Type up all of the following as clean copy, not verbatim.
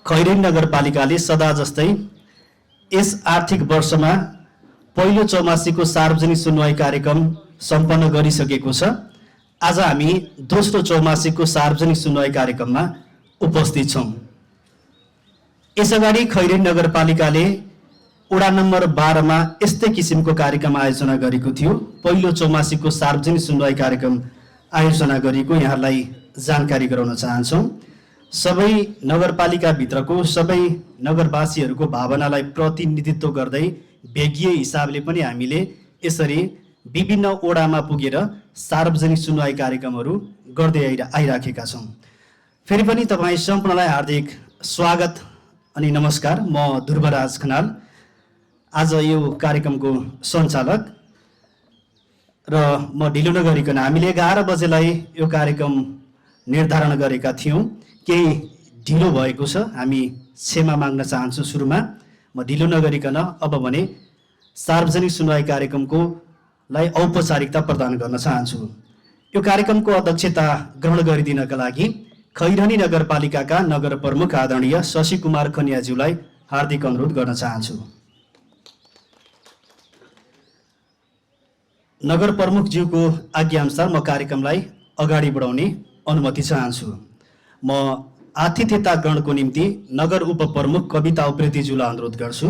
खैरेनी नगरपालिकाले सदा जस्तै यस आर्थिक वर्षमा पहिलो चौमासीको सार्वजनिक सुनवाई कार्यक्रम सम्पन्न गरिसकेको छ। आज हामी दोस्रो चौमासीको सार्वजनिक सुनवाई कार्यक्रममा उपस्थित छौँ। यसअगाडि खैरेनी नगरपालिकाले वडा नम्बर 12 मा यस्तै किसिमको कार्यक्रम आयोजना गरेको थियो। पहिलो चौमासीको सार्वजनिक सुनवाई कार्यक्रम आयोजना गरेको यहाँलाई जानकारी गराउन चाहन्छौँ। सबै नगरपालिकाभित्रको सबै नगरवासीहरूको भावनालाई प्रतिनिधित्व गर्दै भेगीय हिसाबले पनि हामीले यसरी विभिन्न वडामा पुगेर सार्वजनिक सुनवाई कार्यक्रमहरू गर्दै आइराखेका छौँ। फेरि पनि तपाईँ सम्पूर्णलाई हार्दिक स्वागत अनि नमस्कार। म ध्रुवराज खनाल, आज यो कार्यक्रमको सञ्चालक र म ढिलो नगरिकन हामीले 11 बजेलाई यो कार्यक्रम निर्धारण गरेका थियौँ। केही ढिलो भएको छ, हामी क्षमा माग्न चाहन्छु। सुरुमा म ढिलो नगरिकन अब भने सार्वजनिक सुनवाई कार्यक्रमको लाई औपचारिकता प्रदान गर्न चाहन्छु। यो कार्यक्रमको अध्यक्षता ग्रहण गरिदिनका लागि खैरेनी नगरपालिकाका नगर प्रमुख आदरणीय शशि कुमार खनियाज्यूलाई हार्दिक अनुरोध गर्न चाहन्छु। नगर प्रमुखज्यूको आज्ञाअनुसार म कार्यक्रमलाई अगाडि बढाउने अनुमति चाहन्छु। म आतिथ्यता ग्रहणको निम्ति नगर उपप्रमुख कविता उप्रेतीज्यूलाई अनुरोध गर्छु।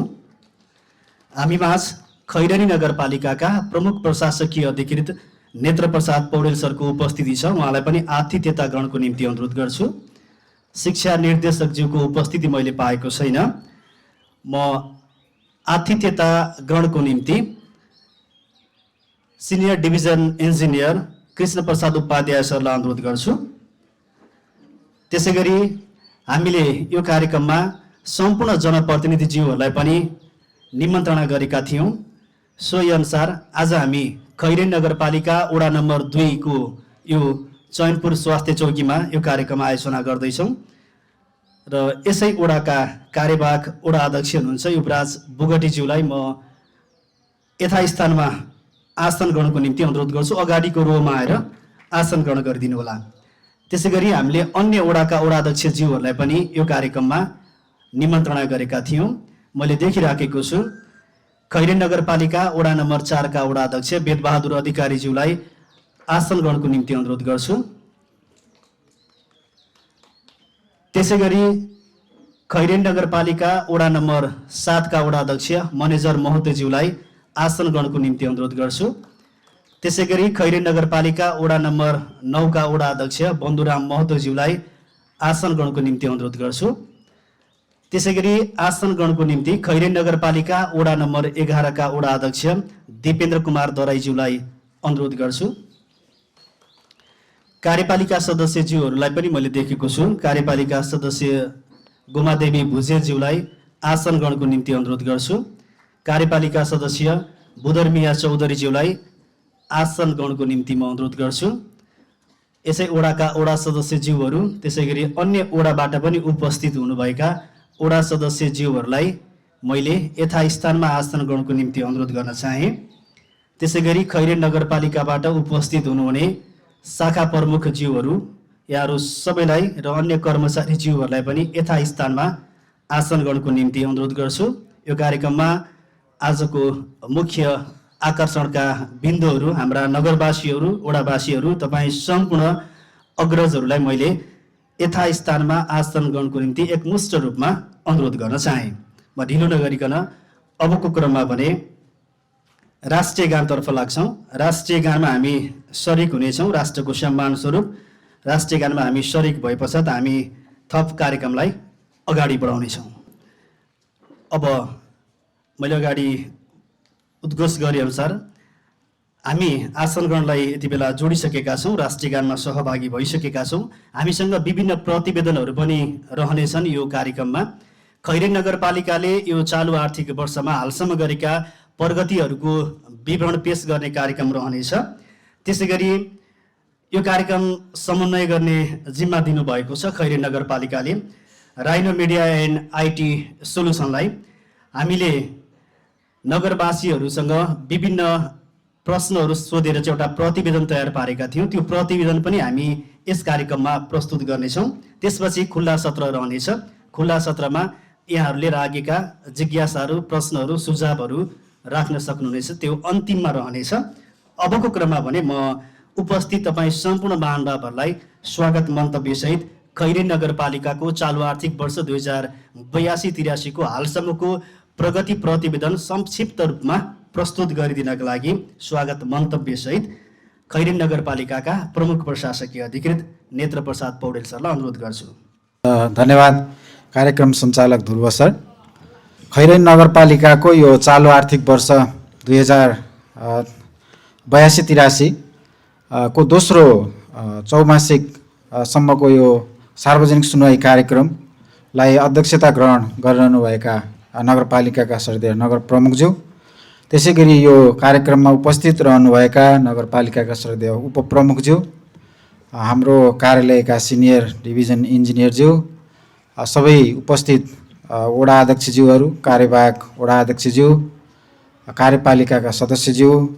हामी माझ खैरेनी नगरपालिकाका प्रमुख प्रशासकीय अधिकृत नेत्र प्रसाद पौडेल सरको उपस्थिति छ, उहाँलाई पनि आतिथ्यता ग्रहणको निम्ति अनुरोध गर्छु। शिक्षा निर्देशकज्यूको उपस्थिति मैले पाएको छैन। म आतिथ्यता ग्रहणको निम्ति senior division engineer Krishna Prasad Upadhyay सरलाई अनुरोध गर्छु। त्यसैगरी हामीले यो कार्यक्रममा सम्पूर्ण जनप्रतिनिधिज्यूहरूलाई पनि निमन्त्रणा गरेका थियौँ। सोही अनुसार आज हामी खैरेनी नगरपालिका वडा नम्बर 2 को यो चैनपुर स्वास्थ्य चौकीमा यो कार्यक्रम आयोजना गर्दैछौँ र यसै वडाका कार्यवाहक वडा अध्यक्ष हुनुहुन्छ युवराज बुगटीज्यूलाई म यथास्थानमा आसन ग्रहणको निम्ति अनुरोध गर्छु। अगाडिको रोमा आएर आसन ग्रहण गरिदिनु होला। त्यसैगरी हामीले अन्य वडाका वडा अध्यक्षज्यूहरूलाई पनि यो कार्यक्रममा निमन्त्रणा गरेका थियौँ। मैले देखिराखेको छु खैरेनी नगरपालिका वडा नम्बर 4 का वडा अध्यक्ष वेदबहादुर अधिकारीज्यूलाई आसन ग्रहणको निम्ति अनुरोध गर्छु। त्यसैगरी खैरेनी नगरपालिका वडा नम्बर 7 का वडा अध्यक्ष मनेजर महतोज्यूलाई आसन ग्रहणको निम्ति अनुरोध गर्छु। त्यसैगरी खैरेनी नगरपालिका वडा नम्बर 9 का वडा अध्यक्ष बन्धुराम महतोज्यूलाई आसन ग्रहणको निम्ति अनुरोध गर्छु। त्यसैगरी आसन ग्रहणको निम्ति खैरेनी नगरपालिका वडा नम्बर 11 का वडा अध्यक्ष दिपेन्द्र कुमार दराईज्यूलाई अनुरोध गर्छु। कार्यपालिका सदस्यज्यूहरूलाई पनि मैले देखेको छु। कार्यपालिका सदस्य गोमादेवी भुजेलज्यूलाई आसन ग्रहणको निम्ति अनुरोध गर्छु। कार्यपालिका सदस्य बुधरमिया चौधरीज्यूलाई आसन ग्रहणको निम्ति म अनुरोध गर्छु। यसै वडाका वडा सदस्यज्यूहरू त्यसैगरी अन्य वडाबाट पनि उपस्थित हुनुभएका वडा सदस्यज्यूहरूलाई मैले यथास्थानमा आसन ग्रहणको निम्ति अनुरोध गर्न चाहे। त्यसैगरी खैरेनी नगरपालिकाबाट उपस्थित हुनुहुने शाखा प्रमुखज्यूहरू यहाँहरू सबैलाई र अन्य कर्मचारीज्यूहरूलाई पनि यथास्थानमा आसन ग्रहणको निम्ति अनुरोध गर्छु। यो कार्यक्रममा आजको मुख्य आकर्षणका बिन्दुहरू हाम्रा नगरवासीहरू, वडावासीहरू, तपाईँ सम्पूर्ण अग्रजहरूलाई मैले यथास्थानमा आसन ग्रहणको निम्ति एकमुष्ट रूपमा अनुरोध गर्न चाहे। म ढिलो नगरिकन अबको क्रममा भने राष्ट्रिय गानतर्फ लाग्छौँ। राष्ट्रिय गानमा हामी सरिक हुनेछौँ। राष्ट्रको सम्मान स्वरूप राष्ट्रिय गानमा हामी सरिक भए पश्चात हामी थप कार्यक्रमलाई अगाडि बढाउनेछौँ। अब मैले अगाडि उद्घोष गरे अनुसार हामी आसन ग्रहणलाई यति बेला जोडिसकेका छौँ, राष्ट्रिय गानमा सहभागी भइसकेका छौँ। हामीसँग विभिन्न प्रतिवेदनहरू पनि रहनेछन् यो कार्यक्रममा। खैरेनी नगरपालिकाले यो चालु आर्थिक वर्षमा हालसम्म गरेका प्रगतिहरूको विवरण पेश गर्ने कार्यक्रम रहनेछ। त्यसैगरी यो कार्यक्रम समन्वय गर्ने जिम्मा दिनुभएको छ खैरेनी नगरपालिकाले राइनो मिडिया एन्ड आइटी सोल्युसनलाई। हामीले नगरवासीहरूसँग विभिन्न प्रश्नहरू सोधेर चाहिँ एउटा प्रतिवेदन तयार पारेका थियौँ। त्यो प्रतिवेदन पनि हामी यस कार्यक्रममा प्रस्तुत गर्नेछौँ। त्यसपछि खुल्ला सत्र रहनेछ। खुला सत्रमा यहाँहरूले राखेका जिज्ञासाहरू, प्रश्नहरू, सुझावहरू राख्न सक्नुहुनेछ। त्यो अन्तिममा रहनेछ। अबको क्रममा भने म उपस्थित तपाईँ सम्पूर्ण महानुभावहरूलाई स्वागत मन्तव्यसहित खैरेनी नगरपालिकाको चालु आर्थिक वर्ष 2082-83 को हालसम्मको प्रगति प्रतिवेदन संक्षिप्त रूपमा प्रस्तुत गरिदिनका लागि स्वागत मन्तव्यसहित खैरेनी नगरपालिकाका प्रमुख प्रशासकीय अधिकृत नेत्र प्रसाद पौडेल सरलाई अनुरोध गर्छु। धन्यवाद कार्यक्रम सञ्चालक ध्रुव सर। खैरेनी नगरपालिकाको यो चालु आर्थिक वर्ष 2082-83 को दोस्रो चौमासिक सम्मको यो सार्वजनिक सुनवाई कार्यक्रमलाई अध्यक्षता ग्रहण गरिरहनुभएका नगरपालिकाका श्रद्धेय नगर प्रमुखज्यू, त्यसै गरी यो कार्यक्रममा उपस्थित रहनुभएका नगरपालिकाका श्रद्धेय उपप्रमुखज्यू, हाम्रो कार्यालयका सिनियर डिभिजन इन्जिनियरज्यू, सबै उपस्थित वडा अध्यक्षज्यूहरू, कार्यवाहक वडा अध्यक्षज्यू, कार्यपालिकाका सदस्यज्यू,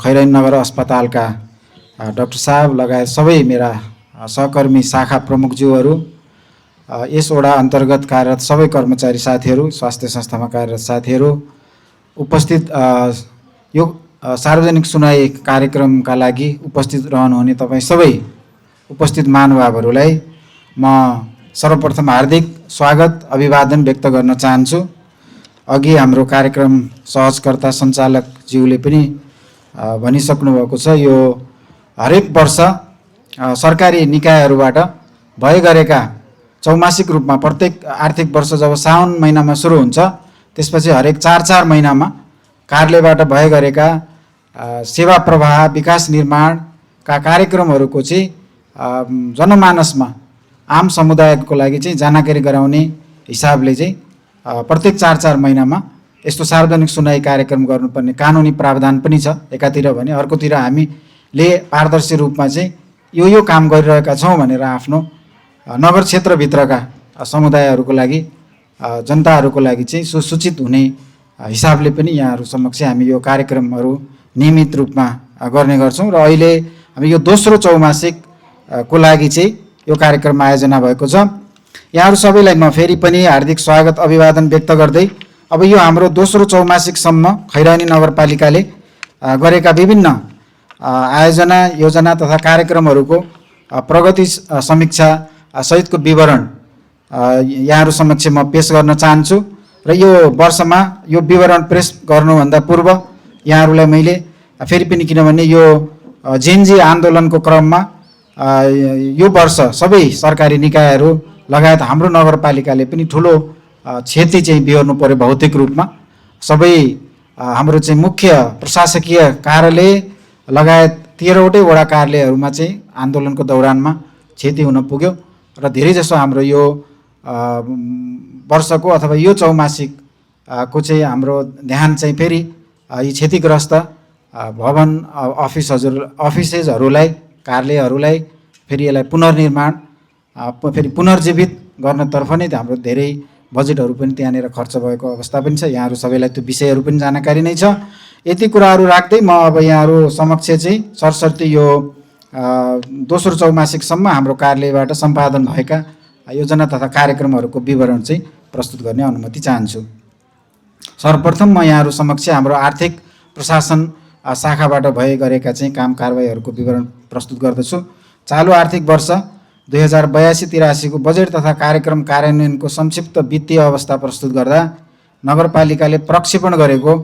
खैरेनी नगर अस्पतालका डाक्टर साहब लगायत सबै मेरा सहकर्मी शाखा प्रमुखज्यूहरू, यस वडा अन्तर्गत कार्यरत सबै कर्मचारी साथीहरू, स्वास्थ्य संस्थामा कार्यरत साथीहरू, उपस्थित यो सार्वजनिक सुनवाई कार्यक्रमका लागि उपस्थित रहनुहुने तपाईँ सबै उपस्थित महानुभावहरूलाई म सर्वप्रथम हार्दिक स्वागत अभिवादन व्यक्त गर्न चाहन्छु। अघि हाम्रो कार्यक्रम सहजकर्ता सञ्चालकज्यूले पनि भनिसक्नु भएको छ, यो हरेक वर्ष सरकारी निकायहरूबाट भए गरेका चौमासिक रूपमा प्रत्येक आर्थिक वर्ष जब साउन महिनामा सुरु हुन्छ त्यसपछि हरेक 4-4 महिनामा कार्यालयबाट भए गरेका सेवा प्रवाह, विकास निर्माणका कार्यक्रमहरूको चाहिँ जनमानसमा आम समुदायको लागि चाहिँ जानकारी गराउने हिसाबले चाहिँ प्रत्येक 4-4 महिनामा यस्तो सार्वजनिक सुनवाई कार्यक्रम गर्नुपर्ने कानुनी प्रावधान पनि छ एकातिर भने, अर्कोतिर हामीले पारदर्शी रूपमा चाहिँ यो काम गरिरहेका छौँ भनेर आफ्नो नगर क्षेत्रभित्रका समुदायहरूको लागि, जनताहरूको लागि चाहिँ सुसूचित हुने हिसाबले पनि यहाँहरू समक्ष हामी यो कार्यक्रमहरू नियमित रूपमा गर्ने गर्छौँ। र अहिले हामी यो दोस्रो चौमासिक को लागि चाहिँ यो कार्यक्रम आयोजना भएको छ। यहाँहरू सबैलाई म फेरि पनि हार्दिक स्वागत अभिवादन व्यक्त गर्दै अब यो हाम्रो दोस्रो चौमासिकसम्म खैरेनी नगरपालिकाले गरेका विभिन्न आयोजना, योजना तथा कार्यक्रमहरूको प्रगति समीक्षा सहितको विवरण यहाँहरू समक्ष म पेश गर्न चाहन्छु। र यो वर्षमा यो विवरण पेश गर्नुभन्दा पूर्व यहाँहरूलाई मैले फेरि पनि, किनभने यो जेनजी आन्दोलनको क्रममा यो वर्ष सबै सरकारी निकायहरू लगायत हाम्रो नगरपालिकाले पनि ठुलो क्षति चाहिँ बिहोर्नु पर्यो। भौतिक रूपमा सबै हाम्रो चाहिँ मुख्य प्रशासकीय कार्यालय लगायत 13वटै वडा कार्यालयहरूमा चाहिँ आन्दोलनको दौरानमा क्षति हुन पुग्यो र धेरैजसो हाम्रो यो वर्षको अथवा यो चौमासिक को चाहिँ हाम्रो ध्यान चाहिँ फेरि यी क्षतिग्रस्त भवन अफिसेजहरूलाई, कार्यालयहरूलाई फेरि यसलाई पुनर्निर्माण, फेरि पुनर्जीवित गर्नतर्फ नै हाम्रो धेरै बजेटहरू पनि त्यहाँनिर खर्च भएको अवस्था पनि छ। यहाँहरू सबैलाई त्यो विषयहरू पनि जानकारी नै छ। यति कुराहरू राख्दै म अब यहाँहरू समक्ष चाहिँ सरसर्ती यो दोस्रो चौमासिकसम्म हाम्रो कार्यालयबाट सम्पादन भएका योजना तथा कार्यक्रमहरूको विवरण चाहिँ प्रस्तुत गर्ने अनुमति चाहन्छु। सर्वप्रथम म यहाँहरू समक्ष हाम्रो आर्थिक प्रशासन शाखाबाट भए गरेका चाहिँ काम कारबाहीहरूको विवरण प्रस्तुत गर्दछु। चालु आर्थिक वर्ष 2082-83 को बजेट तथा कार्यक्रम कार्यान्वयनको संक्षिप्त वित्तीय अवस्था प्रस्तुत गर्दा नगरपालिकाले प्रक्षेपण गरेको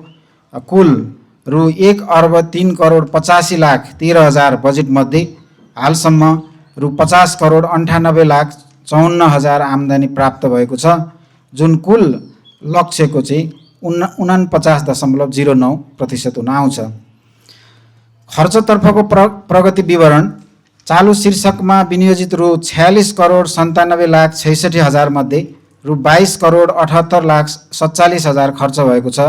कुल रु 1,03,85,13,000 बजेट मध्ये हालसम्म रु 50,98,54,000 आम्दानी प्राप्त भएको छ, जुन कुल लक्ष्यको चाहिँ 49.09% हुन आउँछ। खर्चतर्फको प्रगति विवरण चालु शीर्षकमा विनियोजित रु 46,97,66,000 मध्ये रु 22,78,47,000 खर्च भएको छ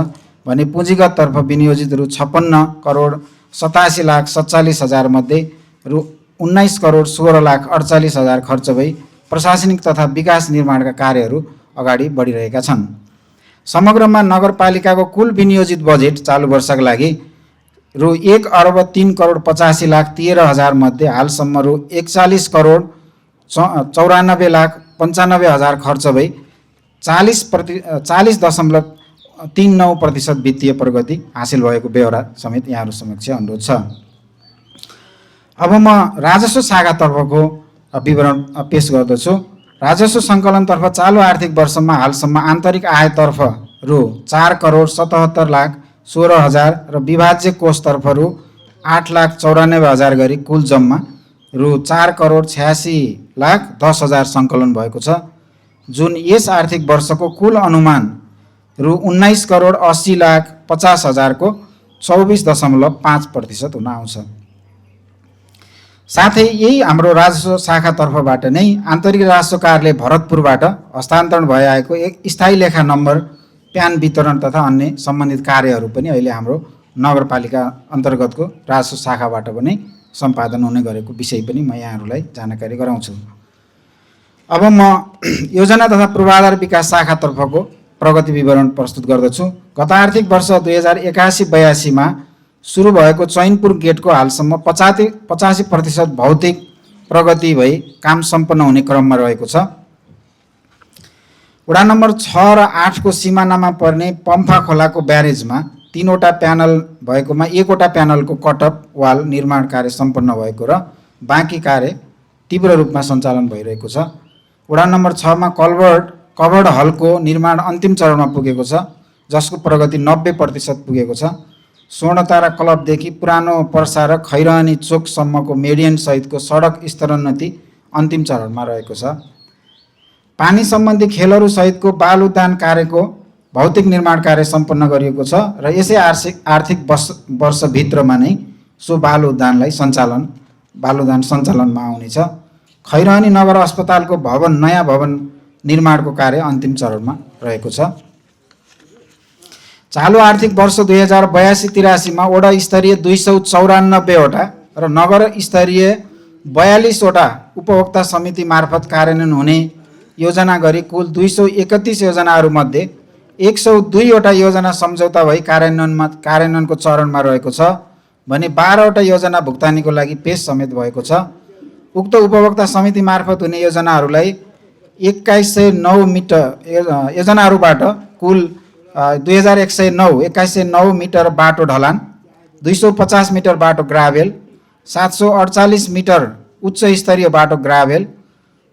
भने पुँजीगत तर्फ विनियोजित रु 56,87,47,000 मध्ये रु 19,16,48,000 खर्च भई प्रशासनिक तथा विकास निर्माणका कार्यहरू अगाडि बढिरहेका छन्। समग्रमा नगरपालिकाको कुल विनियोजित बजेट चालु वर्षका लागि रु 1,03,85,13,000 मध्ये हालसम्म रु 41,94,59,000 95,000 खर्च भई 40.39% वित्तीय प्रगति हासिल भएको बेहोरा समेत यहाँहरू समक्ष अनुरोध छ। अब म राजस्व शाखातर्फको विवरण पेश गर्दछु। राजस्व सङ्कलनतर्फ चालु आर्थिक वर्षमा हालसम्म आन्तरिक आयतर्फ रु 4,77,16,000 र विभाज्य कोषतर्फ रु 8,94,000 गरी कुल जम्मा रु 4,86,10,000 सङ्कलन भएको छ, जुन यस आर्थिक वर्षको कुल अनुमान रु 19,80,50,000 को 24.5% हुन आउँछ। साथै यही हाम्रो राजस्व शाखातर्फबाट नै आन्तरिक राजस्व कार्यालय भरतपुरबाट हस्तान्तरण भइआएको एक स्थायी लेखा नम्बर प्यान वितरण तथा अन्य सम्बन्धित कार्यहरू पनि अहिले हाम्रो नगरपालिका अन्तर्गतको राजस्व शाखाबाट पनि सम्पादन हुने गरेको विषय पनि म यहाँहरूलाई जानकारी गराउँछु। अब म योजना तथा पूर्वाधार विकास शाखातर्फको प्रगति विवरण प्रस्तुत गर्दछु। गत आर्थिक वर्ष 2081-82 मा सुरु भएको चैनपुर गेटको हालसम्म 85% भौतिक प्रगति भई काम सम्पन्न हुने क्रममा रहेको छ। वडा नम्बर 6 र 8 को सिमानामा पर्ने पम्फा खोलाको ब्यारेजमा 3वटा प्यानल भएकोमा 1वटा प्यानलको कटअप वाल निर्माण कार्य सम्पन्न भएको र बाँकी कार्य तीव्र रूपमा सञ्चालन भइरहेको छ। वडा नम्बर 6 मा कभर्ड हलको निर्माण अन्तिम चरणमा पुगेको छ, जसको प्रगति 90% पुगेको छ। स्वर्णतारा क्लबदेखि पुरानो पर्सा र खैरहनी चोकसम्मको मेडियन सहितको सडक स्तरोन्नति अन्तिम चरणमा रहेको छ। पानी सम्बन्धी खेलहरू सहितको बाल उद्यान कार्यको भौतिक निर्माण कार्य सम्पन्न गरिएको छ र यसै आर्थिक वर्षभित्रमा नै सो बाल उद्यान सञ्चालनमा आउनेछ। खैरहनी नगर अस्पतालको नयाँ भवन निर्माणको कार्य अन्तिम चरणमा रहेको छ। चालु आर्थिक वर्ष 2082-83 मा वडा स्तरीय 294वटा र नगर स्तरीय 42वटा उपभोक्ता समिति मार्फत कार्यान्वयन हुने योजना गरी कुल 231 योजनाहरूमध्ये 102वटा योजना सम्झौता भई कार्यान्वयनको चरणमा रहेको छ भने 12वटा योजना भुक्तानीको लागि पेश समेत भएको छ। उक्त उपभोक्ता समिति मार्फत हुने योजनाहरूलाई 2109 मिटर योजनाहरूबाट कुल 2109 मिटर बाटो ढलान, 250 मिटर बाटो ग्राभेल, 748 मिटर उच्च स्तरीय बाटो ग्राभेल,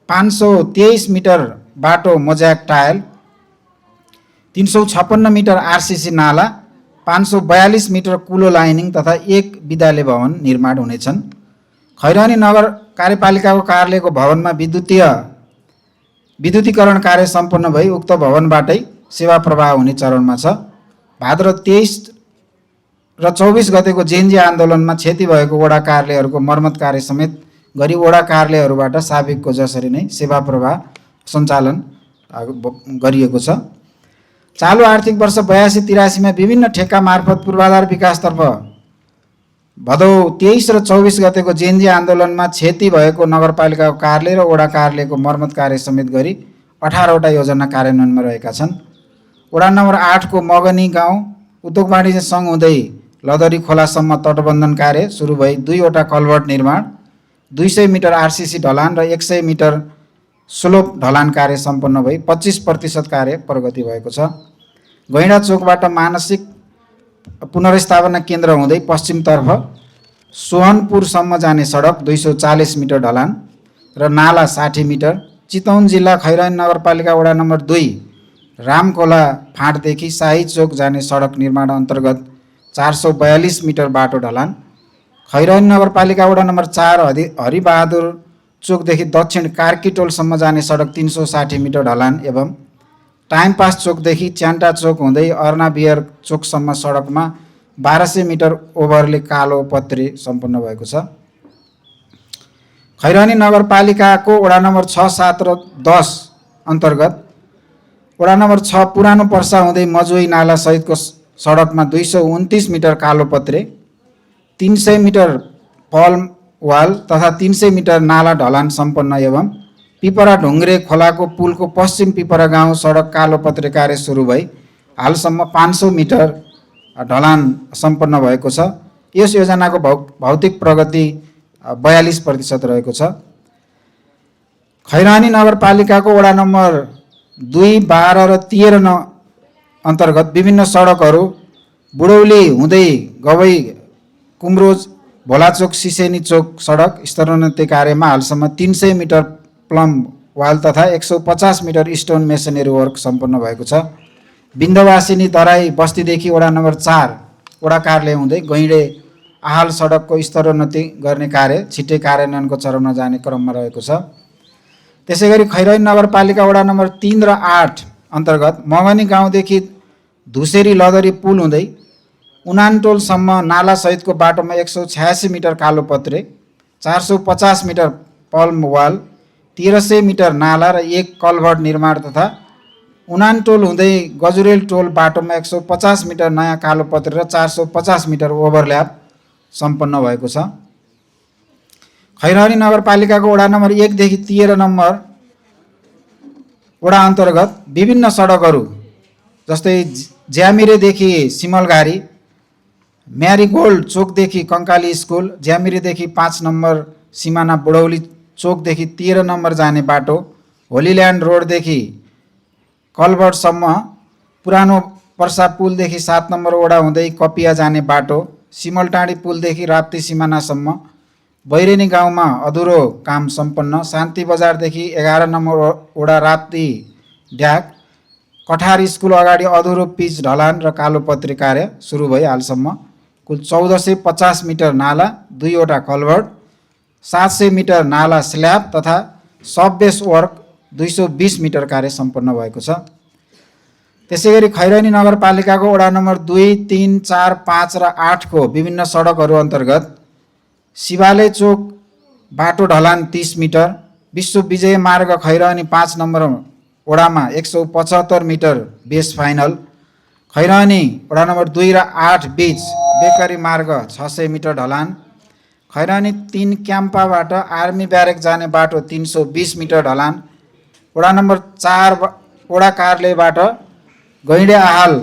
523 मिटर बाटो मोजाक टायल, 356 मिटर आरसीसी नाला, 542 मिटर कुलो लाइनिङ तथा 1 विद्यालय भवन निर्माण हुनेछन्। खैरहनी नगर कार्यपालिकाको कार्यालयको भवनमा विद्युतीकरण कार्य सम्पन्न भई उक्त भवनबाटै सेवा प्रवाह हुने चरणमा छ। भाद्र 23 र 24 गतेको जेएनजी आन्दोलनमा क्षति भएको वडा कार्यालयहरूको मर्मत कार्य समेत गरी वडा कार्यालयहरूबाट साबिकको जसरी नै सेवा प्रवाह सञ्चालन गरिएको छ। चालु आर्थिक वर्ष 82-83 मा विभिन्न ठेक्का मार्फत पूर्वाधार विकासतर्फ भदौ 23 र 24 गतेको जेएनजी आन्दोलनमा क्षति भएको नगरपालिकाको कार्यालय र वडा कार्यालयको मर्मत कार्य समेत गरी 18वटा योजना कार्यान्वयनमा रहेका छन्। वडा नम्बर 8 को मगनी गाउँ उद्योग वाणिज्य सङ्घ हुँदै लदरी खोलासम्म तटबन्धन कार्य सुरु भई 2वटा कल्भर्ट निर्माण, 200 मिटर आरसीसी ढलान र 100 मिटर स्लोप ढलान कार्य सम्पन्न भई 25% कार्य प्रगति भएको छ। गैँडा चोकबाट मानसिक पुनर्स्थापना केन्द्र हुँदै पश्चिमतर्फ सोहनपुरसम्म जाने सडक 240 मिटर ढलान र नाला 60 मिटर, चितवन जिल्ला खैरहनी नगरपालिका वडा नम्बर 2 रामखोला फाँटदेखि शाही चोक जाने सडक निर्माण अन्तर्गत 442 मिटर बाटो ढलान, खैरहनी नगरपालिका वडा नम्बर 4 हरिबहादुर चोकदेखि दक्षिण कार्कीटोलसम्म जाने सडक 360 मिटर ढलान एवं टाइम पास चोकदेखि च्यान्टा चोक हुँदै अर्ना बियर चोकसम्म सडकमा 1200 मिटर ओभरले कालो पत्रे सम्पन्न भएको छ। खैरहनी नगरपालिकाको वडा नम्बर 6, 7 र 10 अन्तर्गत वडा नम्बर 6 पुरानो पर्सा हुँदै मजुई नाला सहितको सडकमा 229 मिटर कालो पत्रे, 300 मिटर पल वाल तथा 300 मिटर नाला ढलान सम्पन्न एवं पिपरा ढुङ्ग्रे खोलाको पुलको पश्चिम पिपरा गाउँ सडक कालो पत्रे कार्य सुरु भई हालसम्म 500 मिटर ढलान सम्पन्न भएको छ। यस योजनाको भौतिक प्रगति 42% रहेको छ। खैरानी नगरपालिकाको वडा नम्बर 2, 12 र 13 अन्तर्गत विभिन्न सडकहरू बुढौली हुँदै गवई कुमरोज भोलाचोक सिसेनी चोक सडक स्तरोन्नति कार्यमा हालसम्म 300 मिटर प्लम वाल तथा 150 मिटर स्टोन मेसनरी वर्क सम्पन्न भएको छ। बिन्दवासिनी तराई बस्तीदेखि वडा नम्बर 4 वडा कार्यालय हुँदै गैँडे आहाल सडकको स्तरोन्नति गर्ने कार्य छिट्टै कार्यान्वयनको चरणमा जाने क्रममा रहेको छ। त्यसैगरी खैरानी नगरपालिका वडा नम्बर 3 र 8 अन्तर्गत मगनी गाउँदेखि धुसेरी लदरी पुल हुँदै उनानटोलसम्म नालासहितको बाटोमा 186 मिटर कालोपत्रे, 450 मिटर पल्म वाल, 1300 मिटर नाला र 1 कल्भर्ट निर्माण तथा उनानटोल हुँदै गजुरेल टोल बाटोमा 150 मिटर नयाँ कालोपत्रे र 450 मिटर ओभरल्याप सम्पन्न भएको छ। खैरानी नगरपालिकाको वडा नम्बर 1 देखि 13 नम्बर वडा अन्तर्गत विभिन्न सडकहरू जस्तै ज्यामिरेदेखि सिमलघारी, म्यारिगोल्ड चोकदेखि कङ्काली स्कुल, ज्यामिरेदेखि 5 नम्बर सिमाना बुढौली चोकदेखि 13 नम्बर जाने बाटो, होलील्यान्ड रोडदेखि कलभर्टसम्म, पुरानो पर्सा पुलदेखि 7 नम्बर वडा हुँदै कपिया जाने बाटो, सिमलटाँडी पुलदेखि राप्ती सिमानासम्म, बैरेनी गाउँमा अधुरो काम सम्पन्न, शान्ति बजारदेखि 11 नम्बर वडा राप्ती ड्याक, कठार स्कुल अगाडि अधुरो पिच ढलान र कालोपत्री कार्य सुरु भई हालसम्म कुल 1450 मिटर नाला, 2 वटा कल्भर्ट, 700 मिटर नाला स्ल्याब तथा सबबेस वर्क 220 मिटर कार्य सम्पन्न भएको छ। त्यसैगरी खैरानी नगरपालिकाको वडा नम्बर 2, 3, 4, 5 र 8 को विभिन्न सडकहरू अन्तर्गत शिवालय चोक बाटो ढलान 30 मिटर, विश्व विजय मार्ग खैरानी 5 नम्बर वडामा 175 मिटर बेस फाइनल, खैरानी वडा नम्बर 2 र 8 बीच बेकरी मार्ग 600 मिटर ढलान, खैरानी 3 क्याम्पाबाट आर्मी ब्यारेक जाने बाटो 320 मिटर ढलान, वडा नम्बर 4 वडा कार्यालयबाट गैँडे आहाल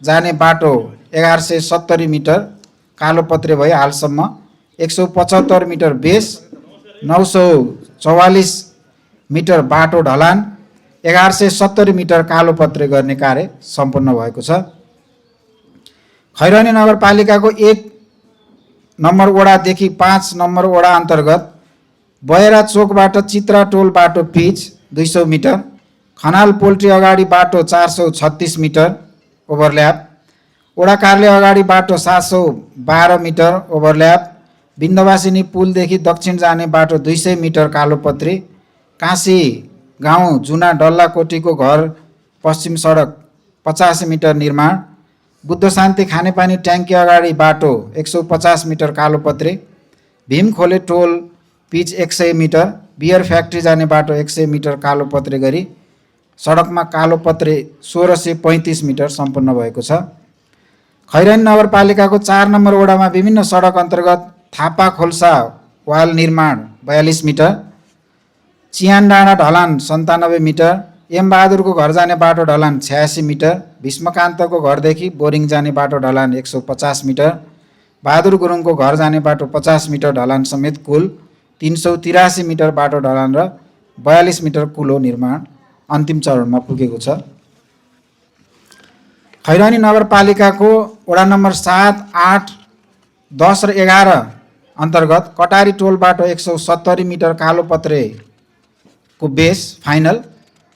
जाने बाटो 1170 मिटर कालोपत्रे भई हालसम्म 175 मिटर बेस, 944 मिटर बाटो ढलान, 1170 मिटर कालोपत्रे गर्ने कार्य सम्पन्न भएको छ। खैरानी नगरपालिकाको 1 नम्बर वडादेखि 5 नम्बर वडा अन्तर्गत बयरा चोकबाट चित्रा टोल बाटो पिच 200 मिटर, खनाल पोल्ट्री अगाडि बाटो 436 मिटर ओभरल्याप, वडा कार्यालय अगाडि बाटो 712 मिटर ओभरल्याप, बिन्दवासिनी पुलदेखि दक्षिण जाने बाटो 200 मिटर कालोपत्री, काँसी गाउँ जुना डल्लाकोटीको घर पश्चिम सडक 50 मिटर निर्माण, बुद्ध शान्ति खानेपानी ट्याङ्की अगाडि बाटो 150 मिटर कालोपत्रे, भीमखोले टोल पिच 100 मिटर, बियर फ्याक्ट्री जाने बाटो 100 मिटर कालोपत्रे गरी सडकमा कालोपत्रे 1635 मिटर सम्पन्न भएको छ। खैरानी नगरपालिकाको 4 नम्बर वडामा विभिन्न सडक अन्तर्गत थापा खोल्सा वाल निर्माण 42 मिटर, चियान डाँडा ढलान 97 मिटर, एम बहादुरको घर जाने बाटो ढलान 86 मिटर, भीष्मकान्तको घरदेखि बोरिङ जाने बाटो ढलान 150 मिटर, बहादुर गुरुङको घर जाने बाटो 50 मिटर ढलान समेत कुल 383 मिटर बाटो ढलान र 42 मिटर कुलो निर्माण अन्तिम चरणमा पुगेको छ। खैरानी नगरपालिकाको वडा नम्बर 7, 8, 10 र 11 अन्तर्गत कटारी टोल बाटो 170 मिटर कालोपत्रेको बेस फाइनल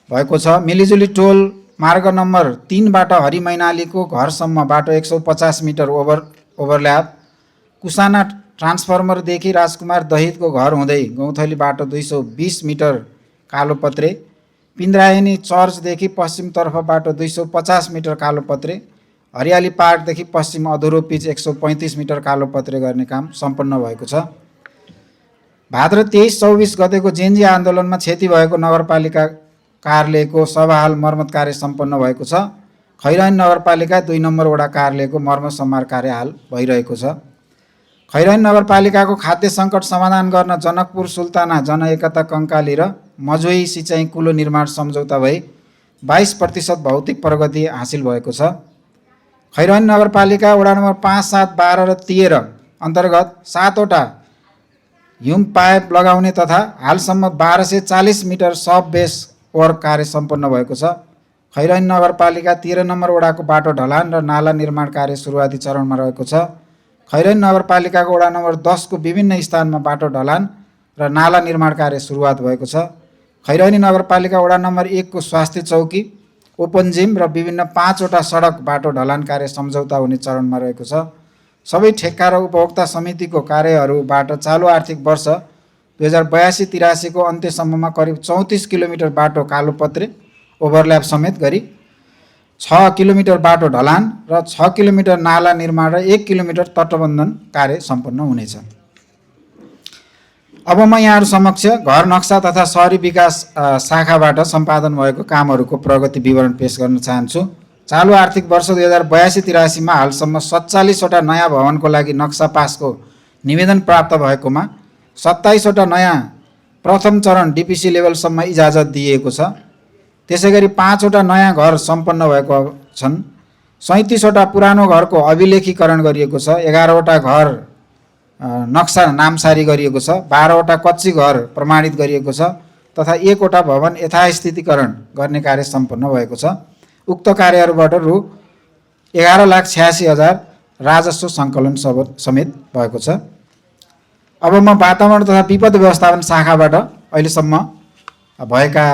भएको छ। मिलिजुली टोल मार्ग नम्बर 3 बाट हरि मैनालीको घरसम्म बाटो 150 मिटर ओभरल्याप, कुसाना ट्रान्सफर्मरदेखि राजकुमार दहितको घर हुँदै गौँथली बाटो 220 मिटर कालोपत्रे, पिन्द्रायनी चर्चदेखि पश्चिमतर्फ बाटो 250 मिटर कालोपत्रे, हरियाली पार्कदेखि पश्चिम अधुरो पिच 135 मिटर कालोपत्रे गर्ने काम सम्पन्न भएको छ। भाद्र 23-24 गतेको जेन्जी आन्दोलनमा क्षति भएको नगरपालिका कार्यालयको सभाहाल मर्मत कार्य सम्पन्न भएको छ। खैरानी नगरपालिका 2 नम्बर वडा कार्यालयको मर्मत सम्हार कार्य हाल भइरहेको छ। खैरानी नगरपालिकाको खाद्य सङ्कट समाधान गर्न जनकपुर सुल्ताना जनएकता कङ्काली र मझोई सिँचाइ कुलो निर्माण सम्झौता भई 22% भौतिक प्रगति हासिल भएको छ। खैरानी नगरपालिका वडा नम्बर 5, 7, 12 र 13 अन्तर्गत 7 वटा ह्युम पाइप लगाउने तथा हालसम्म 1240 मिटर सब बेस वर्क कार्य सम्पन्न भएको छ। खैरनी नगरपालिका 13 नम्बर वडाको बाटो ढलान र नाला निर्माण कार्य सुरुवाती चरणमा रहेको छ। खैरनी नगरपालिकाको वडा नम्बर 10 को विभिन्न स्थानमा बाटो ढलान र नाला निर्माण कार्य सुरुवात भएको छ। खैरनी नगरपालिका वडा नम्बर 1 को स्वास्थ्य चौकी, ओपन जिम र विभिन्न 5 वटा सडक बाटो ढलान कार्य सम्झौता हुने चरणमा रहेको छ। सबै ठेक्का र उपभोक्ता समितिको कार्यहरूबाट चालु आर्थिक वर्ष 2082-83 को अन्त्यसम्ममा करिब 34 किलोमिटर बाटो कालोपत्रे ओभरल्याप समेत गरी 6 किलोमिटर बाटो ढलान र 6 किलोमिटर नाला निर्माण र 1 किलोमिटर तटबन्धन कार्य सम्पन्न हुनेछ। अब म यहाँहरू समक्ष घर नक्सा तथा शहरी विकास शाखाबाट सम्पादन भएको कामहरूको प्रगति विवरण पेश गर्न चाहन्छु। चालु आर्थिक वर्ष 2082-83 मा हालसम्म 47 वटा नयाँ भवनको लागि नक्सा पासको निवेदन प्राप्त भएकोमा 27 वटा नयाँ प्रथम चरण डिपिसी लेभलसम्म इजाजत दिएको छ। त्यसैगरी 5 वटा नयाँ घर सम्पन्न भएको छन्। 37 वटा पुरानो घरको अभिलेखीकरण गरिएको छ। 11 वटा घर नक्सा नामसारी गरिएको छ। 12 वटा कच्ची घर प्रमाणित गरिएको छ तथा 1 वटा भवन यथास्थितिकरण गर्ने कार्य सम्पन्न भएको छ। उक्त कार्यहरूबाट रु 11,86,000 राजस्व सङ्कलन समेत भएको छ। अब म वातावरण तथा विपद व्यवस्थापन शाखाबाट अहिलेसम्म भएका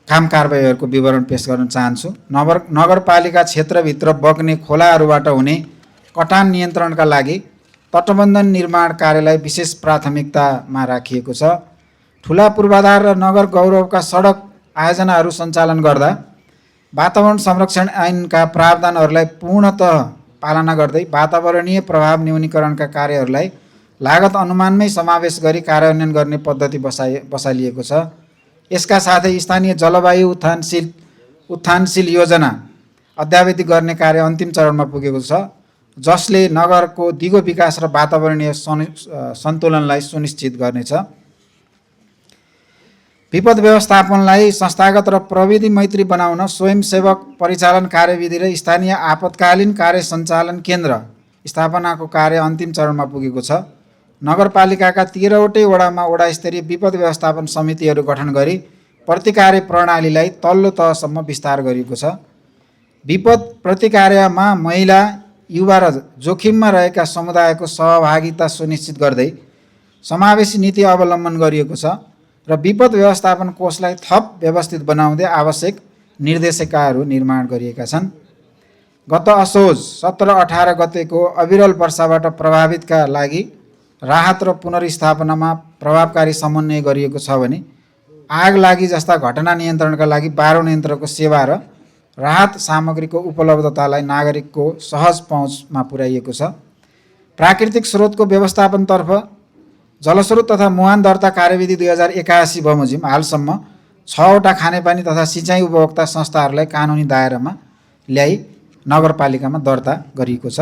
काम कारबाहीहरूको विवरण पेश गर्न चाहन्छु। नगरपालिका क्षेत्रभित्र बग्ने खोलाहरूबाट हुने कटान नियन्त्रणका लागि तटबन्धन निर्माण कार्यलाई विशेष प्राथमिकतामा राखिएको छ। ठुला पूर्वाधार र नगर गौरवका सडक आयोजनाहरू सञ्चालन गर्दा वातावरण संरक्षण ऐनका प्रावधानहरूलाई पूर्णतः पालना गर्दै वातावरणीय प्रभाव न्यूनीकरणका कार्यहरूलाई लागत अनुमानमै समावेश गरी कार्यान्वयन गर्ने पद्धति बसालिएको छ। यसका साथै स्थानीय जलवायु उत्थानशील योजना अद्यावधि गर्ने कार्य अन्तिम चरणमा पुगेको छ, जसले नगरको दिगो विकास र वातावरणीय सन्तुलनलाई सुनिश्चित गर्नेछ। विपद व्यवस्थापनलाई संस्थागत र प्रविधि मैत्री बनाउन स्वयंसेवक परिचालन कार्यविधि र स्थानीय आपतकालीन कार्य सञ्चालन केन्द्र स्थापनाको कार्य अन्तिम चरणमा पुगेको छ। नगरपालिकाका 13 वटै वडामा वडा स्तरीय विपद व्यवस्थापन समितिहरू गठन गरी प्रतिकार्य प्रणालीलाई तल्लो तहसम्म विस्तार गरिएको छ। विपद प्रतिकार्यमा महिला, युवा र जोखिममा रहेका समुदायको सहभागिता सुनिश्चित गर्दै समावेशी नीति अवलम्बन गरिएको छ र विपद व्यवस्थापन कोषलाई थप व्यवस्थित बनाउँदै आवश्यक निर्देशिकाहरू निर्माण गरिएका छन्। गत असोज 17-18 गतेको अविरल वर्षाबाट प्रभावितका लागि राहत र पुनर्स्थापनामा प्रभावकारी समन्वय गरिएको छ भने आग लागि जस्ता घटना नियन्त्रणका लागि बारुद यन्त्रको सेवा र राहत सामग्रीको उपलब्धतालाई नागरिकको सहज पहुँचमा पुर्याइएको छ। प्राकृतिक स्रोतको व्यवस्थापनतर्फ जलस्रोत तथा मुहान दर्ता कार्यविधि 2081 बमोजिम हालसम्म 6 वटा खानेपानी तथा सिँचाइ उपभोक्ता संस्थाहरूलाई कानुनी दायरामा ल्याई नगरपालिकामा दर्ता गरिएको छ।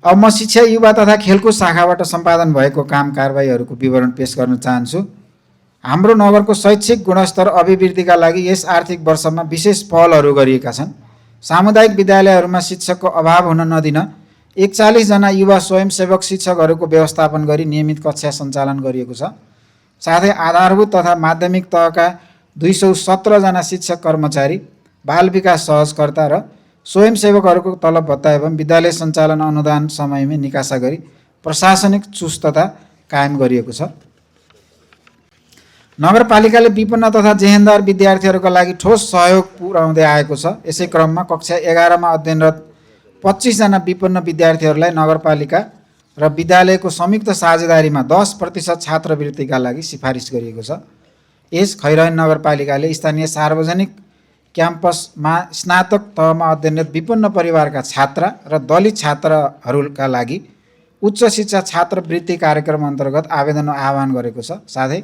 अब म शिक्षा, युवा तथा खेलकुद शाखाबाट सम्पादन भएको काम कारबाहीहरूको विवरण पेश गर्न चाहन्छु। हाम्रो नगरको शैक्षिक गुणस्तर अभिवृद्धिका लागि यस आर्थिक वर्षमा विशेष पहलहरू गरिएका छन्। सामुदायिक विद्यालयहरूमा शिक्षकको अभाव हुन नदिन 41 जना युवा स्वयंसेवक शिक्षकहरूको व्यवस्थापन गरी नियमित कक्षा सञ्चालन गरिएको छ। साथै आधारभूत तथा माध्यमिक तहका 217 जना शिक्षक कर्मचारी, बाल विकास सहजकर्ता र स्वयंसेवकहरूको तलब भत्ता एवं विद्यालय सञ्चालन अनुदान समयमै निकासा गरी प्रशासनिक चुस्तता कायम गरिएको छ। नगरपालिकाले विपन्न तथा जेहेन्दार विद्यार्थीहरूका लागि ठोस सहयोग पुर्याउँदै आएको छ। यसै क्रममा कक्षा 11 मा अध्ययनरत 25 जना विपन्न विद्यार्थीहरूलाई नगरपालिका र विद्यालयको संयुक्त साझेदारीमा 10% छात्रवृत्तिका लागि सिफारिस गरिएको छ। यस खैरनी नगरपालिकाले स्थानीय सार्वजनिक क्याम्पसमा स्नातक तहमा अध्ययनरत विपन्न परिवारका छात्रा र दलित छात्रहरूका लागि उच्च शिक्षा छात्रवृत्ति कार्यक्रम अन्तर्गत आवेदन आह्वान गरेको छ। साथै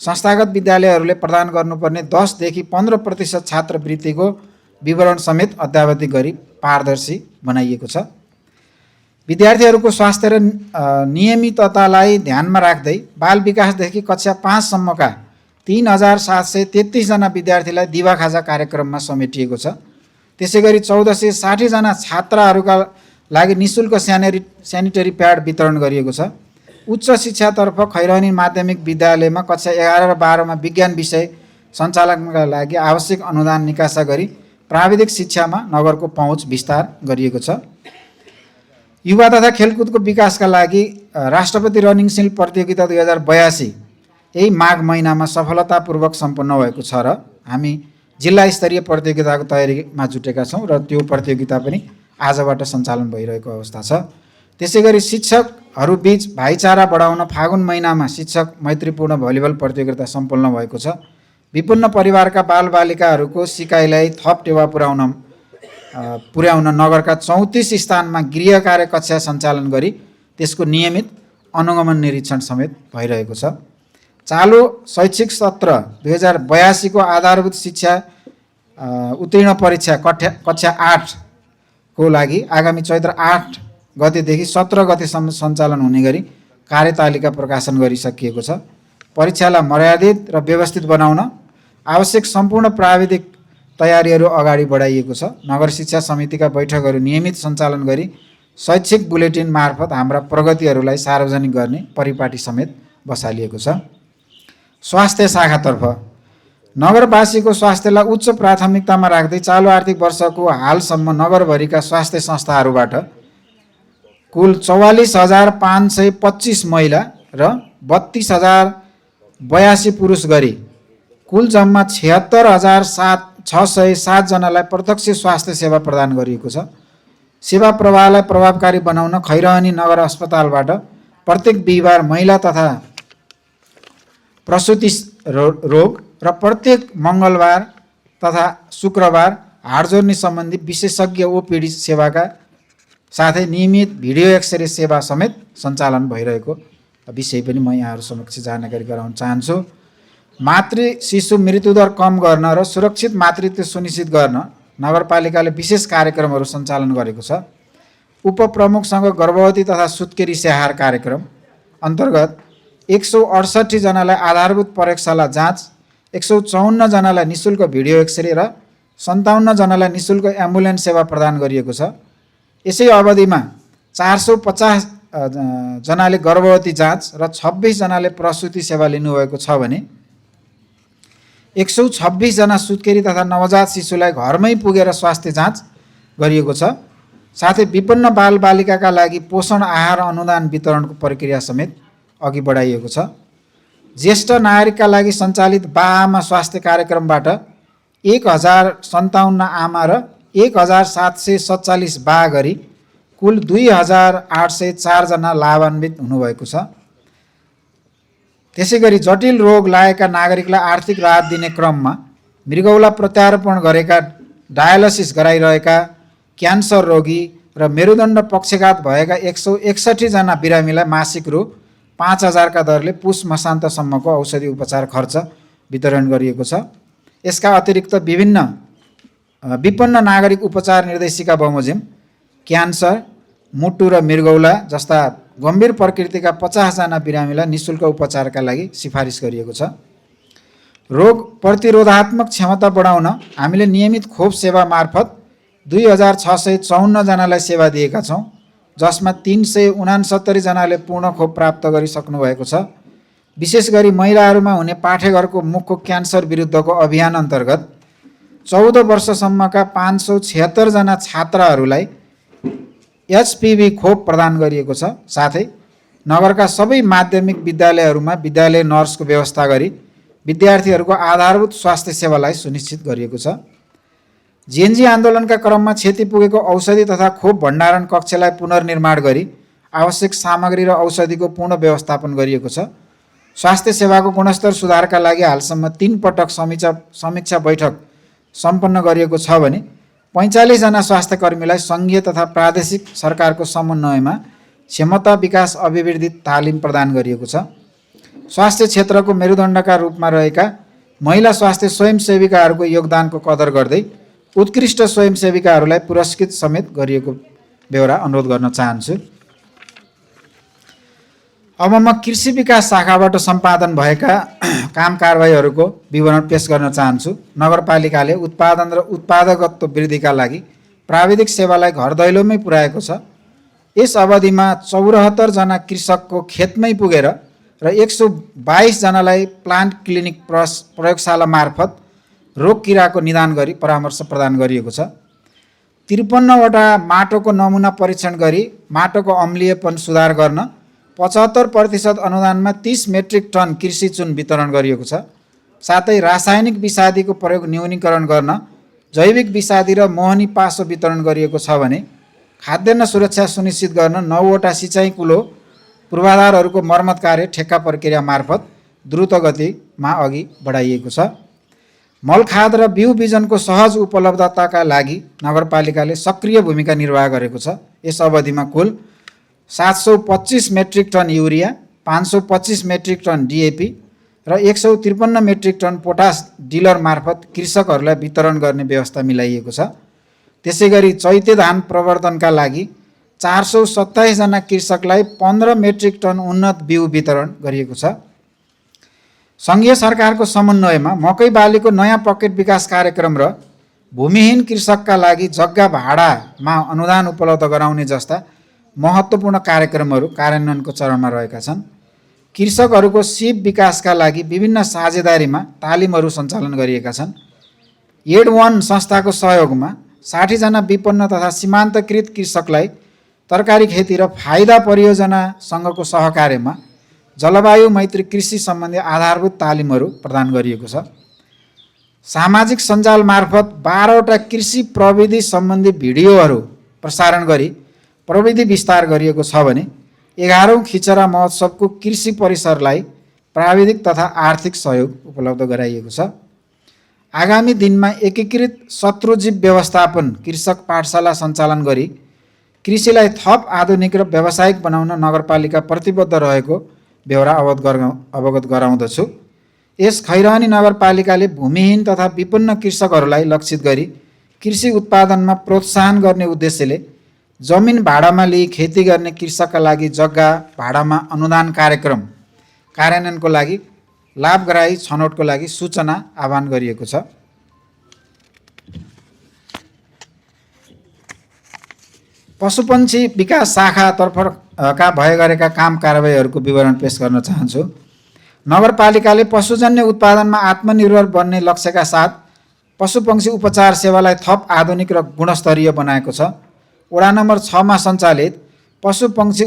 संस्थागत विद्यालयहरूले प्रदान गर्नुपर्ने 10 देखि 15% छात्रवृत्तिको विवरण समेत अद्यावधि गरी पारदर्शी बनाइएको छ। विद्यार्थीहरूको स्वास्थ्य र नियमिततालाई ध्यानमा राख्दै बाल विकासदेखि कक्षा 5 सम्मका 3733 जना विद्यार्थीलाई दिवा खाजा कार्यक्रममा समेटिएको छ। त्यसैगरी 1460 जना छात्राहरूका लागि निःशुल्क स्यानिटरी प्याड वितरण गरिएको छ। उच्च शिक्षातर्फ खैरनी माध्यमिक विद्यालयमा कक्षा 11 र 12मा विज्ञान विषय सञ्चालनका लागि आवश्यक अनुदान निकासा गरी प्राविधिक शिक्षामा नगरको पहुँच विस्तार गरिएको छ। युवा तथा खेलकुदको विकासका लागि राष्ट्रपति रनिङ सिल्ड प्रतियोगिता 2082 यही माघ महिनामा सफलतापूर्वक सम्पन्न भएको छ र हामी जिल्ला स्तरीय प्रतियोगिताको तयारीमा जुटेका छौँ र त्यो प्रतियोगिता पनि आजबाट सञ्चालन भइरहेको अवस्था छ। त्यसैगरी शिक्षकहरूबीच भाइचारा बढाउन फागुन महिनामा शिक्षक मैत्रीपूर्ण भलिबल प्रतियोगिता सम्पन्न भएको छ। विभिन्न परिवारका बालबालिकाहरूको सिकाइलाई थप टेवा पुर्याउन नगरका 34 स्थानमा गृह कार्य कक्षा सञ्चालन गरी त्यसको नियमित अनुगमन निरीक्षण समेत भइरहेको छ। चालु शैक्षिक सत्र 2082 को आधारभूत शिक्षा उत्तीर्ण परीक्षा कक्षा 8 को लागि आगामी चैत्र 8 गतेदेखि 17 गतेसम्म सञ्चालन हुने गरी कार्यतालिका प्रकाशन गरिसकिएको छ। परीक्षालाई मर्यादित र व्यवस्थित बनाउन आवश्यक सम्पूर्ण प्राविधिक तयारीहरू अगाडि बढाइएको छ। नगर शिक्षा समितिका बैठकहरू नियमित सञ्चालन गरी शैक्षिक बुलेटिन मार्फत हाम्रा प्रगतिहरूलाई सार्वजनिक गर्ने परिपाटी समेत बसालिएको छ। स्वास्थ्य शाखातर्फ नगरवासीको स्वास्थ्यलाई उच्च प्राथमिकतामा राख्दै चालु आर्थिक वर्षको हालसम्म नगरभरिका स्वास्थ्य संस्थाहरूबाट कुल 44,525 महिला र 32,082 पुरुष गरी कुल जम्मा 76,607 जनालाई प्रत्यक्ष स्वास्थ्य सेवा प्रदान गरिएको छ। सेवा प्रवाहलाई प्रभावकारी बनाउन खैरहनी नगर अस्पतालबाट प्रत्येक बिहिबार महिला तथा प्रसुति रोग र प्रत्येक मङ्गलबार तथा शुक्रबार हाड जोड्ने सम्बन्धी विशेषज्ञ ओपिडी सेवाका साथै नियमित भिडियो एक्सरे सेवा समेत सञ्चालन भइरहेको विषय पनि म यहाँहरू समक्ष जानकारी गराउन चाहन्छु। मातृ शिशु मृत्युदर कम गर्न र सुरक्षित मातृत्व सुनिश्चित गर्न नगरपालिकाले विशेष कार्यक्रमहरू सञ्चालन गरेको छ। उपप्रमुखसँग गर्भवती तथा सुत्केरी स्याहार कार्यक्रम अन्तर्गत 168 जनालाई आधारभूत प्रयोगशाला जाँच, 154 जनालाई निःशुल्क भिडियो एक्सरे र 57 जनालाई निःशुल्क एम्बुलेन्स सेवा प्रदान गरिएको छ। यसै अवधिमा 450 जनाले गर्भवती जाँच र 26 जनाले प्रसुति सेवा लिनुभएको छ भने 126 जना सुत्केरी तथा नवजात शिशुलाई घरमै पुगेर स्वास्थ्य जाँच गरिएको छ। साथै विपन्न बालबालिकाका लागि पोषण आहार अनुदान वितरणको प्रक्रिया समेत अघि बढाइएको छ। ज्येष्ठ नागरिकका लागि सञ्चालित बा-आमा स्वास्थ्य कार्यक्रमबाट 1057 आमा र 1747 बा गरी कुल 2804 जना लाभान्वित हुनुभएको छ। त्यसैगरी जटिल रोग लागेका नागरिकलाई आर्थिक राहत दिने क्रममा मृगौला प्रत्यारोपण गरेका, डायलिसिस गराइरहेका, क्यान्सर रोगी र मेरुदण्ड पक्षघात भएका 161 जना बिरामीलाई मासिक रु 5,000 का दरले पुष मसान्तसम्मको औषधि उपचार खर्च वितरण गरिएको छ। यसका अतिरिक्त विपन्न नागरिक उपचार निर्देशिका बमोजिम क्यान्सर, मुटु र मृगौला जस्ता गम्भीर प्रकृतिका 50 जना बिरामीलाई निःशुल्क उपचारका लागि सिफारिस गरिएको छ। रोग प्रतिरोधात्मक क्षमता बढाउन हामीले नियमित खोप सेवा मार्फत 2654 जनालाई सेवा दिएका छौँ, जसमा 369 जनाले पूर्ण खोप प्राप्त गरिसक्नु भएको छ। विशेष गरी महिलाहरूमा हुने पाठेघरको मुखको क्यान्सर विरुद्धको अभियान अन्तर्गत 14 वर्षसम्मका 576 जना छात्राहरूलाई HPV खोप प्रदान गरिएको छ। साथै नगरका सबै माध्यमिक विद्यालयहरूमा विद्यालय नर्सको व्यवस्था गरी विद्यार्थीहरूको आधारभूत स्वास्थ्य सेवालाई सुनिश्चित गरिएको छ। जेएनजी आन्दोलनका क्रममा क्षति पुगेको औषधि तथा खोप भण्डारण कक्षलाई पुनर्निर्माण गरी आवश्यक सामग्री र औषधिको पूर्ण व्यवस्थापन गरिएको छ। स्वास्थ्य सेवाको गुणस्तर सुधारका लागि हालसम्म 3 पटक समीक्षा बैठक सम्पन्न गरिएको छ भने 45 जना स्वास्थ्य कर्मीलाई सङ्घीय तथा प्रादेशिक सरकारको समन्वयमा क्षमता विकास अभिवृद्धि तालिम प्रदान गरिएको छ। स्वास्थ्य क्षेत्रको मेरुदण्डका रूपमा रहेका महिला स्वास्थ्य स्वयंसेविकाहरूको योगदानको कदर गर्दै उत्कृष्ट स्वयंसेविकाहरूलाई पुरस्कृत समेत गरिएको बेहोरा अनुरोध गर्न चाहन्छु। अब म कृषि विकास शाखाबाट सम्पादन भएका काम कारबाहीहरूको विवरण पेश गर्न चाहन्छु। नगरपालिकाले उत्पादन र उत्पादकत्व वृद्धिका लागि प्राविधिक सेवालाई घर दैलोमै पुर्याएको छ। यस अवधिमा 74 जना कृषकको खेतमै पुगेर र 122 जनालाई प्लान्ट क्लिनिक प्रयोगशाला मार्फत रोग किराको निदान गरी परामर्श प्रदान गरिएको छ। 53वटा माटोको नमुना परीक्षण गरी माटोको अम्लीयपन सुधार गर्न 75% अनुदानमा 30 मेट्रिक टन कृषि चुन वितरण गरिएको छ। साथै रासायनिक विषादीको प्रयोग न्यूनीकरण गर्न जैविक विषादी र मोहनी पासो वितरण गरिएको छ भने खाद्यान्न सुरक्षा सुनिश्चित गर्न 9वटा सिँचाइ कुलो पूर्वाधारहरूको मर्मत कार्य ठेक्का प्रक्रिया मार्फत द्रुत गतिमा अघि बढाइएको छ। मलखाद र बिउ बिजनको सहज उपलब्धताका लागि नगरपालिकाले सक्रिय भूमिका निर्वाह गरेको छ। यस अवधिमा कुल 725 metric ton urea, 525 metric ton DAP र 153 मेट्रिक टन पोटास डिलर मार्फत कृषकहरूलाई वितरण गर्ने व्यवस्था मिलाइएको छ। त्यसैगरी चैते धान प्रवर्धनका लागि 427 जना कृषकलाई 15 मेट्रिक टन उन्नत बिउ वितरण गरिएको छ। सङ्घीय सरकारको समन्वयमा मकै बालीको नयाँ पकेट विकास कार्यक्रम र भूमिहीन कृषकका लागि जग्गा भाडामा अनुदान उपलब्ध गराउने जस्ता महत्त्वपूर्ण कार्यक्रमहरू कार्यान्वयनको चरणमा रहेका छन्। कृषकहरूको सिप विकासका लागि विभिन्न साझेदारीमा तालिमहरू सञ्चालन गरिएका छन्। एड1 संस्थाको सहयोगमा 60 जना विपन्न तथा सीमान्तकृत कृषकलाई तरकारी खेती र फाइदा परियोजनासँगको सहकार्यमा जलवायु मैत्री कृषि सम्बन्धी आधारभूत तालिमहरू प्रदान गरिएको छ। सामाजिक सञ्जाल मार्फत 12वटा कृषि प्रविधि सम्बन्धी भिडियोहरू प्रसारण गरी प्रविधि विस्तार गरिएको छ भने 11औं खिचरा महोत्सवको कृषि परिसरलाई प्राविधिक तथा आर्थिक सहयोग उपलब्ध गराइएको छ। आगामी दिनमा एकीकृत शत्रुजीव व्यवस्थापन कृषक पाठशाला सञ्चालन गरी कृषिलाई थप आधुनिक र व्यावसायिक बनाउन नगरपालिका प्रतिबद्ध रहेको बेहोरा अवगत गराउँदछु। यस खैरहनी नगरपालिकाले भूमिहीन तथा विपन्न कृषकहरूलाई लक्षित गरी कृषि उत्पादनमा प्रोत्साहन गर्ने उद्देश्यले जमिन भाडामा लिई खेती गर्ने कृषकका लागि जग्गा भाडामा अनुदान कार्यक्रम कार्यान्वयनको लागि लाभग्राही छनौटको लागि सूचना आह्वान गरिएको छ। पशुपन्छी विकास शाखातर्फका भए गरेका काम कारबाहीहरूको विवरण पेश गर्न चाहन्छु। नगरपालिकाले पशुजन्य उत्पादनमा आत्मनिर्भर बन्ने लक्ष्यका साथ पशुपक्षी उपचार सेवालाई थप आधुनिक र गुणस्तरीय बनाएको छ। वडा नम्बर 6 मा सञ्चालित पशुपक्षी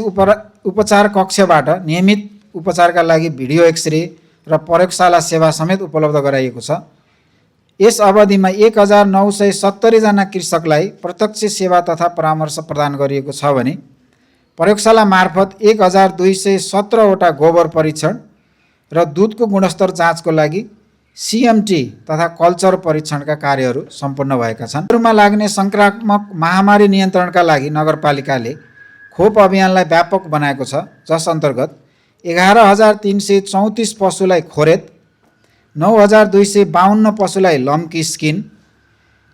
उपचार कक्षबाट नियमित उपचारका लागि भिडियो एक्सरे र प्रयोगशाला सेवा समेत उपलब्ध गराइएको छ। यस अवधिमा 1970 जना कृषकलाई प्रत्यक्ष सेवा तथा परामर्श प्रदान गरिएको छ भने प्रयोगशाला मार्फत 1217वटा गोबर परीक्षण र दुधको गुणस्तर जाँचको लागि सीएमटी तथा कल्चर परीक्षणका कार्यहरू सम्पन्न भएका छन्। मा लाग्ने संक्रामक महामारी नियन्त्रणका लागि नगरपालिकाले खोप अभियानलाई व्यापक बनाएको छ, जस अन्तर्गत 11,334 पशुलाई खोरेत, 9,252 पशुलाई लम्की स्किन,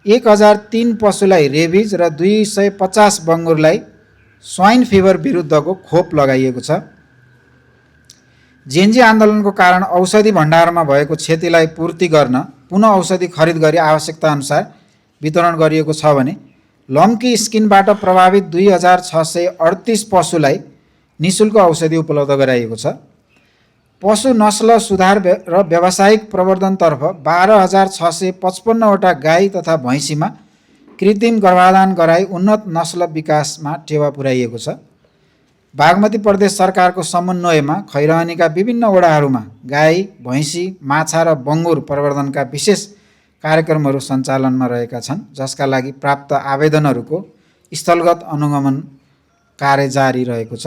1,003 पशुलाई रेबिज र 250 बङ्गुरलाई स्वाइन फिभर विरुद्धको खोप लगाइएको छ। जेएनजी आन्दोलनको कारण औषधि भण्डारमा भएको क्षतिलाई पूर्ति गर्न पुनः औषधि खरिद गरी आवश्यकता अनुसार वितरण गरिएको छ भने लम्की स्किनबाट प्रभावित 2,638 पशुलाई निःशुल्क औषधि उपलब्ध गराइएको छ। पशु नस्ल सुधार र व्यावसायिक प्रवर्धनतर्फ 12,655वटा गाई तथा भैँसीमा कृत्रिम गर्भाधान गराई उन्नत नस्ल विकासमा टेवा पुर्याइएको छ। बागमती प्रदेश सरकारको समन्वयमा खैरहनीका विभिन्न वडाहरूमा गाई, भैँसी, माछा र बङ्गुर प्रवर्धनका विशेष कार्यक्रमहरू सञ्चालनमा रहेका छन्, जसका लागि प्राप्त आवेदनहरूको स्थलगत अनुगमन कार्य जारी रहेको छ।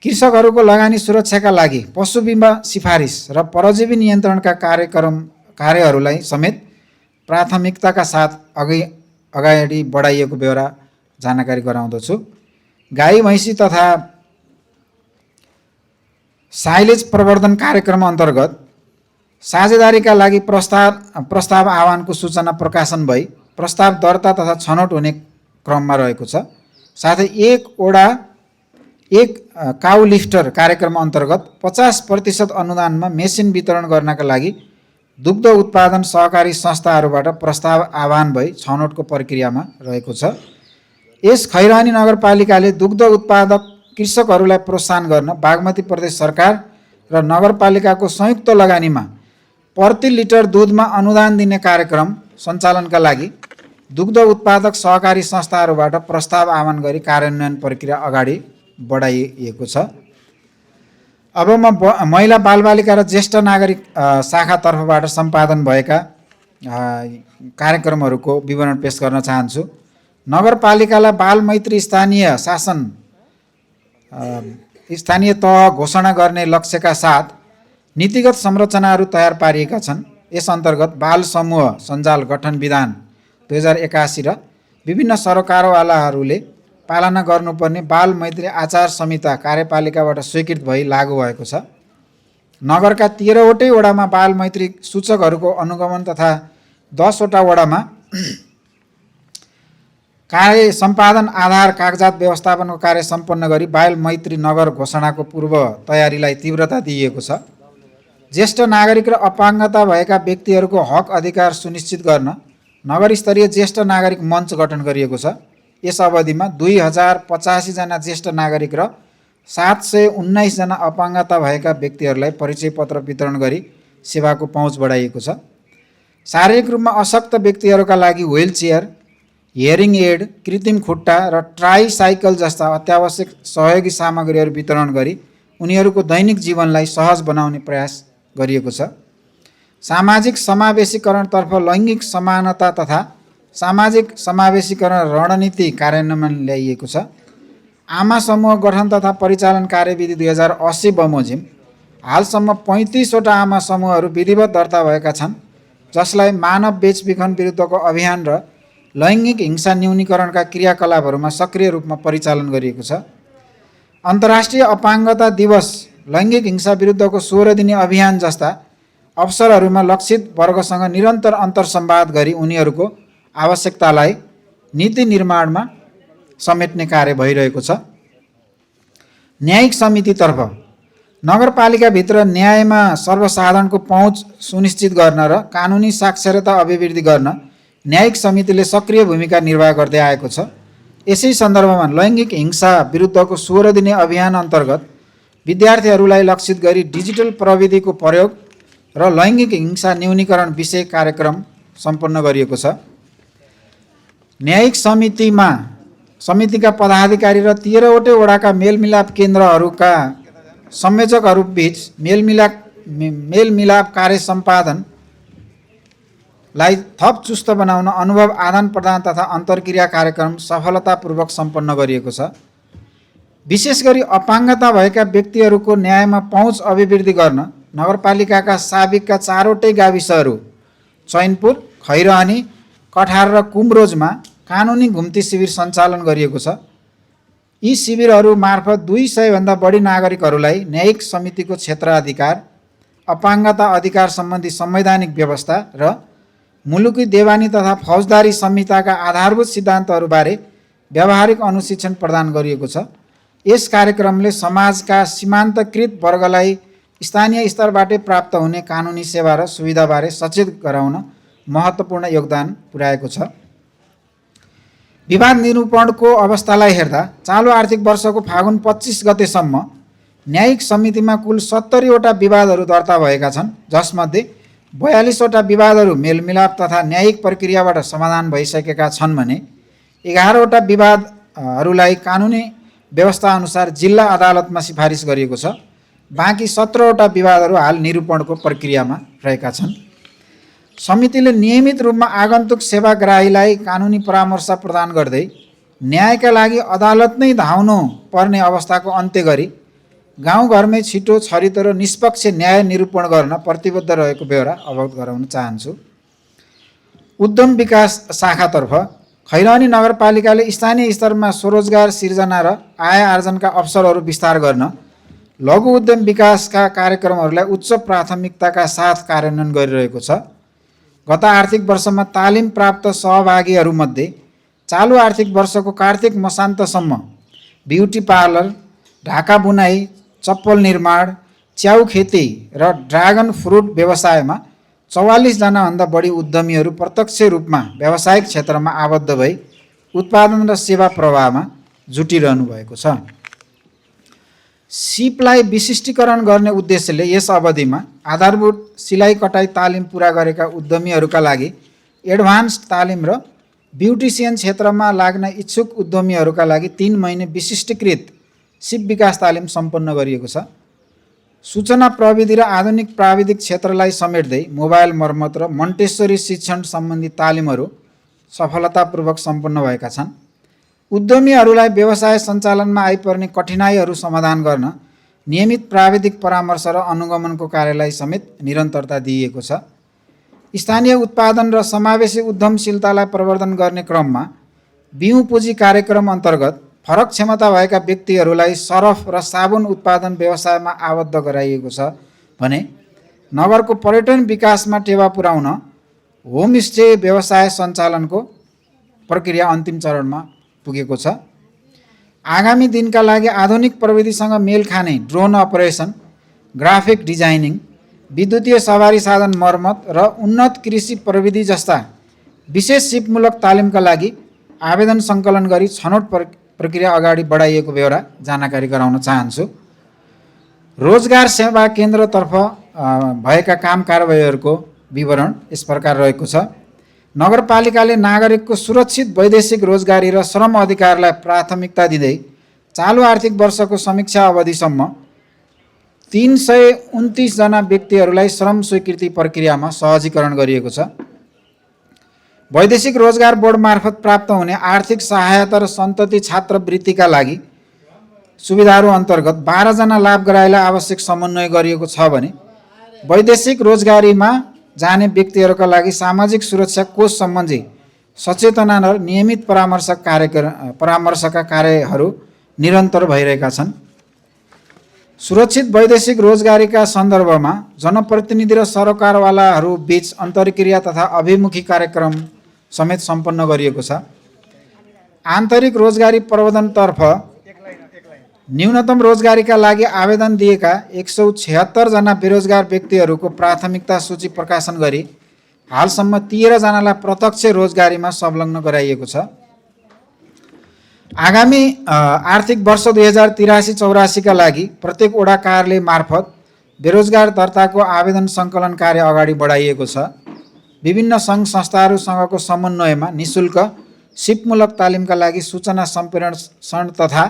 कृषकहरूको लगानी सुरक्षाका लागि पशु बिमा सिफारिस र परजीवी नियन्त्रणका कार्यहरूलाई समेत प्राथमिकताका साथ अगाडि बढाइएको बेहोरा जानकारी गराउँदछु। गाई भैँसी तथा साइलेज प्रवर्धन कार्यक्रम अन्तर्गत साझेदारीका लागि प्रस्ताव आह्वानको सूचना प्रकाशन भई प्रस्ताव दर्ता तथा छनौट हुने क्रममा रहेको छ। साथै एक काउ लिफ्टर कार्यक्रम अन्तर्गत 50% अनुदानमा मेसिन वितरण गर्नका लागि दुग्ध उत्पादन सहकारी संस्थाहरूबाट प्रस्ताव आह्वान भई छनौटको प्रक्रियामा रहेको छ। यस खैरहनी नगरपालिकाले दुग्ध उत्पादक कृषकहरूलाई प्रोत्साहन गर्न बागमती प्रदेश सरकार र नगरपालिकाको संयुक्त लगानीमा प्रति लिटर दुधमा अनुदान दिने कार्यक्रम सञ्चालनका लागि दुग्ध उत्पादक सहकारी संस्थाहरूबाट प्रस्ताव आह्वान गरी कार्यान्वयन प्रक्रिया अगाडि बढाइएको छ। अब म महिला बालबालिका र ज्येष्ठ नागरिक शाखातर्फबाट सम्पादन भएका कार्यक्रमहरूको विवरण पेश गर्न चाहन्छु। नगरपालिकालाई बाल मैत्री स्थानीय तह घोषणा गर्ने लक्ष्यका साथ नीतिगत संरचनाहरू तयार पारिएका छन्। यस अन्तर्गत बाल समूह सञ्जाल गठन विधान 2081 र विभिन्न सरकारवालाहरूले पालना गर्नुपर्ने बाल मैत्री आचार संहिता कार्यपालिकाबाट स्वीकृत भई लागू भएको छ। नगरका 13 वटै वडामा बाल मैत्री सूचकहरूको अनुगमन तथा 10 वटा वडामा कार्य सम्पादन आधार कागजात व्यवस्थापनको कार्य सम्पन्न गरी बाल मैत्री नगर घोषणाको पूर्व तयारीलाई तीव्रता दिइएको छ। ज्येष्ठ नागरिक र अपाङ्गता भएका व्यक्तिहरूको हक अधिकार सुनिश्चित गर्न नगर स्तरीय ज्येष्ठ नागरिक मञ्च गठन गरिएको छ। यस अवधिमा 2085 जना ज्येष्ठ नागरिक र 719 जना अपाङ्गता भएका व्यक्तिहरूलाई परिचय पत्र वितरण गरी सेवाको पहुँच बढाइएको छ। शारीरिक रूपमा अशक्त व्यक्तिहरूका लागि व्हील चेयर, हियरिङ एड, कृत्रिम खुट्टा र ट्राइसाइकल जस्ता अत्यावश्यक सहयोगी सामग्रीहरू वितरण गरी उनीहरूको दैनिक जीवनलाई सहज बनाउने प्रयास गरिएको छ। सामाजिक समावेशीकरणतर्फ लैङ्गिक समानता तथा सामाजिक समावेशीकरण रणनीति कार्यान्वयनमा ल्याइएको छ। आमा समूह गठन तथा परिचालन कार्यविधि 2080 बमोजिम हालसम्म 35 वटा आमा समूहहरू विधिवत दर्ता भएका छन्, जसलाई मानव बेचबिखन विरुद्धको अभियान र लैङ्गिक हिंसा न्यूनीकरणका क्रियाकलापहरूमा सक्रिय रूपमा परिचालन गरिएको छ। अन्तर्राष्ट्रिय अपाङ्गता दिवस, लैङ्गिक हिंसा विरुद्धको 16 दिने अभियान जस्ता अवसरहरूमा लक्षित वर्गसँग निरन्तर अन्तर्संवाद गरी उनीहरूको आवश्यकतालाई नीति निर्माणमा समेट्ने कार्य भइरहेको छ। न्यायिक समितितर्फ नगरपालिकाभित्र न्यायमा सर्वसाधारणको पहुँच सुनिश्चित गर्न र कानुनी साक्षरता अभिवृद्धि गर्न न्यायिक समितिले सक्रिय भूमिका निर्वाह गर्दै आएको छ। यसै सन्दर्भमा लैङ्गिक हिंसा विरुद्धको 16 दिने अभियान अन्तर्गत विद्यार्थीहरूलाई लक्षित गरी डिजिटल प्रविधिको प्रयोग र लैङ्गिक हिंसा न्यूनीकरण विषय कार्यक्रम सम्पन्न गरिएको छ। न्यायिक समितिका पदाधिकारी र 13 वटै वडाका मेलमिलाप केन्द्रहरूका संयोजकहरूबीच मेलमिलाप कार्य सम्पादनलाई थप चुस्त बनाउन अनुभव आदान प्रदान तथा अन्तर्क्रिया कार्यक्रम सफलतापूर्वक सम्पन्न गरिएको छ। विशेष गरी अपाङ्गता भएका व्यक्तिहरूको न्यायमा पहुँच अभिवृद्धि गर्न नगरपालिकाका साबिकका 4 वटै गाविसहरू चैनपुर, खैरहनी, कठार र कुमरोजमा कानुनी घुम्ती शिविर सञ्चालन गरिएको छ। यी शिविरहरू मार्फत 200 भन्दा बढी नागरिकहरूलाई न्यायिक समितिको क्षेत्राधिकार, अपाङ्गता अधिकार सम्बन्धी संवैधानिक व्यवस्था र मुलुकी देवानी तथा फौजदारी संहिताका आधारभूत सिद्धान्तहरूबारे व्यावहारिक अनुशिक्षण प्रदान गरिएको छ। यस कार्यक्रमले समाजका सीमान्तकृत वर्गलाई स्थानीय स्तरबाटै प्राप्त हुने कानुनी सेवा र सुविधाबारे सचेत गराउन महत्त्वपूर्ण योगदान पुर्याएको छ। विवाद निरूपणको अवस्थालाई हेर्दा चालु आर्थिक वर्षको फागुन 25 गतेसम्म न्यायिक समितिमा कुल 70 वटा विवादहरू दर्ता भएका छन्, जसमध्ये 42 वटा विवादहरू मेलमिलाप तथा न्यायिक प्रक्रियाबाट समाधान भइसकेका छन् भने 11 वटा विवादहरूलाई कानुनी व्यवस्था अनुसार जिल्ला अदालतमा सिफारिस गरिएको छ। बाँकी 17 वटा विवादहरू हाल निरूपणको प्रक्रियामा रहेका छन्। समितिले नियमित रूपमा आगन्तुक सेवाग्राहीलाई कानुनी परामर्श प्रदान गर्दै न्यायका लागि अदालत नै धाउनु पर्ने अवस्थाको अन्त्य गरी गाउँघरमै छिटो, छरितो र निष्पक्ष न्याय निरूपण गर्न प्रतिबद्ध रहेको बेहोरा अवगत गराउन चाहन्छु। उद्यम विकास शाखातर्फ खैरहनी नगरपालिकाले स्थानीय स्तरमा स्वरोजगार सिर्जना र आय आर्जनका अवसरहरू विस्तार गर्न लघु उद्यम विकासका कार्यक्रमहरूलाई उच्च प्राथमिकताका साथ कार्यान्वयन गरिरहेको छ। गत आर्थिक वर्षमा तालिम प्राप्त सहभागीहरूमध्ये चालु आर्थिक वर्षको कार्तिक मसान्तसम्म ब्युटी पार्लर, ढाका बुनाई, चप्पल निर्माण, च्याउ खेती र ड्रागन फ्रुट व्यवसायमा 44 जनाभन्दा बढी उद्यमीहरू प्रत्यक्ष रूपमा व्यावसायिक क्षेत्रमा आबद्ध भई उत्पादन र सेवा प्रवाहमा जुटिरहनु भएको छ। सिपलाई विशिष्टीकरण गर्ने उद्देश्यले यस अवधिमा आधारभूत सिलाइ कटाइ तालिम पुरा गरेका उद्यमीहरूका लागि एडभान्स तालिम र ब्युटिसियन क्षेत्रमा लाग्न इच्छुक उद्यमीहरूका लागि 3 महिने विशिष्टीकृत सिप विकास तालिम सम्पन्न गरिएको छ। सूचना प्रविधि र आधुनिक प्राविधिक क्षेत्रलाई समेट्दै मोबाइल मर्मत र मन्टेसरी शिक्षण सम्बन्धी तालिमहरू सफलतापूर्वक सम्पन्न भएका छन्। उद्यमीहरूलाई व्यवसाय सञ्चालनमा आइपर्ने कठिनाइहरू समाधान गर्न नियमित प्राविधिक परामर्श र अनुगमनको कार्यलाई समेत निरन्तरता दिइएको छ। स्थानीय उत्पादन र समावेशी उद्यमशीलतालाई प्रवर्धन गर्ने क्रममा बिउ पुँजी कार्यक्रम अन्तर्गत फरक क्षमता भएका व्यक्तिहरूलाई सरफ र साबुन उत्पादन व्यवसायमा आबद्ध गराइएको छ भने नगरको पर्यटन विकासमा टेवा पुर्याउन होमस्टे व्यवसाय सञ्चालनको प्रक्रिया अन्तिम चरणमा पुगेको छ। आगामी दिनका लागि आधुनिक प्रविधिसँग मेल खाने ड्रोन अपरेसन, ग्राफिक डिजाइनिङ, विद्युतीय सवारी साधन मर्मत र उन्नत कृषि प्रविधि जस्ता विशेष सिपमूलक तालिमका लागि आवेदन सङ्कलन गरी छनौट प्रक्रिया अगाडि बढाइएको बेहोरा जानकारी गराउन चाहन्छु। रोजगार सेवा केन्द्रतर्फ भएका काम कारबाहीहरूको विवरण यस प्रकार रहेको छ। नगरपालिकाले नागरिकको सुरक्षित वैदेशिक रोजगारी र श्रम अधिकारलाई प्राथमिकता दिँदै चालु आर्थिक वर्षको समीक्षा अवधिसम्म 329 जना व्यक्तिहरूलाई श्रम स्वीकृति प्रक्रियामा सहजीकरण गरिएको छ। वैदेशिक रोजगार बोर्ड मार्फत प्राप्त हुने आर्थिक सहायता र सन्तति छात्रवृत्तिका लागि सुविधाहरू अन्तर्गत 12 जना लाभग्राहीलाई आवश्यक समन्वय गरिएको छ भने वैदेशिक रोजगारीमा जाने व्यक्तिहरूका लागि सामाजिक सुरक्षा कोष सम्बन्धी सचेतना र नियमित परामर्शका कार्यहरू निरन्तर भइरहेका छन्। सुरक्षित वैदेशिक रोजगारीका सन्दर्भमा जनप्रतिनिधि र सरकारवालाहरू बीच अन्तर्क्रिया तथा अभिमुखी कार्यक्रम समेत सम्पन्न गरिएको छ। आन्तरिक रोजगारी प्रबन्धनतर्फ न्यूनतम रोजगारीका लागि आवेदन दिएका 176 जना बेरोजगार व्यक्तिहरूको प्राथमिकता सूची प्रकाशन गरी हालसम्म 13 जनालाई प्रत्यक्ष रोजगारीमा संलग्न गराइएको छ। आगामी आर्थिक वर्ष 2083-84 का लागि प्रत्येक वडा कार्यालय मार्फत बेरोजगार दर्ताको आवेदन सङ्कलन कार्य अगाडि बढाइएको छ। विभिन्न सङ्घ संस्थाहरूसँगको समन्वयमा निःशुल्क सिपमूलक तालिमका लागि सूचना सम्प्रेषण तथा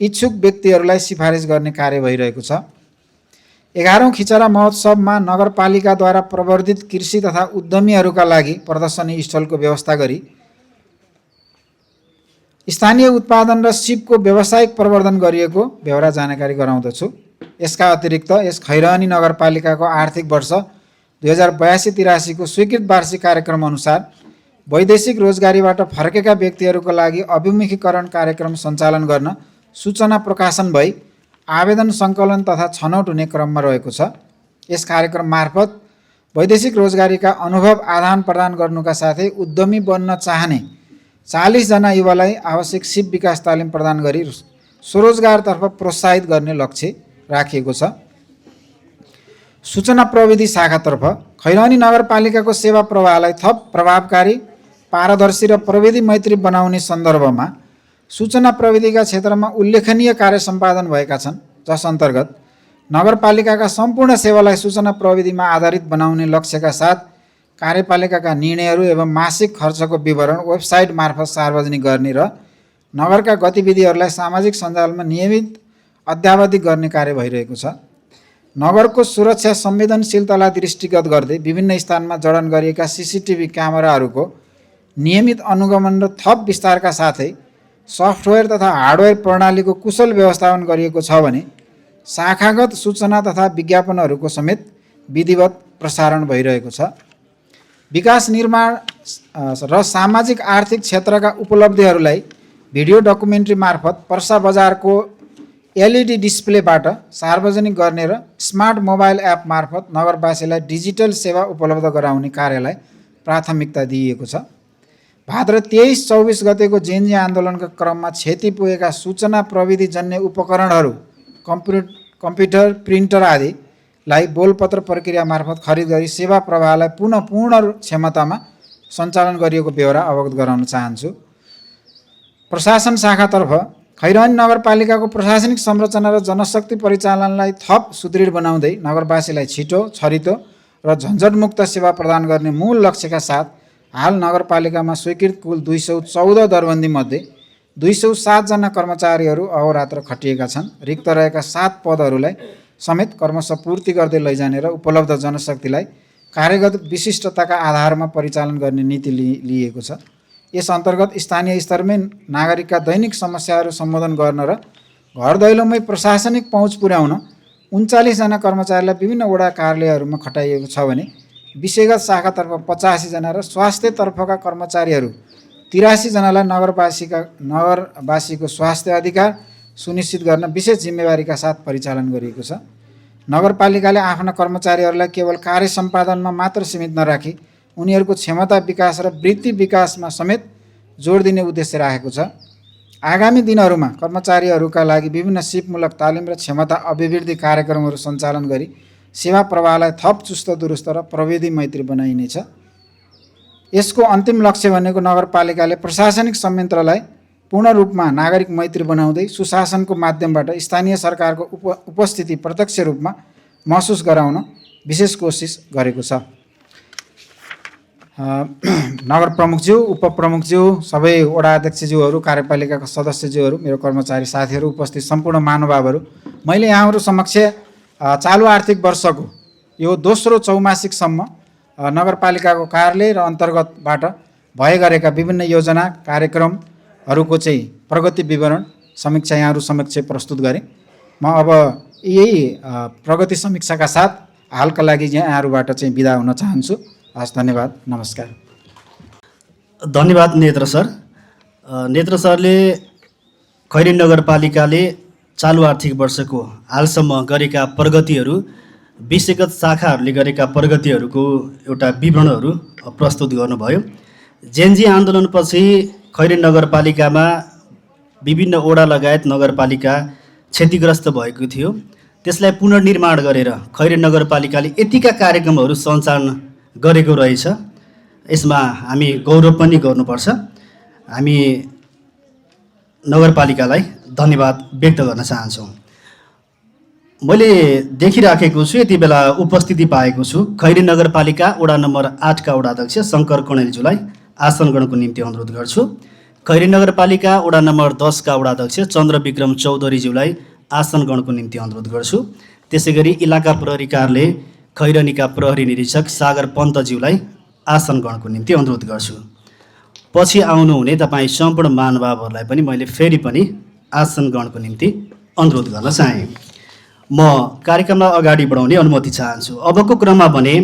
इच्छुक व्यक्तिहरूलाई सिफारिस गर्ने कार्य भइरहेको छ। 11औं खिचरा महोत्सवमा नगरपालिकाद्वारा प्रवर्धित कृषि तथा उद्यमीहरूका लागि प्रदर्शनी स्थलको व्यवस्था गरी स्थानीय उत्पादन र सिपको व्यावसायिक प्रवर्धन गरिएको बेहोरा जानकारी गराउँदछु। यसका अतिरिक्त यस खैरहनी नगरपालिकाको आर्थिक वर्ष 2082-83 को स्वीकृत वार्षिक कार्यक्रम अनुसार वैदेशिक रोजगारीबाट फर्केका व्यक्तिहरूका लागि अभिमुखीकरण कार्यक्रम सञ्चालन गर्न सूचना प्रकाशन भई आवेदन सङ्कलन तथा छनौट हुने क्रममा रहेको छ। यस कार्यक्रम मार्फत वैदेशिक रोजगारीका अनुभव आदान प्रदान गर्नुका साथै उद्यमी बन्न चाहने 40 जना युवालाई आवश्यक सिप विकास तालिम प्रदान गरी स्वरोजगारतर्फ प्रोत्साहित गर्ने लक्ष्य राखिएको छ। सूचना प्रविधि शाखातर्फ खैरहनी नगरपालिकाको सेवा प्रवाहलाई थप प्रभावकारी, पारदर्शी र प्रविधि मैत्री बनाउने सन्दर्भमा सूचना प्रविधिका क्षेत्रमा उल्लेखनीय कार्य सम्पादन भएका छन्, जस अन्तर्गत नगरपालिकाका सम्पूर्ण सेवालाई सूचना प्रविधिमा आधारित बनाउने लक्ष्यका साथ कार्यपालिकाका निर्णयहरू एवं मासिक खर्चको विवरण वेबसाइट मार्फत सार्वजनिक गर्ने र नगरका गतिविधिहरूलाई सामाजिक सञ्जालमा नियमित अद्यावधिक गर्ने कार्य भइरहेको छ। नगरको सुरक्षा संवेदनशीलतालाई दृष्टिगत गर्दै विभिन्न स्थानमा जडान गरिएका सीसीटीभी क्यामेराहरूको नियमित अनुगमन र थप विस्तारका साथै सफ्टवेयर तथा हार्डवेयर प्रणालीको कुशल व्यवस्थापन गरिएको छ भने शाखागत सूचना तथा विज्ञापनहरूको समेत विधिवत प्रसारण भइरहेको छ। विकास निर्माण र सामाजिक आर्थिक क्षेत्रका उपलब्धिहरूलाई भिडियो डकुमेन्ट्री मार्फत पर्सा बजारको एलइडी डिस्प्लेबाट सार्वजनिक गर्ने र स्मार्ट मोबाइल एप मार्फत नगरवासीलाई डिजिटल सेवा उपलब्ध गराउने कार्यलाई प्राथमिकता दिइएको छ। भाद्र 23-24 गतेको जेएनजी आन्दोलनका क्रममा क्षति पुगेका सूचना प्रविधिजन्य उपकरणहरू, कम्प्युटर, प्रिन्टर आदिलाई बोलपत्र प्रक्रिया मार्फत खरिद गरी सेवा प्रवाहलाई पूर्ण क्षमतामा सञ्चालन गरिएको बेहोरा अवगत गराउन चाहन्छु। प्रशासन शाखातर्फ खैरनी नगरपालिकाको प्रशासनिक संरचना र जनशक्ति परिचालनलाई थप सुदृढ बनाउँदै नगरवासीलाई छिटो, छरितो र झन्झटमुक्त सेवा प्रदान गर्ने मूल लक्ष्यका साथ हाल नगरपालिकामा स्वीकृत कुल 214 दरबन्दीमध्ये 207 जना कर्मचारीहरू अहोरात्र खटिएका छन्। रिक्त रहेका 7 पदहरूलाई समेत क्रमशः पूर्ति गर्दै लैजाने र उपलब्ध जनशक्तिलाई कार्यगत विशिष्टताका आधारमा परिचालन गर्ने नीति लिएको छ। यस अन्तर्गत स्थानीय स्तरमै नागरिकका दैनिक समस्याहरू सम्बोधन गर्न र घर दैलोमै प्रशासनिक पहुँच पुर्याउन 39 जना कर्मचारीलाई विभिन्न वडा कार्यालयहरूमा खटाइएको छ भने विषयगत शाखातर्फ 85 जना र स्वास्थ्यतर्फका कर्मचारीहरू 83 जनालाई नगरवासीको स्वास्थ्य अधिकार सुनिश्चित गर्न विशेष जिम्मेवारीका साथ परिचालन गरिएको छ। नगरपालिकाले आफ्ना कर्मचारीहरूलाई केवल कार्य सम्पादनमा मात्र सीमित नराखी उनीहरूको क्षमता विकास र वृत्ति विकासमा समेत जोड दिने उद्देश्य राखेको छ। आगामी दिनहरूमा कर्मचारीहरूका लागि विभिन्न सिपमूलक तालिम र क्षमता अभिवृद्धि कार्यक्रमहरू सञ्चालन गरी सेवा प्रवाहलाई थप चुस्त दुरुस्त र प्रविधि मैत्री बनाइनेछ। यसको अन्तिम लक्ष्य भनेको नगरपालिकाले प्रशासनिक संयन्त्रलाई पूर्ण रूपमा नागरिक मैत्री बनाउँदै सुशासनको माध्यमबाट स्थानीय सरकारको उपस्थिति प्रत्यक्ष रूपमा महसुस गराउन विशेष कोसिस गरेको छ। नगर प्रमुखज्यू, उपप्रमुखज्यू, सबै वडा अध्यक्षज्यूहरू, कार्यपालिकाका सदस्यज्यूहरू, मेरो कर्मचारी साथीहरू, उपस्थित सम्पूर्ण महानुभावहरू, मैले यहाँहरू समक्ष चालु आर्थिक वर्षको यो दोस्रो चौमासिकसम्म नगरपालिकाको कार्यालय र अन्तर्गतबाट भए गरेका विभिन्न योजना कार्यक्रमहरूको चाहिँ प्रगति विवरण समीक्षा यहाँहरू समक्ष प्रस्तुत गरेँ। म अब यही प्रगति समीक्षाका साथ हालका लागि यहाँहरूबाट चाहिँ बिदा हुन चाहन्छु। हस्, धन्यवाद, नमस्कार। धन्यवाद नेत्र सर। नेत्र सरले खैरेनी नगरपालिकाले चालु आर्थिक वर्षको हालसम्म गरेका प्रगतिहरू, विषयगत शाखाहरूले गरेका प्रगतिहरूको एउटा विवरणहरू प्रस्तुत गर्नुभयो। जेनजी आन्दोलनपछि खैरेनी नगरपालिकामा विभिन्न वडा लगायत नगरपालिका क्षतिग्रस्त भएको थियो। त्यसलाई पुनर्निर्माण गरेर खैरेनी नगरपालिकाले यतिका कार्यक्रमहरू सञ्चालन गरेको रहेछ। यसमा हामी गौरव पनि गर्नुपर्छ। हामी नगरपालिकालाई धन्यवाद व्यक्त गर्न चाहन्छौँ। मैले देखिराखेको छु, यति बेला उपस्थिति पाएको छु, खैरेनी नगरपालिका वडा नम्बर 8 का वडा अध्यक्ष शङ्कर कणेलज्यूलाई आसन ग्रहणको निम्ति अनुरोध गर्छु। खैरेनी नगरपालिका वडा नम्बर 10 का वडा अध्यक्ष चन्द्रविक्रम चौधरीज्यूलाई आसन ग्रहणको निम्ति अनुरोध गर्छु। त्यसै गरी इलाका प्रहरी कार्यालय खैरेनीका प्रहरी निरीक्षक सागर पन्तज्यूलाई आसन ग्रहणको निम्ति अनुरोध गर्छु। पछि आउनुहुने तपाईँ सम्पूर्ण महानुभावहरूलाई पनि मैले फेरि पनि आसन ग्रहणको निम्ति अनुरोध गर्न चाहेँ। म कार्यक्रमलाई अगाडि बढाउने अनुमति चाहन्छु। अबको क्रममा भने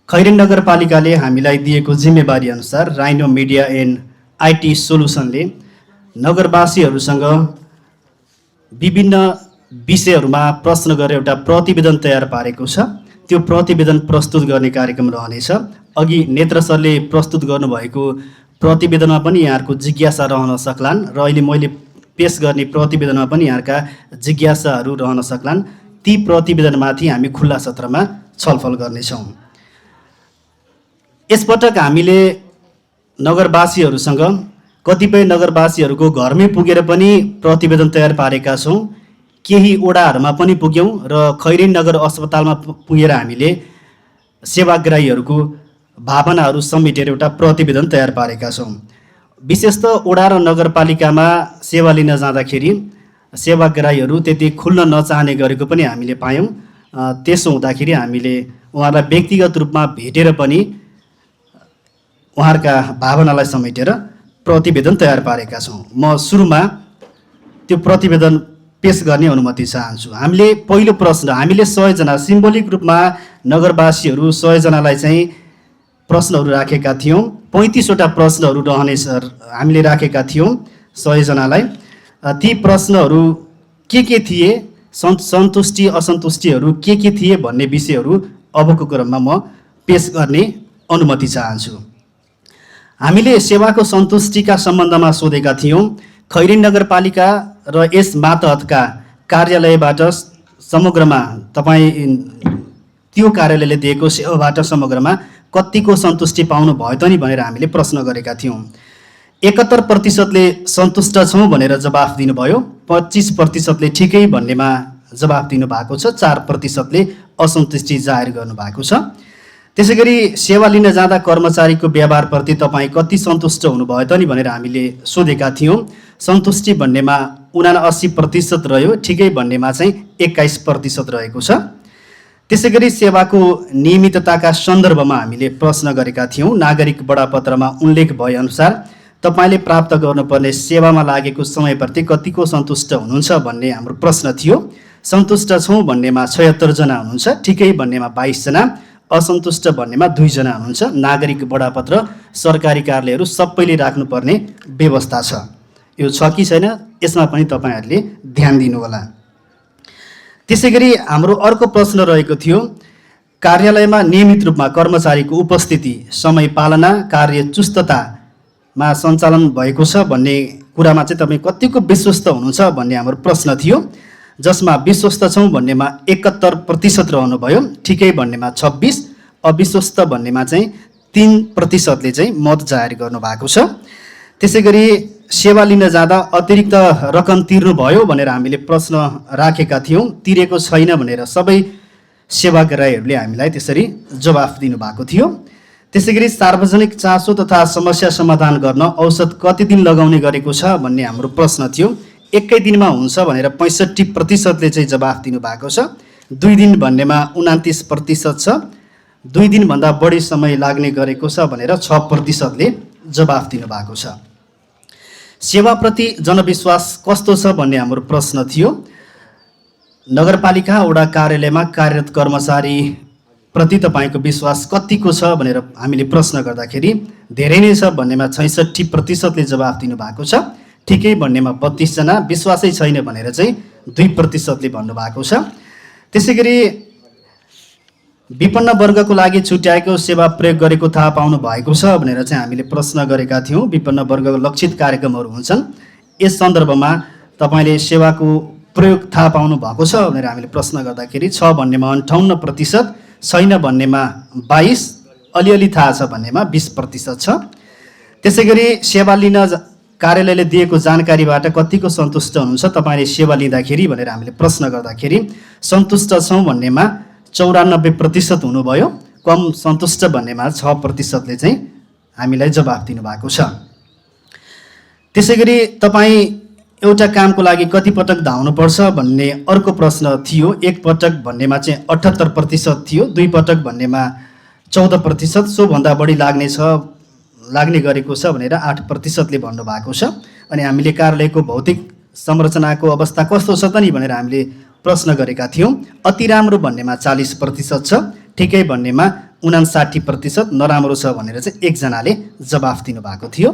खैरेनी नगरपालिकाले हामीलाई दिएको जिम्मेवारी अनुसार राइनो मिडिया एन्ड आइटी सोल्युसनले नगरवासीहरूसँग विभिन्न विषयहरूमा प्रश्न गरेर एउटा प्रतिवेदन तयार पारेको छ। त्यो प्रतिवेदन प्रस्तुत गर्ने कार्यक्रम रहनेछ। अघि नेत्र सरले प्रस्तुत गर्नुभएको प्रतिवेदनमा पनि यहाँहरूको जिज्ञासा रहन सक्लान् र अहिले मैले पेश गर्ने प्रतिवेदनमा पनि यहाँका जिज्ञासाहरू रहन सक्लान्। ती प्रतिवेदनमाथि हामी खुल्ला सत्रमा छलफल गर्नेछौँ। यसपटक हामीले नगरवासीहरूसँग कतिपय नगरवासीहरूको घरमै पुगेर पनि प्रतिवेदन तयार पारेका छौँ। केही वडाहरूमा पनि पुग्यौँ र खैरेनी नगर अस्पतालमा पुगेर हामीले सेवाग्राहीहरूको भावनाहरू समेटेर एउटा प्रतिवेदन तयार पारेका छौँ। विशेष त वडा र नगरपालिकामा सेवा लिन जाँदाखेरि सेवाग्राहीहरू त्यति खुल्न नचाहने गरेको पनि हामीले पायौँ। त्यसो हुँदाखेरि हामीले उहाँहरूलाई व्यक्तिगत रूपमा भेटेर पनि उहाँहरूका भावनालाई समेटेर प्रतिवेदन तयार पारेका छौँ। म सुरुमा त्यो प्रतिवेदन पेश गर्ने अनुमति चाहन्छु। हामीले पहिलो प्रश्न, हामीले 100 जना सिम्बोलिक रूपमा नगरवासीहरू 100 जनालाई चाहिँ प्रश्नहरू राखेका थियौँ। 35 वटा प्रश्नहरू रहने हामीले राखेका थियौँ 100 जनालाई। ती प्रश्नहरू के थिए, सन्तुष्टि असन्तुष्टिहरू के थिए भन्ने विषयहरू अबको क्रममा म पेश गर्ने अनुमति चाहन्छु। हामीले सेवाको सन्तुष्टिका सम्बन्धमा सोधेका थियौँ। खैरेनी नगरपालिका र यस मातहतका कार्यालयबाट समग्रमा तपाईँ त्यो कार्यालयले दिएको सेवाबाट समग्रमा कतिको सन्तुष्टि पाउनु भयो त नि भनेर हामीले प्रश्न गरेका थियौँ। 71%ले सन्तुष्ट छौँ भनेर जवाफ दिनुभयो। 25%ले ठिकै भन्नेमा जवाफ दिनुभएको छ। 4%ले असन्तुष्टि जाहेर गर्नुभएको छ। त्यसै गरी सेवा लिन जाँदा कर्मचारीको व्यवहारप्रति तपाईँ कति सन्तुष्ट हुनुभयो त नि भनेर हामीले सोधेका थियौँ। सन्तुष्टि भन्नेमा 79% रह्यो, ठिकै भन्नेमा चाहिँ 21% रहेको छ। त्यसै गरी सेवाको नियमितताका सन्दर्भमा हामीले प्रश्न गरेका थियौँ। नागरिक बडापत्रमा उल्लेख भएअनुसार तपाईँले प्राप्त गर्नुपर्ने सेवामा लागेको समयप्रति कतिको सन्तुष्ट हुनुहुन्छ भन्ने हाम्रो प्रश्न थियो। सन्तुष्ट छौँ भन्नेमा 76 जना हुनुहुन्छ, ठिकै भन्नेमा 22 जना, असन्तुष्ट भन्नेमा 2 जना हुनुहुन्छ। नागरिक बडापत्र सरकारी कार्यालयहरू सबैले राख्नुपर्ने व्यवस्था छ। यो छ कि छैन यसमा पनि तपाईँहरूले ध्यान दिनुहोला। त्यसै गरी हाम्रो अर्को प्रश्न रहेको थियो, कार्यालयमा नियमित रूपमा कर्मचारीको उपस्थिति, समय पालना, कार्य चुस्ततामा सञ्चालन भएको छ भन्ने कुरामा चाहिँ तपाईँ कतिको विश्वस्त हुनुहुन्छ भन्ने हाम्रो प्रश्न थियो, जसमा विश्वस्त छौँ भन्नेमा 71% रहनुभयो, ठिकै भन्नेमा 26, अविश्वस्त भन्नेमा चाहिँ 3%ले चाहिँ मत जाहेर गर्नुभएको छ। त्यसै गरी सेवा लिन जाँदा अतिरिक्त रकम तिर्नुभयो भनेर हामीले प्रश्न राखेका थियौँ, तिरेको छैन भनेर सबै सेवाग्राहीहरूले हामीलाई त्यसरी जवाफ दिनुभएको थियो। त्यसै गरी सार्वजनिक चासो तथा समस्या समाधान गर्न औसत कति दिन लगाउने गरेको छ भन्ने हाम्रो प्रश्न थियो। एकै दिनमा हुन्छ भनेर 65%ले चाहिँ जवाफ दिनुभएको छ। 2 दिन भन्नेमा 29% छ। 2 दिनभन्दा बढी समय लाग्ने गरेको छ भनेर 6%ले जवाफ दिनुभएको छ। सेवाप्रति जनविश्वास कस्तो छ भन्ने हाम्रो प्रश्न थियो। नगरपालिका वडा कार्यालयमा कार्यरत कर्मचारी प्रति तपाईँको विश्वास कतिको छ भनेर हामीले प्रश्न गर्दाखेरि धेरै नै छ भन्नेमा 66%ले जवाफ दिनुभएको छ, ठिकै भन्नेमा 32 जना, विश्वासै छैन भनेर चाहिँ 2%ले भन्नुभएको छ। त्यसै गरी विपन्न वर्गको लागि छुट्याएको सेवा प्रयोग गरेको थाहा पाउनु भएको छ भनेर चाहिँ हामीले प्रश्न गरेका थियौँ। विपन्न वर्गको लक्षित कार्यक्रमहरू हुन्छन्, यस सन्दर्भमा तपाईँले सेवाको प्रयोग थाहा पाउनु भएको छ भनेर हामीले प्रश्न गर्दाखेरि 6 भन्नेमा 58%, छैन भन्नेमा 22, अलिअलि थाहा छ भन्नेमा 20% छ। त्यसै गरी सेवा लिन कार्यालयले दिएको जानकारीबाट कतिको सन्तुष्ट हुनुहुन्छ तपाईँले सेवा लिँदाखेरि भनेर हामीले प्रश्न गर्दाखेरि सन्तुष्ट छौँ भन्नेमा 94% हुनुभयो, कम सन्तुष्ट भन्नेमा 6%ले चाहिँ हामीलाई जवाफ दिनुभएको छ। त्यसै गरी तपाईँ एउटा कामको लागि कति पटक धाउनुपर्छ भन्ने अर्को प्रश्न थियो। 1 पटक भन्नेमा चाहिँ 78% थियो, 2 पटक भन्नेमा 14%, सोभन्दा बढी लाग्ने गरेको छ भनेर 8%ले भन्नुभएको छ। अनि हामीले कार्यालयको भौतिक संरचनाको अवस्था कस्तो छ त नि भनेर हामीले प्रश्न गरेका थियौँ। अति राम्रो भन्नेमा 40% छ, ठिकै भन्नेमा 59%, नराम्रो छ भनेर चाहिँ 1 जनाले जवाफ दिनुभएको थियो।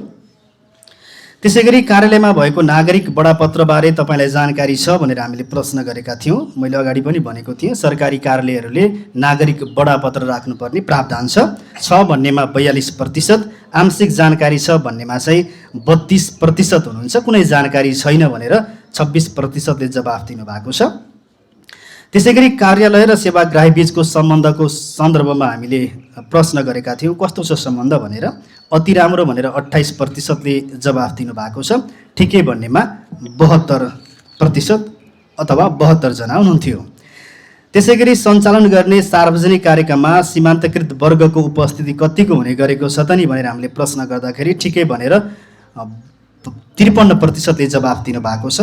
त्यसै गरी कार्यालयमा भएको नागरिक बडापत्रबारे तपाईँलाई जानकारी छ भनेर हामीले प्रश्न गरेका थियौँ। मैले अगाडि पनि भनेको थिएँ, सरकारी कार्यालयहरूले नागरिक बडापत्र राख्नुपर्ने प्रावधान छ। 6 भन्नेमा 42%, आंशिक जानकारी छ भन्नेमा चाहिँ 32% हुनुहुन्छ, कुनै जानकारी छैन भनेर 26%ले जवाफ दिनुभएको छ। त्यसै गरी कार्यालय र सेवाग्राही बीचको सम्बन्धको सन्दर्भमा हामीले प्रश्न गरेका थियौँ, कस्तो छ सम्बन्ध भनेर। अति राम्रो भनेर 28%ले जवाफ दिनुभएको छ, ठिकै भन्नेमा 72% अथवा 72 जना हुनुहुन्थ्यो। त्यसै गरी सञ्चालन गर्ने सार्वजनिक कार्यक्रममा सीमान्तकृत वर्गको उपस्थिति कतिको हुने गरेको छ त नि भनेर हामीले प्रश्न गर्दाखेरि ठिकै भनेर 53%ले जवाफ दिनुभएको छ,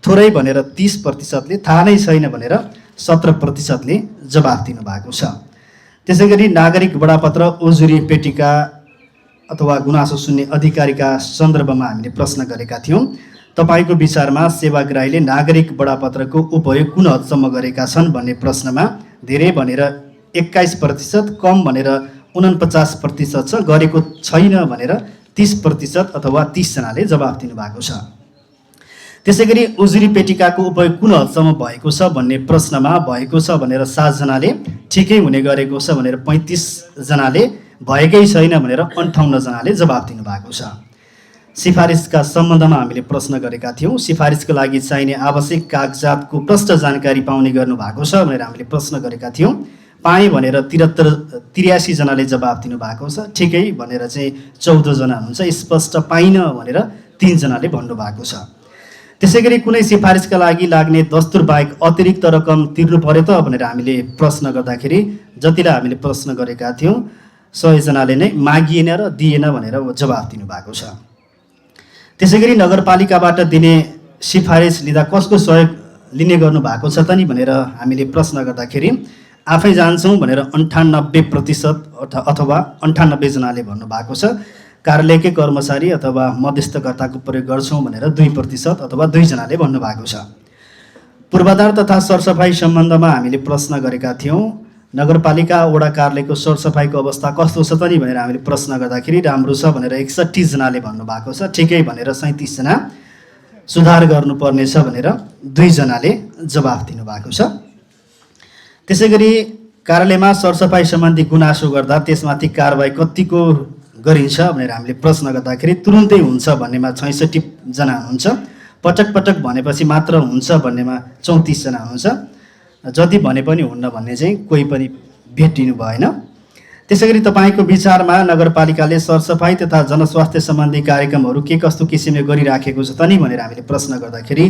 थोरै भनेर 30%ले, थाहा नै छैन भनेर 17%ले जवाफ दिनुभएको छ। त्यसै गरी नागरिक बडापत्र उजुरी पेटिका अथवा गुनासो सुन्ने अधिकारीका सन्दर्भमा हामीले प्रश्न गरेका थियौँ। तपाईँको विचारमा सेवाग्राहीले नागरिक बडापत्रको उपयोग कुन हदसम्म गरेका छन् भन्ने प्रश्नमा धेरै भनेर 21%, कम भनेर 49% छ, गरेको छैन भनेर 30% अथवा 30 जनाले जवाफ दिनुभएको छ। त्यसै गरी उजुरी पेटिकाको उपयोग कुन हदसम्म भएको छ भन्ने प्रश्नमा भएको छ भनेर 7 जनाले, ठिकै हुने गरेको छ भनेर 35 जनाले, भएकै छैन भनेर 58 जनाले जवाफ दिनुभएको छ। सिफारिसका सम्बन्धमा हामीले प्रश्न गरेका थियौँ। सिफारिसको लागि चाहिने आवश्यक कागजातको प्रष्ट जानकारी पाउने गर्नुभएको छ भनेर हामीले प्रश्न गरेका थियौँ। पाएँ भनेर 83 जनाले जवाफ दिनुभएको छ। ठिकै भनेर चाहिँ 14 जना हुनुहुन्छ। स्पष्ट पाइनँ भनेर 3 जनाले भन्नुभएको छ। त्यसै गरी कुनै सिफारिसका लागि लाग्ने दस्तुर बाहेक अतिरिक्त रकम तिर्नु पर्यो त भनेर हामीले प्रश्न गर्दाखेरि जतिलाई हामीले प्रश्न गरेका थियौँ 100 जनाले नै मागिएन र दिएन भनेर जवाफ दिनुभएको छ। त्यसै गरी नगरपालिकाबाट दिने सिफारिस लिँदा कसको सहयोग लिने गर्नु भएको छ त नि भनेर हामीले प्रश्न गर्दाखेरि आफै जान्छौँ भनेर 98% अथवा 98 जनाले भन्नुभएको छ। कार्यालयकै कर्मचारी अथवा मध्यस्थकर्ताको प्रयोग गर्छौँ भनेर 2% अथवा 2 जनाले भन्नुभएको छ। पूर्वाधार तथा सरसफाइ सम्बन्धमा हामीले प्रश्न गरेका थियौँ। नगरपालिका वडा कार्यालयको सरसफाइको अवस्था कस्तो छ त नि भनेर हामीले प्रश्न गर्दाखेरि राम्रो छ भनेर 61 जनाले भन्नुभएको छ। ठिकै भनेर 37 जना, सुधार गर्नुपर्नेछ भनेर 2 जनाले जवाफ दिनुभएको छ। त्यसै गरी कार्यालयमा सरसफाइ सम्बन्धी गुनासो गर्दा त्यसमाथि कारबाही कतिको गरिन्छ भनेर हामीले प्रश्न गर्दाखेरि तुरुन्तै हुन्छ भन्नेमा 66 जना हुनुहुन्छ। पटक पटक भनेपछि मात्र हुन्छ भन्नेमा 34 जना हुनुहुन्छ। जति भने पनि हुन्न भन्ने चाहिँ कोही पनि भेटिनु भएन। त्यसै गरी तपाईँको विचारमा नगरपालिकाले सरसफाइ तथा जनस्वास्थ्य सम्बन्धी कार्यक्रमहरू के कस्तो किसिमले गरिराखेको छ त नि भनेर हामीले प्रश्न गर्दाखेरि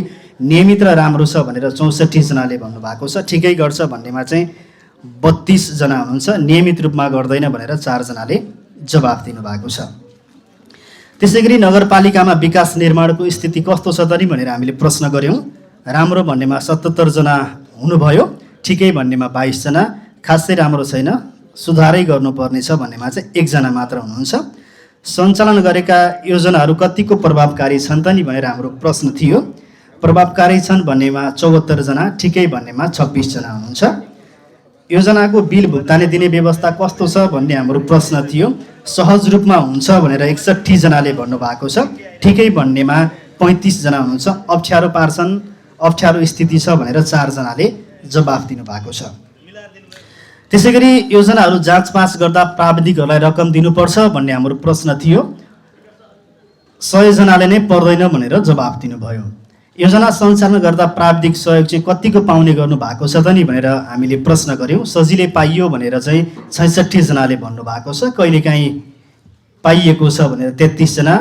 नियमित र राम्रो छ भनेर 64 जनाले भन्नुभएको छ। ठिकै गर्छ भन्नेमा चाहिँ 32 जना हुनुहुन्छ। नियमित रूपमा गर्दैन भनेर 4 जनाले जवाफ दिनुभएको छ। त्यसै गरी नगरपालिकामा विकास निर्माणको स्थिति कस्तो छ त नि भनेर हामीले प्रश्न गऱ्यौँ। राम्रो भन्नेमा 77 जना हुनुभयो। ठिकै भन्नेमा 22 जना, खासै राम्रो छैन, सुधारै गर्नुपर्नेछ भन्नेमा चाहिँ 1 जना मात्र हुनुहुन्छ। सञ्चालन गरेका योजनाहरू कतिको प्रभावकारी छन् त नि भनेर हाम्रो प्रश्न थियो। प्रभावकारी छन् भन्नेमा 74 जना, ठिकै भन्नेमा 26 जना हुनुहुन्छ। योजनाको बिल भुक्तानी दिने व्यवस्था कस्तो छ भन्ने हाम्रो प्रश्न थियो। सहज रूपमा हुन्छ भनेर 61 जनाले भन्नुभएको छ। ठिकै भन्नेमा 35 जना हुनुहुन्छ। अप्ठ्यारो पार्छन्, अप्ठ्यारो स्थिति छ भनेर 4 जनाले जवाफ दिनुभएको छ। त्यसै गरी योजनाहरू जाँचपाँच गर्दा प्राविधिकहरूलाई रकम दिनुपर्छ भन्ने हाम्रो प्रश्न थियो। 100 जनाले नै पर्दैन भनेर जवाफ दिनुभयो। योजना सञ्चालन गर्दा प्राविधिक सहयोग चाहिँ कतिको पाउने गर्नु भएको छ त नि भनेर हामीले प्रश्न गऱ्यौँ। सजिलै पाइयो भनेर चाहिँ 66 जनाले भन्नुभएको छ। कहिलेकाहीँ पाइएको छ भनेर 33 जना,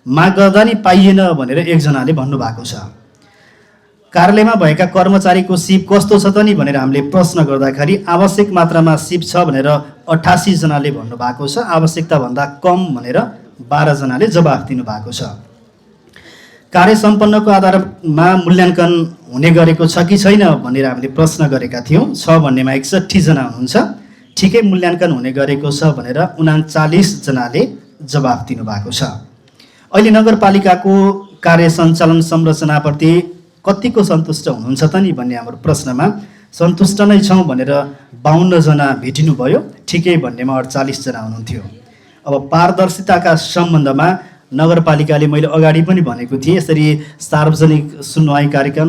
माग गर्दा नि पाइएन भनेर 1 जनाले भन्नुभएको छ। कार्यालयमा भएका कर्मचारीको सिप कस्तो छ त नि भनेर हामीले प्रश्न गर्दाखेरि आवश्यक मात्रामा सिप छ भनेर 88 जनाले भन्नुभएको छ। आवश्यकताभन्दा कम भनेर 12 जनाले जवाफ दिनुभएको छ। कार्य सम्पन्नको आधारमा मूल्याङ्कन हुने गरेको छ कि छैन भनेर हामीले प्रश्न गरेका थियौँ। 6 भन्नेमा 61 जना हुनुहुन्छ। ठिकै मूल्याङ्कन हुने गरेको छ भनेर 39 जनाले जवाफ दिनुभएको छ। अहिले नगरपालिकाको कार्य सञ्चालन संरचनाप्रति कतिको सन्तुष्ट हुनुहुन्छ त नि भन्ने हाम्रो प्रश्नमा सन्तुष्ट नै छौँ भनेर 52 जना भेटिनुभयो। ठिकै भन्नेमा 48 जना हुनुहुन्थ्यो। अब पारदर्शिताका सम्बन्धमा नगरपालिकाले मैले अगाडि पनि भनेको थिएँ, यसरी सार्वजनिक सुनवाई कार्यक्रम,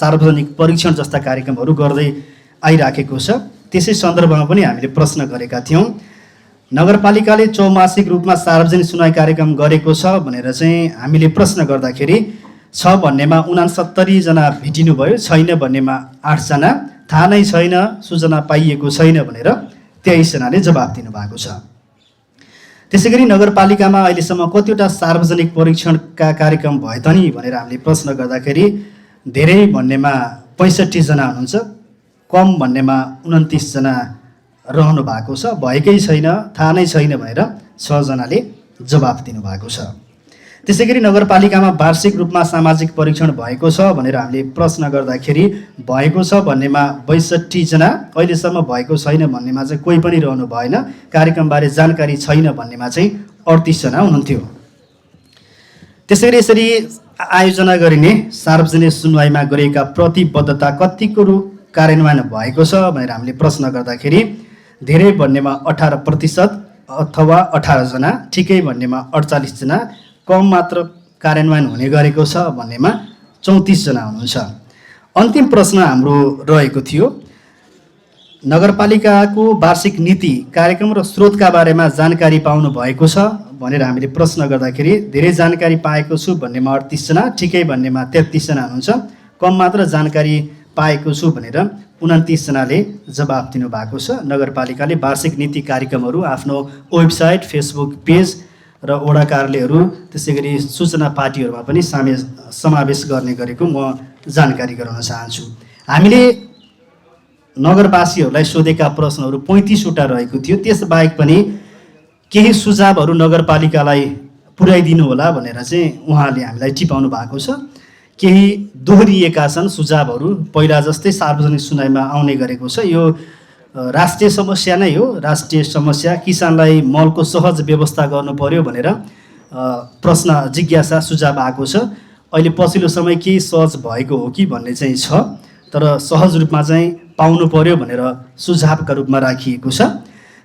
सार्वजनिक परीक्षण जस्ता कार्यक्रमहरू गर्दै आइराखेको छ। त्यसै सन्दर्भमा पनि हामीले प्रश्न गरेका थियौँ। नगरपालिकाले चौमासिक रूपमा सार्वजनिक सुनवाई कार्यक्रम गरेको छ भनेर चाहिँ हामीले प्रश्न गर्दाखेरि 6 भन्नेमा 69 जना भेटिनुभयो। छैन भन्नेमा 8 जना, थाहा नै छैन, सूचना पाइएको छैन भनेर 23 जनाले जवाफ दिनुभएको छ। त्यसै गरी नगरपालिकामा अहिलेसम्म कतिवटा सार्वजनिक परीक्षणका कार्यक्रम भए त नि भनेर हामीले प्रश्न गर्दाखेरि धेरै भन्नेमा 65 जना हुनुहुन्छ। कम भन्नेमा 29 जना रहनु भएको छ। भएकै छैन, थाहा नै छैन भनेर 6 जनाले जवाफ दिनुभएको छ। त्यसै गरी नगरपालिकामा वार्षिक रूपमा सामाजिक परीक्षण भएको छ भनेर हामीले प्रश्न गर्दाखेरि भएको छ भन्नेमा 62 जना, अहिलेसम्म भएको छैन भन्नेमा चाहिँ कोही पनि रहनु भएन। कार्यक्रमबारे जानकारी छैन भन्नेमा चाहिँ 38 जना हुनुहुन्थ्यो। त्यसै गरी यसरी आयोजना गरिने सार्वजनिक सुनवाईमा गरिएका प्रतिबद्धता कतिको कार्यान्वयन भएको छ भनेर हामीले प्रश्न गर्दाखेरि धेरै भन्नेमा 18% अथवा 18 जना, ठिकै भन्नेमा 48 जना, कम मात्र कार्यान्वयन हुने गरेको छ भन्नेमा 34 जना हुनुहुन्छ। अन्तिम प्रश्न हाम्रो रहेको थियो, नगरपालिकाको वार्षिक नीति, कार्यक्रम र स्रोतका बारेमा जानकारी पाउनु भएको छ भनेर हामीले प्रश्न गर्दाखेरि धेरै जानकारी पाएको छु भन्नेमा 38 जना, ठिकै भन्नेमा 33 जना हुनुहुन्छ। कम मात्र जानकारी पाएको छु भनेर 29 जनाले जवाफ दिनुभएको छ। नगरपालिकाले वार्षिक नीति कार्यक्रमहरू आफ्नो वेबसाइट, फेसबुक पेज र वडा कार्यालयहरू त्यसै गरी सूचना पार्टीहरूमा पनि समावेश गर्ने गरेको म जानकारी गराउन चाहन्छु। हामीले नगरवासीहरूलाई सोधेका प्रश्नहरू 35वटा रहेको थियो। त्यसबाहेक पनि केही सुझावहरू नगरपालिकालाई पुर्याइदिनु होला भनेर चाहिँ उहाँले हामीलाई टिपाउनु भएको छ। केही दोहोरिएका छन् सुझावहरू, पहिला जस्तै सार्वजनिक सुनाइमा आउने गरेको छ। यो राष्ट्रिय समस्या नै हो। राष्ट्रिय समस्या किसानलाई मलको सहज व्यवस्था गर्नु पर्यो भनेर प्रश्न जिज्ञासा सुझाव आएको छ। अहिले पछिल्लो समय केही सहज भएको हो कि भन्ने चाहिँ छ, तर सहज रूपमा चाहिँ पाउनु पर्यो भनेर सुझावका रूपमा राखिएको छ।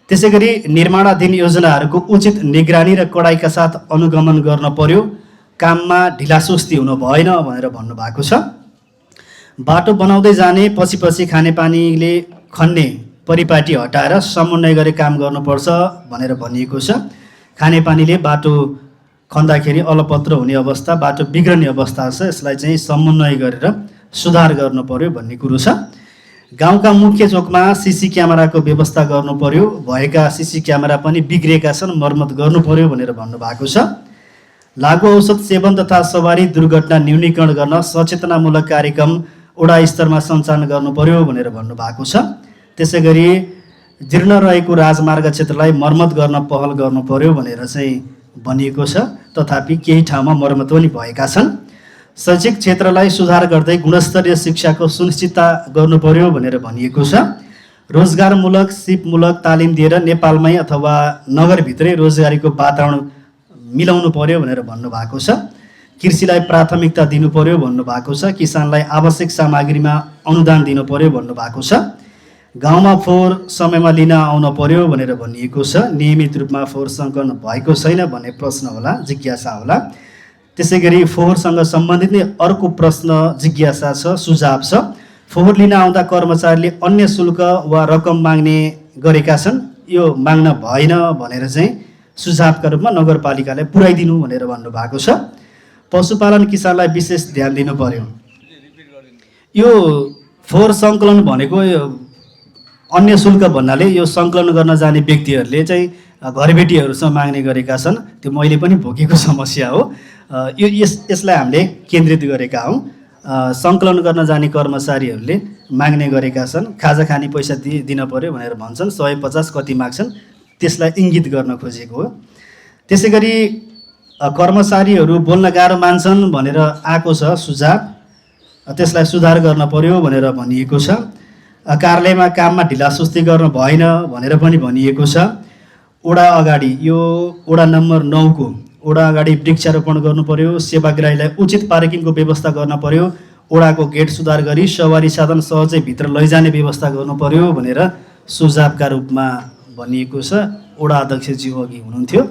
त्यसै गरी निर्माणाधीन योजनाहरूको उचित निगरानी र कडाइका साथ अनुगमन गर्न पर्यो, काममा ढिलासुस्ती हुनु भएन भनेर भन्नुभएको छ। बाटो बनाउँदै जाने पछि खानेपानीले खन्ने परिपाटी हटाएर समन्वय गरी काम गर्नुपर्छ भनेर भनिएको छ। खानेपानीले बाटो खन्दाखेरि अलपत्र हुने अवस्था, बाटो बिग्रने अवस्था छ, यसलाई चाहिँ समन्वय गरेर सुधार गर्नु पर्यो भन्ने कुरो छ। गाउँका मुख्य चोकमा सीसी क्यामेराको व्यवस्था गर्नु पर्यो, भएका सीसी क्यामेरा पनि बिग्रेका छन्, मर्मत गर्नु पर्यो भनेर भन्नुभएको छ। लागु औषध सेवन तथा सवारी दुर्घटना न्यूनीकरण गर्न सचेतनामूलक कार्यक्रम वडा स्तरमा सञ्चालन गर्नु पर्यो भनेर भन्नुभएको छ। त्यसै गरी जीर्ण रहेको राजमार्ग क्षेत्रलाई मर्मत गर्न पहल गर्नु पर्यो भनेर चाहिँ भनिएको छ। तथापि केही ठाउँमा मर्मत पनि भएका छन्। शैक्षिक क्षेत्रलाई सुधार गर्दै गुणस्तरीय शिक्षाको सुनिश्चितता गर्नु पर्यो भनेर भनिएको छ। रोजगारमूलक सिपमूलक तालिम दिएर नेपालमै अथवा नगरभित्रै रोजगारीको वातावरण मिलाउनु पर्यो भनेर भन्नुभएको छ। कृषिलाई प्राथमिकता दिनु पर्यो भन्नुभएको छ। किसानलाई आवश्यक सामग्रीमा अनुदान दिनु पर्यो भन्नुभएको छ। गाउँमा फोहोर समयमा लिन आउन पर्यो भनेर भनिएको छ। नियमित रूपमा फोहोर सङ्कलन भएको छैन भन्ने प्रश्न होला, जिज्ञासा होला। त्यसै गरी फोहोरसँग सम्बन्धित नै अर्को प्रश्न जिज्ञासा छ, सुझाव छ। फोहोर लिन आउँदा कर्मचारीले अन्य शुल्क वा रकम माग्ने गरेका छन्, यो माग्न भएन भनेर चाहिँ सुझावका रूपमा नगरपालिकाले पुर्याइदिनु भनेर भन्नुभएको छ। पशुपालन किसानलाई विशेष ध्यान दिनु पर्यो। यो फोहोर सङ्कलन भनेको अन्य शुल्क भन्नाले यो सङ्कलन गर्न जाने व्यक्तिहरूले चाहिँ घरबेटीहरूसँग माग्ने गरेका छन्। त्यो मैले पनि भोगेको समस्या हो। यसलाई हामीले केन्द्रित गरेका हौँ। सङ्कलन गर्न जाने कर्मचारीहरूले माग्ने गरेका छन्, खाजा खाने पैसा दिन पर्यो भनेर भन्छन्, 150 कति माग्छन्, त्यसलाई इङ्गित गर्न खोजेको हो। त्यसै गरी कर्मचारीहरू बोल्न गाह्रो मान्छन् भनेर आएको छ सुझाव, त्यसलाई सुधार गर्न पर्यो भनेर भनिएको छ। कार्यालयमा काममा ढिलासुस्ती गर्न भएन भनेर पनि भनिएको छ। वडा अगाडि, यो वडा नम्बर 9 को वडा अगाडि वृक्षारोपण गर्नु पर्यो, सेवाग्राहीलाई उचित पार्किङको व्यवस्था गर्न पर्यो, वडाको गेट सुधार गरी सवारी साधन सहजै भित्र लैजाने व्यवस्था गर्नु पर्यो भनेर सुझावका रूपमा भनिएको छ। वडा अध्यक्षज्यू अघि हुनुहुन्थ्यो।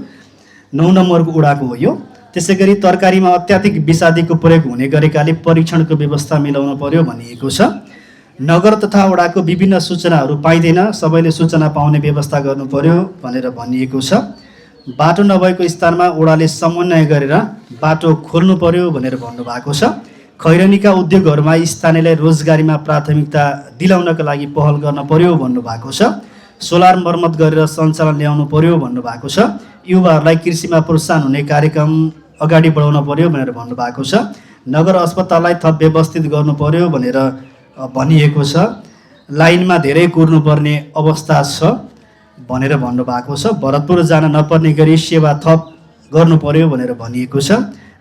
9 नम्बरको वडाको हो यो। त्यसै गरी तरकारीमा अत्याधिक विषादीको प्रयोग हुने गरेकाले परीक्षणको व्यवस्था मिलाउनु पर्यो भनिएको छ। नगर तथा वडाको विभिन्न सूचनाहरू पाइँदैन, सबैले सूचना पाउने व्यवस्था गर्नु पर्यो भनेर भनिएको छ। बाटो नभएको स्थानमा वडाले समन्वय गरेर बाटो खोल्नु पर्यो भनेर भन्नुभएको छ। खैरनीका उद्योगहरूमा स्थानीयलाई रोजगारीमा प्राथमिकता दिलाउनका लागि पहल गर्न पर्यो भन्नुभएको छ। सोलर मर्मत गरेर सञ्चालन ल्याउनु पर्यो भन्नुभएको छ। युवाहरूलाई कृषिमा प्रोत्साहन हुने कार्यक्रम अगाडि बढाउन पर्यो भनेर भन्नुभएको छ। नगर अस्पताललाई थप व्यवस्थित गर्नु पर्यो भनेर भनिएको छ। लाइनमा धेरै कुर्नुपर्ने अवस्था छ भनेर भन्नुभएको छ। भरतपुर जान नपर्ने गरी सेवा थप गर्नु पर्यो भनेर भनिएको छ।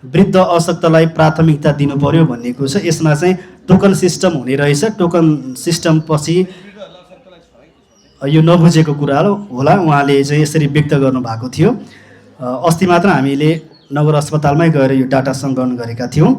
वृद्ध अशक्तलाई प्राथमिकता दिनु पर्यो भनिएको छ। यसमा चाहिँ टोकन सिस्टम हुने रहेछ। टोकन सिस्टम पछि यो नबुझेको कुरा होला, उहाँले चाहिँ यसरी व्यक्त गर्नुभएको थियो। अस्ति मात्र हामीले नगर अस्पतालमै गएर यो डाटा सङ्कलन गरेका थियौँ।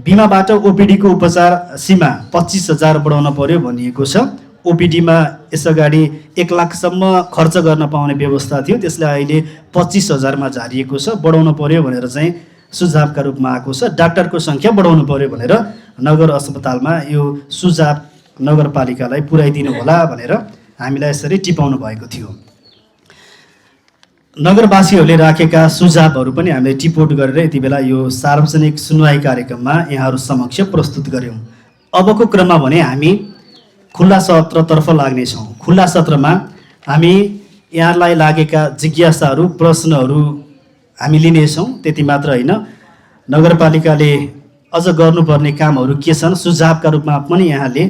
बिमाबाट ओपिडीको उपचार सीमा 25,000 बढाउन पर्यो भनिएको छ। ओपिडीमा यसअगाडि 1 लाखसम्म खर्च गर्न पाउने व्यवस्था थियो, त्यसलाई अहिले 25,000मा झारिएको छ। बढाउनु पर्यो भनेर चाहिँ सुझावका रूपमा आएको छ। डाक्टरको सङ्ख्या बढाउनु पर्यो भनेर नगर अस्पतालमा यो सुझाव नगरपालिकालाई पुर्याइदिनु होला भनेर हामीलाई यसरी टिपाउनु भएको थियो। नगरवासीहरूले राखेका सुझावहरू पनि हामीले टिपोट गरेर यति बेला यो सार्वजनिक सुनवाई कार्यक्रममा यहाँहरू समक्ष प्रस्तुत गऱ्यौँ। अबको क्रममा भने हामी खुल्ला सत्रतर्फ लाग्नेछौँ। खुल्ला सत्रमा हामी यहाँलाई लागेका जिज्ञासाहरू प्रश्नहरू हामी लिनेछौँ। त्यति मात्र होइन, नगरपालिकाले अझ गर्नुपर्ने कामहरू के छन् सुझावका रूपमा पनि यहाँले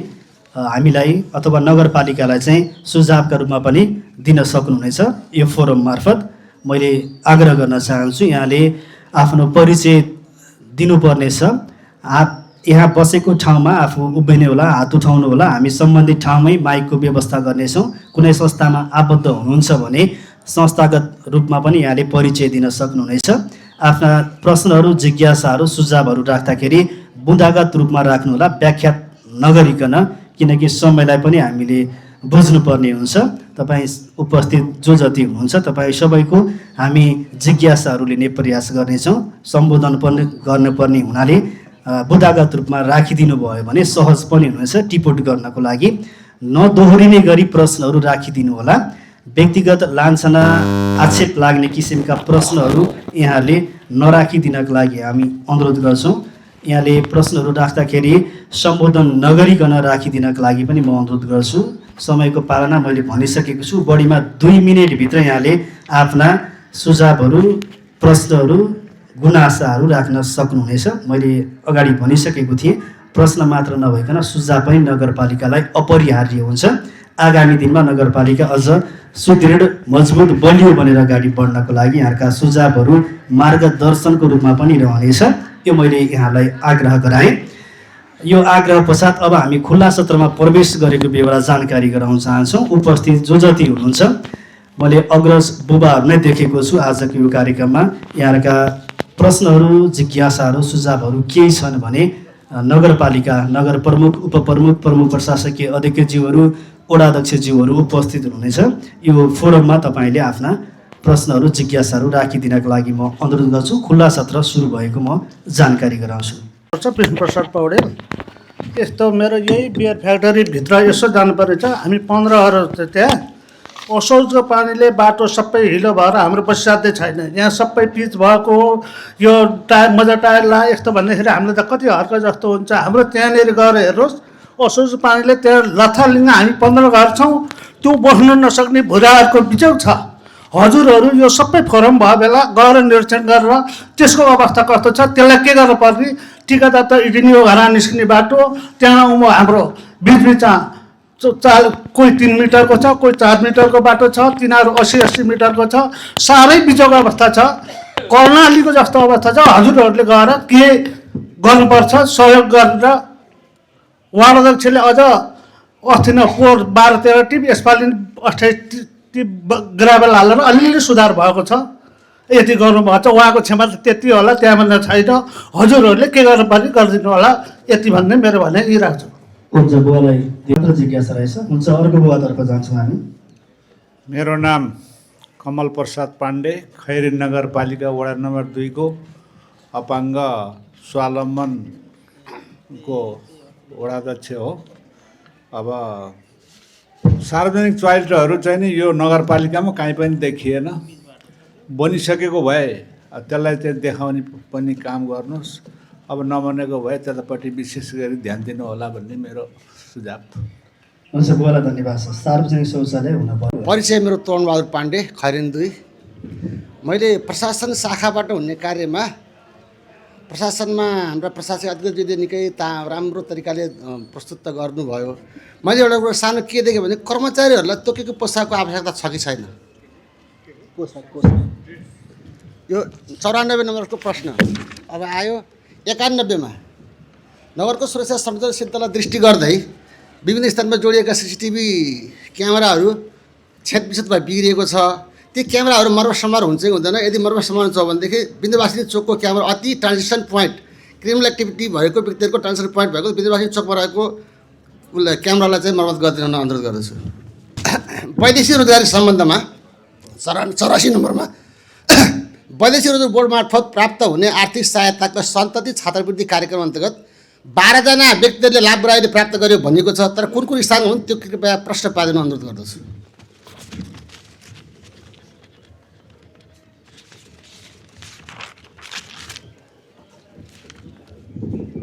हामीलाई अथवा नगरपालिकालाई चाहिँ सुझावका रूपमा पनि दिन सक्नुहुनेछ। यो फोरम मार्फत मैले आग्रह गर्न चाहन्छु, यहाँले आफ्नो परिचय दिनुपर्नेछ। यहाँ बसेको ठाउँमा आफू उभिने होला, हात उठाउनु होला। हामी सम्बन्धित ठाउँमै माइकको व्यवस्था गर्नेछौँ। कुनै संस्थामा आबद्ध हुनुहुन्छ भने संस्थागत रूपमा पनि यहाँले परिचय दिन सक्नुहुनेछ। आफ्ना प्रश्नहरू, जिज्ञासाहरू, सुझावहरू राख्दाखेरि बुँदागत रूपमा राख्नुहोला, व्याख्या नगरिकन, किनकि समयलाई पनि हामीले बुझ्नुपर्ने हुन्छ। तपाईँ उपस्थित जो जति हुनुहुन्छ तपाईँ सबैको हामी जिज्ञासाहरू लिने प्रयास गर्नेछौँ। सम्बोधन पनि गर्नुपर्ने हुनाले बुँदागत रूपमा राखिदिनु भयो भने सहज पनि हुनेछ टिपोट गर्नको लागि। नदोहोरिने गरी प्रश्नहरू राखिदिनु होला। व्यक्तिगत लान्छना आक्षेप लाग्ने किसिमका प्रश्नहरू यहाँले नराखिदिनको लागि हामी अनुरोध गर्छौँ। यहाँले प्रश्नहरू राख्दाखेरि सम्बोधन नगरिकन राखिदिनको लागि पनि म अनुरोध गर्छु। समयको पालना मैले भनिसकेको छु। बढीमा 2 मिनेटभित्र यहाँले आफ्ना सुझावहरू, प्रश्नहरू, गुनासाहरू राख्न सक्नुहुनेछ। मैले अगाडि भनिसकेको थिएँ, प्रश्न मात्र नभइकन सुझाव पनि नगरपालिकालाई अपरिहार्य हुन्छ। आगामी दिनमा नगरपालिका अझ सुदृढ, मजबुत, बलियो बनेर अगाडि बढ्नको लागि यहाँका सुझावहरू मार्गदर्शनको रूपमा पनि रहनेछ। यो मैले यहाँलाई आग्रह गराएँ। यो आग्रह पश्चात अब हामी खुल्ला सत्रमा प्रवेश गरेको बेहोरा जानकारी गराउन चाहन्छौँ। उपस्थित जो जति हुनुहुन्छ, मैले अग्रज बुबाहरू नै देखेको छु आजको यो कार्यक्रममा। यहाँका प्रश्नहरू, जिज्ञासाहरू, सुझावहरू केही छन् भने नगरपालिका नगर प्रमुख, उपप्रमुख, प्रमुख प्रशासकीय अध्यक्षज्यूहरू, वडाध्यक्षज्यूहरू उपस्थित हुनुहुनेछ। यो फोरममा तपाईँले आफ्ना प्रश्नहरू, जिज्ञासाहरू राखिदिनको लागि म अनुरोध गर्छु। खुल्ला सत्र सुरु भएको म जानकारी गराउँछु। विष्णुप्रसाद पौडेल। यस्तो मेरो यही बियर फ्याक्ट्रीभित्र यसो जानुपर्ने छ। हामी 15हरू त्यहाँ असौजको पानीले बाटो सबै हिलो भएर हाम्रो बसिसाध्यै छैन। यहाँ सबै पिच भएको यो टायर मजा टायर ला यस्तो भन्दाखेरि हामीलाई त कति हर्क जस्तो हुन्छ। हाम्रो त्यहाँनिर गएर हेर्नुहोस्, असौजको पानीले त्यहाँ लथालिङ्ग हामी 15 घर छौँ, त्यो बस्नु नसक्ने भुराहरूको बिचौ छ। हजुरहरू यो सबै फोरम भयो बेला गएर निरीक्षण गरेर त्यसको अवस्था कस्तो छ त्यसलाई के गर्नु पर्ने। ठिकादार त इडिनियो घर निस्किने बाटो त्यहाँ हाम्रो बिचबिचमा कोही 3 मिटरको छ, कोही 4 मिटरको बाटो छ, तिनीहरू 80-80 मिटरको छ। साह्रै बिचौको अवस्था छ, कर्णालीको जस्तो अवस्था छ। हजुरहरूले गएर के गर्नुपर्छ सहयोग गरेर। वार्ड अध्यक्षले अझ अस्ति न पोहोर 12-13 टिप, यसपालि 28 टिप ग्राभेल हालेर अलिअलि सुधार भएको छ। यति गर्नुभएको छ। उहाँको क्षमता त्यति होला, त्यहाँभन्दा छैन। हजुरहरूले के गर्नुपर्ने गरिदिनु होला। यति भन्ने मेरो भने यही राख्छु। हुन्छ, बुवालाई मात्र जिज्ञासा रहेछ। हुन्छ, अर्को बुवातर्फ जान्छौँ हामी। मेरो नाम कमल प्रसाद पाण्डे, खैरी नगरपालिका वडा नम्बर 2 को अपाङ्ग स्वावलम्बनको वडाध्यक्ष हो। अब सार्वजनिक टोयलेटहरू चाहिँ नि यो नगरपालिकामा कहीँ पनि देखिएन। बनिसकेको भए त्यसलाई चाहिँ देखाउने पनि काम गर्नुहोस्। अब नबनेको भए त्यसपट्टि विशेष गरी ध्यान दिनु होला भन्ने मेरो सुझाव। हुन्छ, बुवालाई धन्यवाद छ। सार्वजनिक शौचालय हुन पर्यो। परिचय मेरो तोरणबहादुर पाण्डे, खैरेन 2। मैले प्रशासन शाखाबाट हुने कार्यमा प्रशासनमा हाम्रा प्रशासक अधिकारीले निकै राम्रो तरिकाले प्रस्तुत त गर्नुभयो। मैले एउटा कुरो सानो के देखेँ भने कर्मचारीहरूलाई तोकेको पोसाकको आवश्यकता छ कि छैन। यो 94 नम्बरको प्रश्न अब आयो। 91 मा नगरको सुरक्षा संवेदनशीलतालाई दृष्टि गर्दै विभिन्न स्थानमा जोडिएका सीसीटीभी क्यामेराहरू क्षतविक्षत भई बिग्रिएको छ। ती क्यामेराहरू मर्मत हुन्छ कि हुँदैन। यदि मर्मत हुन्छ भनेदेखि विन्ध्यवासिनी चोकको क्यामेरा अति ट्रान्जेक्सन पोइन्ट क्रिमिनल एक्टिभिटी भएको व्यक्तिहरूको ट्रान्जेक्सन पोइन्ट भएको विन्ध्यवासिनी चोकमा रहेको उसलाई क्यामेरालाई चाहिँ मर्मत गरिदिन अनुरोध गर्दछु। वैदेशिक रोजगारी सम्बन्धमा 84 नम्बरमा वैदेशिक रोजगार बोर्ड मार्फत प्राप्त हुने आर्थिक सहायताको सन्तति छात्रवृत्ति कार्यक्रम अन्तर्गत 12 जना व्यक्तिहरूले लाभदायी प्राप्त गर्यो भनिएको छ। तर कुन कुन स्थान हुन् त्यो कृपया प्रश्न पारिदिन अनुरोध गर्दछु।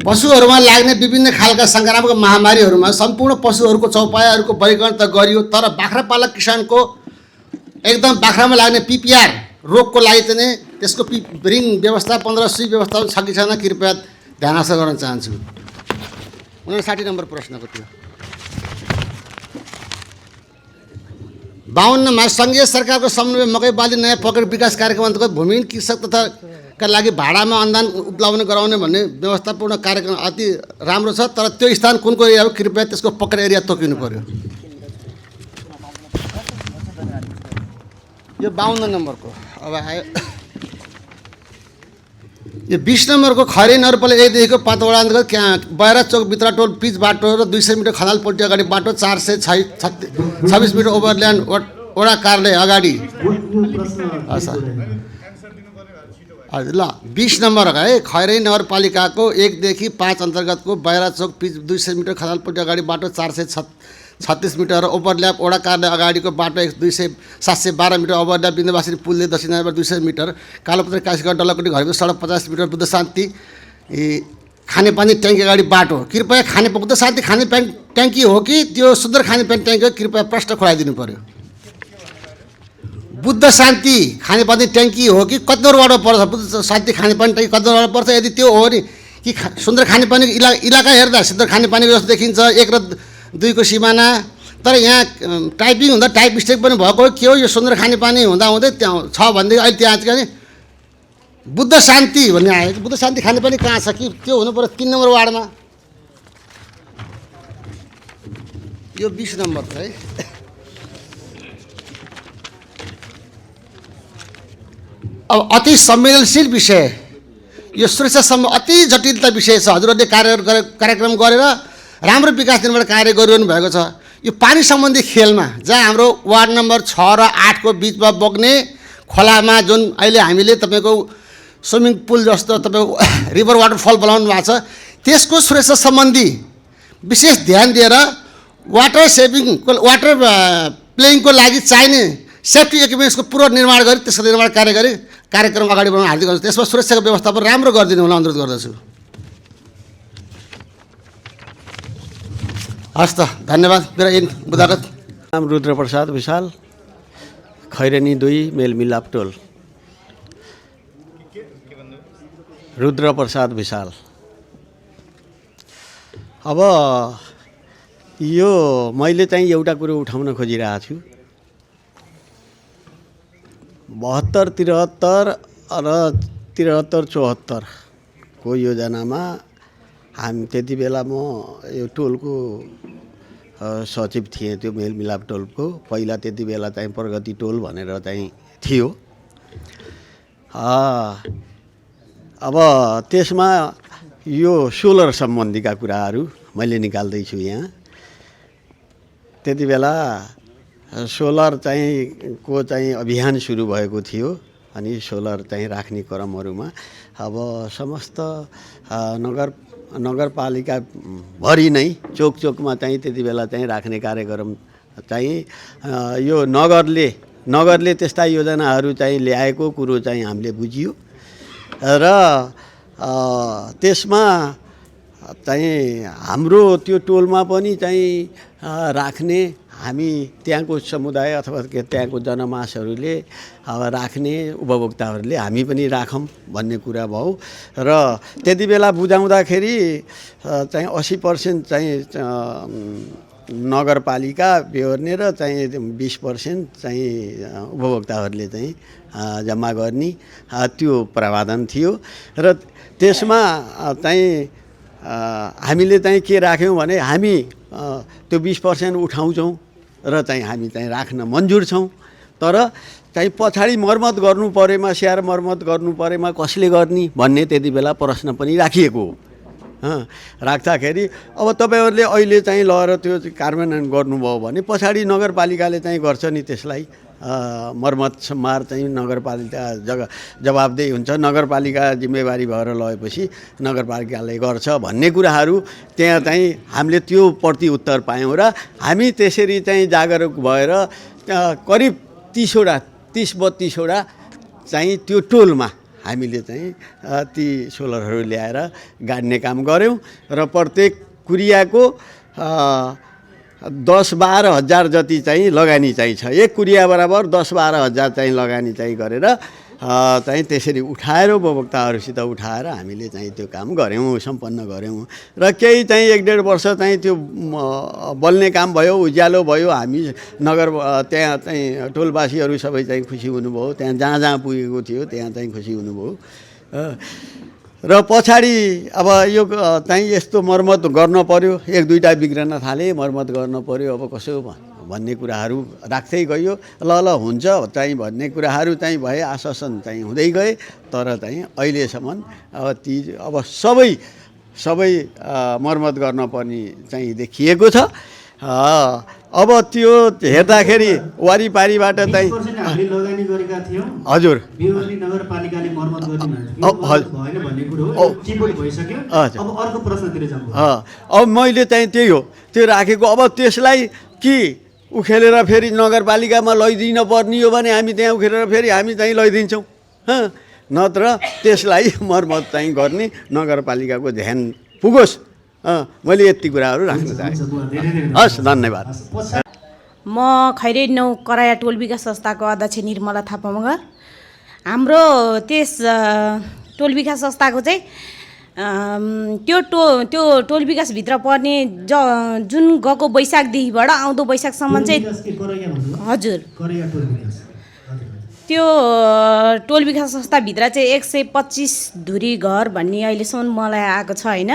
पशुहरूमा लाग्ने विभिन्न खालका सङ्क्रामक महामारीहरूमा सम्पूर्ण पशुहरूको चौपायाहरूको वर्गीकरण त गरियो, तर बाख्रा पालक किसानको एकदम बाख्रामा लाग्ने पिपिआर रोगको लागि चाहिँ त्यसको रिङ व्यवस्था 15 सुई व्यवस्था छ कि छैन कृपया ध्यान आकर्षण गर्न चाहन्छु। 59 नम्बर प्रश्नको थियो। 52मा सङ्घीय सरकारको समन्वय मकै बाली नयाँ पकेट विकास कार्यक्रम अन्तर्गत भूमिहीन कृषक तथा का लागि भाडामा अनुदान उपलब्ध गराउने भन्ने व्यवस्थापूर्ण कार्यक्रम अति राम्रो छ, तर त्यो स्थान कुनको एरिया हो कृपया त्यसको पकेट एरिया तोकिनु पर्यो। यो 52 नम्बरको अब आयो। यो 20 नम्बरको खैरे नगरपालिका 1 देखिको पातवडा अन्तर्गत बयरा चोक भित्र टोल पिच बाटो र 200 मिटर खनाल पोल्टी अगाडि बाटो 426 मिटर ओभरल्यान्ड वडा कार्यालय अगाडि। ल 20 नम्बर है, खैरे नगरपालिकाको 1 देखि 5 अन्तर्गतको बयरा चोक पिच 200 मिटर खनाल पोल्टी अगाडि बाटो 436 मिटर र ओभरल्याप वडा कार्यालय अगाडिको बाटो 712 मिटर ओभरल्याप बिन्दुवासी पुलले दक्षिणाबाट 200 मिटर कालोपत्री काशीगढ डल्लाकोटी घरको सडक 50 मिटर बुद्ध शान्ति खानेपानी ट्याङ्की अगाडि बाटो। कृपया बुद्ध शान्ति खानेपानी ट्याङ्की हो कि त्यो सुन्दर खानेपानी ट्याङ्की हो कृपया प्रश्न खुलाइदिनु पर्यो। बुद्ध शान्ति खानेपानी ट्याङ्की हो कि कति नम्बरबाट पर्छ? बुद्ध शान्ति खानेपानी ट्याङ्की कति नम्बरबाट पर्छ? यदि त्यो हो नि कि सुन्दर खानेपानी इलाका हेर्दा सुन्दर खानेपानी व्यवस्था देखिन्छ 1 र 2 को सिमाना, तर यहाँ टाइपिङ हुँदा टाइप मिस्टेक पनि भएको हो के हो? यो सुन्दर खानेपानी हुँदै त्यहाँ छ भनेदेखि अहिले त्यहाँ चाहिँ बुद्ध शान्ति भन्ने आयो। बुद्ध शान्ति खानेपानी कहाँ छ कि त्यो हुनु पर्यो 3 नम्बर वार्डमा। यो 20 नम्बर है। अब अति संवेदनशील विषय, यो सुरक्षासम्म अति जटिलता विषय छ। हजुरहरूले कार्यक्रम गरेर राम्रो विकास निर्माण कार्य गरिरहनु भएको छ। यो पानी सम्बन्धी खेलमा जहाँ हाम्रो वार्ड नम्बर 6 र 8 को बिचमा बग्ने खोलामा जुन अहिले हामीले तपाईँको स्विमिङ पुल जस्तो तपाईँको रिभर वाटरफल बनाउनु भएको छ, त्यसको सुरक्षा सम्बन्धी विशेष ध्यान दिएर वाटर प्लेइङको लागि चाहिने सेफ्टी इक्विपमेन्ट्सको पूर्व निर्माण गरी त्यसको निर्माण कार्य गरी कार्यक्रम अगाडि बढाउन हार्दिक अनुरोध। त्यसमा सुरक्षाको व्यवस्थापन राम्रो गरिदिनु होला अनुरोध गर्दछु। हस् त, धन्यवाद। मेरो बुदागत नाम रुद्रप्रसाद विशाल, खैरेनी 2 मेलमिलाप टोल। रुद्रप्रसाद विशाल। अब यो मैले चाहिँ एउटा कुरो उठाउन खोजिरहेको छु। 72, 73 र 73-74 को योजनामा हामी त्यति बेला म यो टोलको सचिव थिएँ। त्यो मेलमिलाप टोलको पहिला त्यति बेला चाहिँ प्रगति टोल भनेर चाहिँ थियो। अब त्यसमा यो सोलर सम्बन्धीका कुराहरू मैले निकाल्दैछु यहाँ। त्यति बेला सोलर को चाहिँ अभियान सुरु भएको थियो अनि सोलर चाहिँ राख्ने क्रमहरूमा अब समस्त नगरपालिका भरि नै चोकमा चाहिँ त्यति बेला चाहिँ राख्ने कार्यक्रम चाहिँ यो नगरले त्यस्ता योजनाहरू चाहिँ ल्याएको कुरो चाहिँ हामीले बुझियो र त्यसमा चाहिँ हाम्रो त्यो टोलमा पनि चाहिँ राख्ने हामी त्यहाँको समुदाय अथवा त्यहाँको जनमासहरूले अब राख्ने उपभोक्ताहरूले हामी पनि राखौँ भन्ने कुरा भयो र त्यति बेला बुझाउँदाखेरि चाहिँ 80% चाहिँ नगरपालिका बेहोर्ने र चाहिँ 20% चाहिँ उपभोक्ताहरूले चाहिँ जम्मा गर्ने त्यो प्रावधान थियो र त्यसमा चाहिँ हामीले चाहिँ के राख्यौँ भने हामी त्यो 20% उठाउँछौँ र चाहिँ हामी चाहिँ राख्न मन्जुर छौँ, तर चाहिँ पछाडि मर्मत गर्नु परेमा स्याहार मर्मत गर्नु परेमा कसले गर्ने भन्ने त्यति बेला प्रश्न पनि राखिएको हो। राख्दाखेरि अब तपाईँहरूले अहिले चाहिँ लगेर त्यो कार्यान्वयन गर्नुभयो भने पछाडि नगरपालिकाले चाहिँ गर्छ नि त्यसलाई मर्मत सम्मार चाहिँ नगरपालिका जवाबदेही हुन्छ, नगरपालिका जिम्मेवारी भएर लगेपछि नगरपालिकाले गर्छ भन्ने कुराहरू त्यहाँ चाहिँ हामीले त्यो प्रति उत्तर पायौँ र हामी त्यसरी चाहिँ जागरुक भएर करिब 30-32 वटा चाहिँ त्यो टोलमा हामीले चाहिँ ती सोलरहरू ल्याएर गाड्ने काम गऱ्यौँ र प्रत्येक कुरियाको 10-12 हजार जति चाहिँ लगानी चाहिँ छ। एक कुरिया बराबर 10-12 हजार चाहिँ लगानी चाहिँ गरेर चाहिँ त्यसरी उठाएर उपभोक्ताहरूसित उठाएर हामीले चाहिँ त्यो काम गऱ्यौँ, सम्पन्न गऱ्यौँ र केही चाहिँ 1-1.5 वर्ष चाहिँ त्यो बल्ने काम भयो, उज्यालो भयो। हामी नगर त्यहाँ चाहिँ टोलवासीहरू सबै चाहिँ खुसी हुनुभयो, त्यहाँ जहाँ जहाँ पुगेको थियो त्यहाँ चाहिँ खुसी हुनुभयो। र पछाडि अब यो चाहिँ यस्तो मर्मत गर्न पर्यो, 1-2टा बिग्रन थाले, मर्मत गर्न पर्यो, अब कसो भन्ने कुराहरू राख्दै गयो। ल हुन्छ चाहिँ भन्ने कुराहरू चाहिँ भए, आश्वासन चाहिँ हुँदै गए। तर चाहिँ अहिलेसम्म अब सबै मर्मत गर्न पर्ने चाहिँ देखिएको छ। अब त्यो हेर्दाखेरि वारिपारिबाट चाहिँ हामीले लगानी गरेका थियौँ। हजुर बिरगञ्ज नगरपालिकाले मर्मत भएन भन्ने कुरो हो, टिप्पणी भइसक्यो। अब अर्को प्रश्नतिर जाउँ। अब मैले चाहिँ त्यही हो त्यो राखेको। अब त्यसलाई कि उखेलेर फेरि नगरपालिकामा लैदिन पर्ने हो भने हामी त्यहाँ उखेलेर फेरि हामी चाहिँ लैदिन्छौँ, नत्र त्यसलाई मर्मत चाहिँ गर्ने नगरपालिकाको ध्यान पुगोस्। मैले यति कुराहरू राख्न चाहेँ। हस्, धन्यवाद। म खैरे 9 कराया टोल विकास संस्थाको अध्यक्ष निर्मला थापा मगर। हाम्रो त्यस टोल विकास संस्थाको चाहिँ त्यो टोल विकासभित्र पर्ने जुन गएको वैशाखदेखिबाट आउँदो वैशाखसम्म चाहिँ हजुर त्यो टोल विकास संस्थाभित्र चाहिँ 125 धुरी घर भन्ने अहिलेसम्म मलाई आएको छ होइन।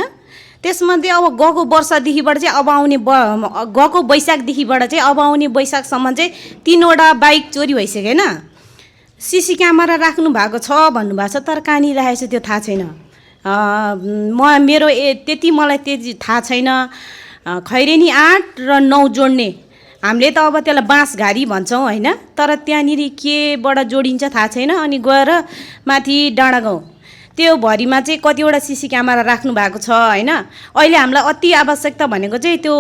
त्यसमध्ये अब गएको वर्षदेखिबाट चाहिँ अब आउने गएको वैशाखदेखिबाट चाहिँ अब आउने वैशाखसम्म चाहिँ 3वटा बाइक चोरी भइसक्यो होइन। सिसी क्यामेरा राख्नु भएको छ भन्नुभएको छ, तर कहाँनिर राखेको छ त्यो थाहा छैन। मेरो मलाई त्यति थाहा छैन। खैरेनी 8 र 9 जोड्ने हामीले त अब त्यसलाई बाँसघारी भन्छौँ होइन, तर त्यहाँनिर केबाट जोडिन्छ थाहा छैन। अनि गएर माथि डाँडागाउँ त्यो भरिमा चाहिँ कतिवटा सिसी क्यामेरा राख्नु भएको छ होइन। अहिले हामीलाई अति आवश्यकता भनेको चाहिँ त्यो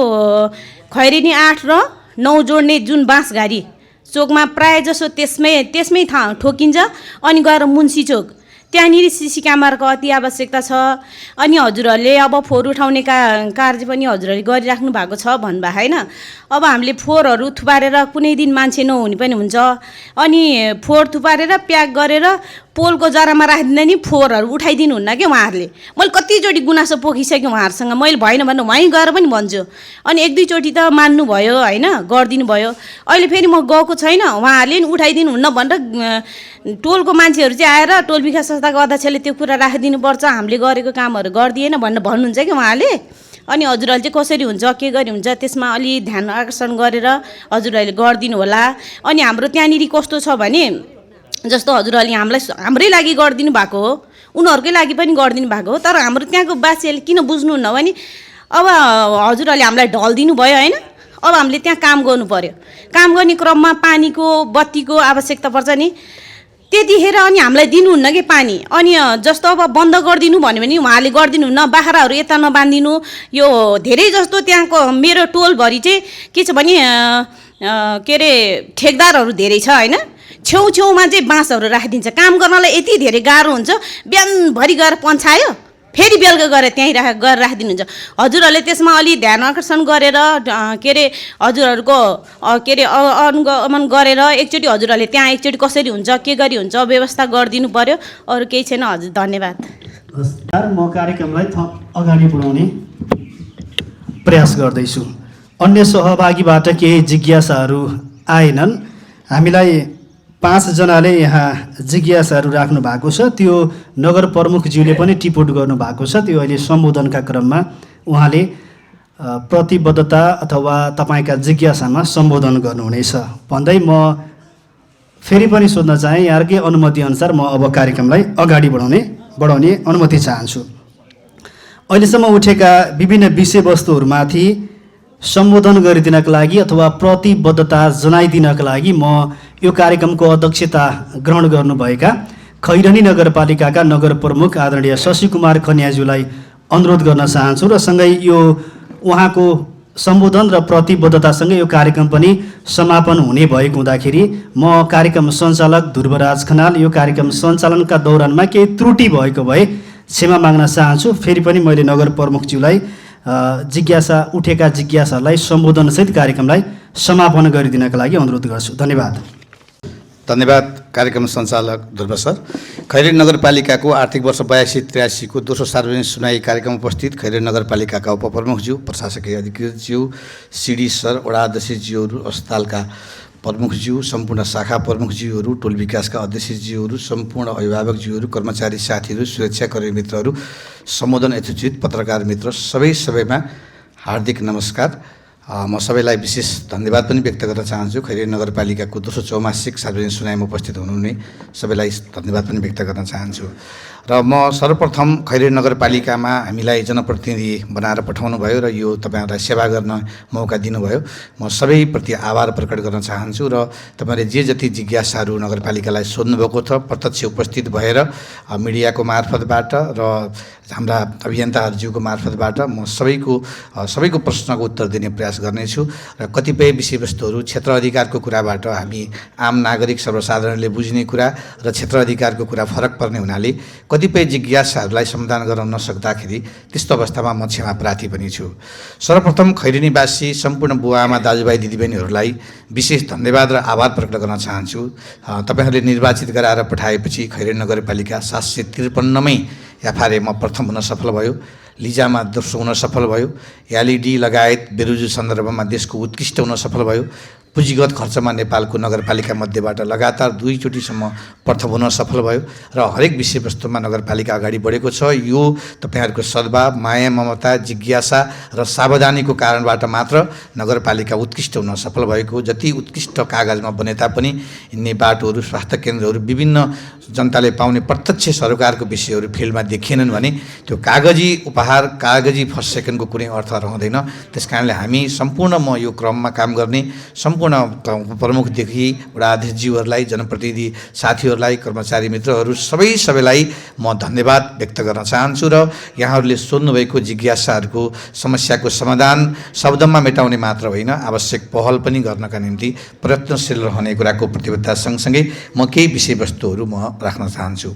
खैरेनी 8 र 9 जोड्ने जुन बाँसघारी चोकमा प्रायःजसो त्यसमै ठोकिन्छ। अनि गएर मुन्सी चोक त्यहाँनिर सिसी क्यामेराको अति आवश्यकता छ। अनि हजुरहरूले अब फोहोर उठाउने कार्य पनि हजुरहरूले गरिराख्नु भएको छ भन्नुभयो होइन। अब हामीले फोहोरहरू थुपारेर कुनै दिन मान्छे नहुने पनि हुन्छ। अनि फोहोर थुपारेर प्याक गरेर पोलको जरामा राखिदिँदा नि फोहोरहरू उठाइदिनुहुन्न क्या उहाँहरूले। मैले कतिचोटि गुनासो पोखिसकेँ उहाँहरूसँग। मैले भएन भने वहीँ गएर पनि भन्छु। अनि 1-2 चोटि त मान्नु भयो होइन, गरिदिनु भयो। अहिले फेरि म गएको छैन, उहाँहरूले नि उठाइदिनुहुन्न भनेर टोलको मान्छेहरू चाहिँ आएर टोल विकास संस्थाको अध्यक्षले त्यो कुरा राखिदिनुपर्छ, हामीले गरेको कामहरू गरिदिएन भनेर भन्नुहुन्छ कि उहाँले। अनि हजुरहरूले चाहिँ कसरी हुन्छ, के गरी हुन्छ, त्यसमा अलि ध्यान आकर्षण गरेर हजुरहरूले गरिदिनु होला। अनि हाम्रो त्यहाँनिर कस्तो छ भने जस्तो हजुरहरूले हाम्रै लागि गरिदिनु भएको हो, उनीहरूकै लागि पनि गरिदिनु भएको हो, तर हाम्रो त्यहाँको बासीहरूले किन बुझ्नुहुन्न भने अब हजुरहरूले हामीलाई ढल दिनुभयो होइन। अब हामीले त्यहाँ काम गर्नु पर्यो। काम गर्ने क्रममा पानीको बत्तीको आवश्यकता पर्छ नि, त्यतिखेर अनि हामीलाई दिनुहुन्न कि पानी। अनि जस्तो अब बन्द गरिदिनु भन्यो भने उहाँले गरिदिनुहुन्न, बाख्राहरू यता नबाँधिदिनु। यो धेरै जस्तो त्यहाँको मेरो टोलभरि चाहिँ के छ भने के अरे ठेकदारहरू धेरै छ होइन। छेउछेउमा चाहिँ बाँसहरू राखिदिन्छ। काम गर्नलाई यति धेरै गाह्रो हुन्छ, बिहानभरि गएर पन्छायो फेरि बेलुका गएर त्यहीँ गएर राखिदिनुहुन्छ। हजुरहरूले त्यसमा अलि ध्यान आकर्षण गरेर के अरे हजुरहरूको के अरे अनुगमन गरेर एकचोटि हजुरहरूले त्यहाँ एकचोटि कसरी हुन्छ, के गरी हुन्छ व्यवस्था गरिदिनु पर्यो। अरू केही छैन हजुर, धन्यवाद। म कार्यक्रमलाई थप अगाडि बढाउने प्रयास गर्दैछु। अन्य सहभागीबाट केही जिज्ञासाहरू आएनन्। हामीलाई 5 जनाले यहाँ जिज्ञासाहरू राख्नु भएको छ। त्यो नगर प्रमुखज्यूले पनि टिपोट गर्नुभएको छ। त्यो अहिले सम्बोधनका क्रममा उहाँले प्रतिबद्धता अथवा तपाईँका जिज्ञासामा सम्बोधन गर्नुहुनेछ भन्दै म फेरि पनि सोध्न चाहेँ। यहाँकै अनुमतिअनुसार म अब कार्यक्रमलाई अगाडि बढाउने अनुमति चाहन्छु। अहिलेसम्म उठेका विभिन्न विषयवस्तुहरूमाथि सम्बोधन गरिदिनका लागि अथवा प्रतिबद्धता जनाइदिनका लागि म यो कार्यक्रमको अध्यक्षता ग्रहण गर्नुभएका खैरनी नगरपालिकाका नगर प्रमुख आदरणीय शशि कुमार खन्याज्यूलाई अनुरोध गर्न चाहन्छु र सँगै यो उहाँको सम्बोधन र प्रतिबद्धतासँगै यो कार्यक्रम पनि समापन हुने भएको हुँदाखेरि म कार्यक्रम सञ्चालक ध्रुवराज खनाल यो कार्यक्रम सञ्चालनका दौरानमा केही त्रुटि भएको भए क्षमा माग्न चाहन्छु। फेरि पनि मैले नगर प्रमुखज्यूलाई उठेका जिज्ञासाहरूलाई सम्बोधनसहित कार्यक्रमलाई समापन गरिदिनका लागि अनुरोध गर्छु। धन्यवाद। धन्यवाद कार्यक्रम सञ्चालक ध्रुव सर। खैरेनी नगरपालिकाको आर्थिक वर्ष 82-83 को दोस्रो सार्वजनिक सुनाई कार्यक्रम उपस्थित खैरेनी नगरपालिकाका उपप्रमुखज्यू, प्रशासकीय अधिकृतज्यू, सिडी सर, वडा अध्यक्षज्यूहरू, अस्पतालका प्रमुखज्यू, सम्पूर्ण शाखा प्रमुखज्यूहरू, टोल विकासका अध्यक्षज्यूहरू, सम्पूर्ण अभिभावकज्यूहरू, कर्मचारी साथीहरू, सुरक्षाकर्मी मित्रहरू, सम्बोधन यथोचित पत्रकार मित्र सबैमा हार्दिक नमस्कार। म सबैलाई विशेष धन्यवाद पनि व्यक्त गर्न चाहन्छु। खैरेनी नगरपालिकाको दोस्रो चौमासिक सार्वजनिक सुनाइमा उपस्थित हुनुहुने सबैलाई धन्यवाद पनि व्यक्त गर्न चाहन्छु। र म सर्वप्रथम खैरेनी नगरपालिकामा हामीलाई जनप्रतिनिधि बनाएर पठाउनु भयो र यो तपाईँहरूलाई सेवा गर्न मौका दिनुभयो। म सबैप्रति आभार प्रकट गर्न चाहन्छु र तपाईँले जे जति जिज्ञासाहरू नगरपालिकालाई सोध्नुभएको छ प्रत्यक्ष उपस्थित भएर मिडियाको मार्फतबाट र हाम्रा अभियन्ताहरूज्यूको मार्फतबाट म सबैको प्रश्नको उत्तर दिने प्रयास गर्नेछु र कतिपय विषयवस्तुहरू क्षेत्र अधिकारको कुराबाट हामी आम नागरिक सर्वसाधारणले बुझ्ने कुरा र क्षेत्र अधिकारको कुरा फरक पर्ने हुनाले कतिपय जिज्ञासाहरूलाई समाधान गर्न नसक्दाखेरि त्यस्तो अवस्थामा म क्षमा प्रार्थी पनि छु। सर्वप्रथम खैरेनीवासी सम्पूर्ण बुवाआमा दाजुभाइ दिदीबहिनीहरूलाई विशेष धन्यवाद र आभार प्रकट गर्न चाहन्छु। तपाईँहरूले निर्वाचित गराएर पठाएपछि खैरेनी नगरपालिका 753मै एफआरएमा प्रथम हुन सफल भयो, लिजामा दोस्रो हुन सफल भयो, एलइडी लगायत बेरोजगारी सन्दर्भमा देशको उत्कृष्ट हुन सफल भयो, पुँजीगत खर्चमा नेपालको नगरपालिका मध्येबाट लगातार 2 चोटिसम्म प्रथम हुन सफल भयो र हरेक विषयवस्तुमा नगरपालिका अगाडि बढेको छ। यो तपाईँहरूको सद्भाव, माया, ममता, जिज्ञासा र सावधानीको कारणबाट मात्र नगरपालिका उत्कृष्ट हुन सफल भएको। जति उत्कृष्ट कागजमा बने तापनि हिँड्ने बाटोहरू, स्वास्थ्य केन्द्रहरू, विभिन्न जनताले पाउने प्रत्यक्ष सरकारको विषयहरू फिल्डमा देखिएनन् भने त्यो कागजी उपहार, कागजी फर्स्ट सेकेन्डको कुनै अर्थ रहँदैन। त्यस कारणले हामी सम्पूर्ण म यो क्रममा काम गर्ने सम्पूर्ण प्रमुखदेखि वडा अध्यक्षज्यूहरूलाई, जनप्रतिनिधि साथीहरूलाई, कर्मचारी मित्रहरू सबैलाई म धन्यवाद व्यक्त गर्न चाहन्छु र यहाँहरूले सोध्नुभएको जिज्ञासाहरूको समस्याको समाधान शब्दमा मेटाउने मात्र होइन, आवश्यक पहल पनि गर्नका निम्ति प्रयत्नशील रहने कुराको प्रतिबद्धता सँगसँगै म केही विषयवस्तुहरू म राख्न चाहन्छु।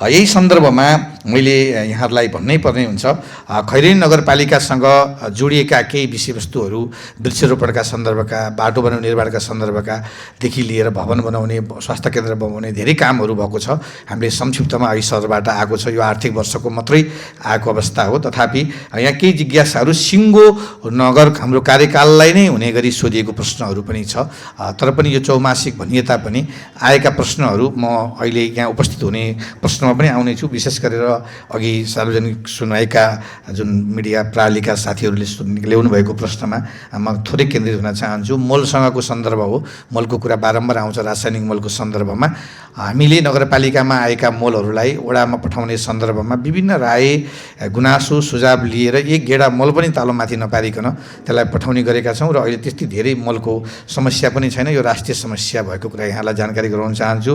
यही सन्दर्भमा मैले यहाँहरूलाई भन्नै पर्ने हुन्छ, खैरेनी नगरपालिकासँग जोडिएका केही विषयवस्तुहरू वृक्षरोपणका सन्दर्भका, बाटो बनाउने निर्माणका सन्दर्भकादेखि लिएर भवन बनाउने, स्वास्थ्य केन्द्र बनाउने धेरै कामहरू भएको छ। हामीले संक्षिप्तमा अहिले सरबाट आएको छ, यो आर्थिक वर्षको मात्रै आएको अवस्था हो। तथापि यहाँ केही जिज्ञासाहरू सिङ्गो नगर हाम्रो कार्यकाललाई नै हुने गरी सोधिएको प्रश्नहरू पनि छ। तर पनि यो चौमासिक भनिए तापनि आएका प्रश्नहरू म अहिले यहाँ उपस्थित हुने प्रश्नमा पनि आउनेछु। विशेष गरेर अघि सार्वजनिक सुनवाईका जुन मिडिया प्रणालीका साथीहरूले ल्याउनु भएको प्रश्नमा म थोरै केन्द्रित हुन चाहन्छु। मलसँगको सन्दर्भ हो, मलको कुरा बारम्बार आउँछ। रासायनिक मलको सन्दर्भमा हामीले नगरपालिकामा आएका मलहरूलाई वडामा पठाउने सन्दर्भमा विभिन्न राय, गुनासो, सुझाव लिएर एक गेडा मल पनि तालोमाथि नपारिकन त्यसलाई पठाउने गरेका छौँ र अहिले त्यति धेरै मलको समस्या पनि छैन। यो राष्ट्रिय समस्या भएको कुरा यहाँलाई जानकारी गराउन चाहन्छु।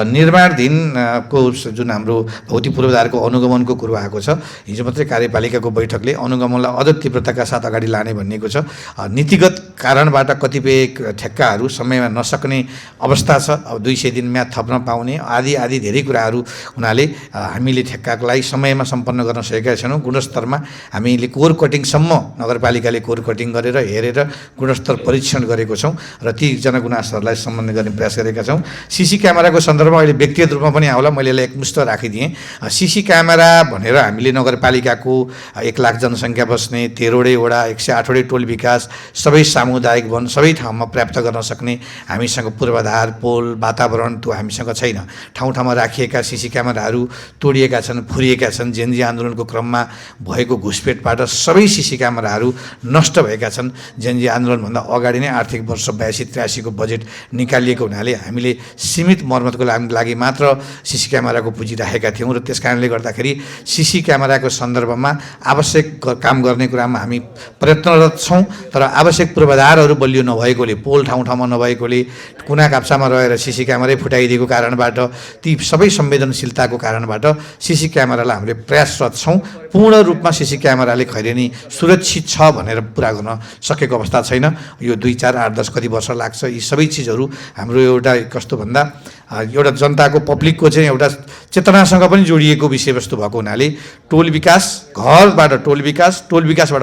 निर्माणाधीनको जुन हाम्रो भौतिक पूर्वाधारको अनुगमनको कुरो आएको छ, हिजो मात्रै कार्यपालिकाको बैठकले अनुगमनलाई अझ तीव्रताका साथ अगाडि लाने भनिएको छ। नीतिगत कारणबाट कतिपय ठेक्काहरू समयमा नसक्ने अवस्था छ। अब 200 दिन म्याद थप्न पाउने आदि धेरै कुराहरू हुनाले हामीले ठेक्काको लागि समयमा सम्पन्न गर्न सकेका छैनौँ। गुणस्तरमा हामीले कोर कटिङसम्म नगरपालिकाले कोर कटिङ गरेर हेरेर गुणस्तर परीक्षण गरेको छौँ र ती जनगुनासोहरूलाई सम्बन्ध गर्ने प्रयास गरेका छौँ। सीसी क्यामेराको सन्दर्भमा अहिले व्यक्तिगत रूपमा पनि आउला, मैले यसलाई एकमुष्ट राखिदिएँ। सीसी क्यामेरा भनेर हामीले नगरपालिकाको 1 लाख जनसङ्ख्या बस्ने 13वटै वडा, 108वटै टोल विकास, सबै सामुदायिक वन सबै ठाउँमा पर्याप्त गर्न सक्ने हामीसँग पूर्वाधार, पोल, वातावरण त्यो हामीसँग छैन। ठाउँ ठाउँमा राखिएका सीसी क्यामेराहरू तोडिएका छन्, फुरिएका छन्। जेएनजी आन्दोलनको क्रममा भएको घुसपेटबाट सबै सीसी क्यामेराहरू नष्ट भएका छन्। जेएनजी आन्दोलनभन्दा अगाडि नै आर्थिक वर्ष 82-83 को बजेट निकालिएको हुनाले हामीले सीमित मर्मतको लागि मात्र सीसी क्यामेराको पुँजी राखेका थियौँ र त्यस कारणले गर्दाखेरि सीसी क्यामेराको सन्दर्भमा आवश्यक काम गर्ने कुरामा हामी प्रयत्नरत छौँ। तर आवश्यक पूर्वाधारहरू बलियो नभएकोले पोल ठाउँ ठाउँमा नभएकोले कुना काप्चामा रहेर सिसी क्यामेरै फुटाइदिएको कारणबाट ती सबै संवेदनशीलताको कारणबाट सिसी क्यामेरालाई हामीले प्रयासरत छौँ। पूर्ण रूपमा सिसी क्यामेराले खैरेनी सुरक्षित छ भनेर पुरा गर्न सकेको अवस्था छैन। यो 2, 4, 8, 10 कति वर्ष लाग्छ। यी सबै चिजहरू हाम्रो एउटा कस्तो भन्दा एउटा जनताको पब्लिकको चाहिँ एउटा चेतनासँग पनि जोडिएको विषयवस्तु भएको हुनाले टोल विकास, घरबाट टोल विकासबाट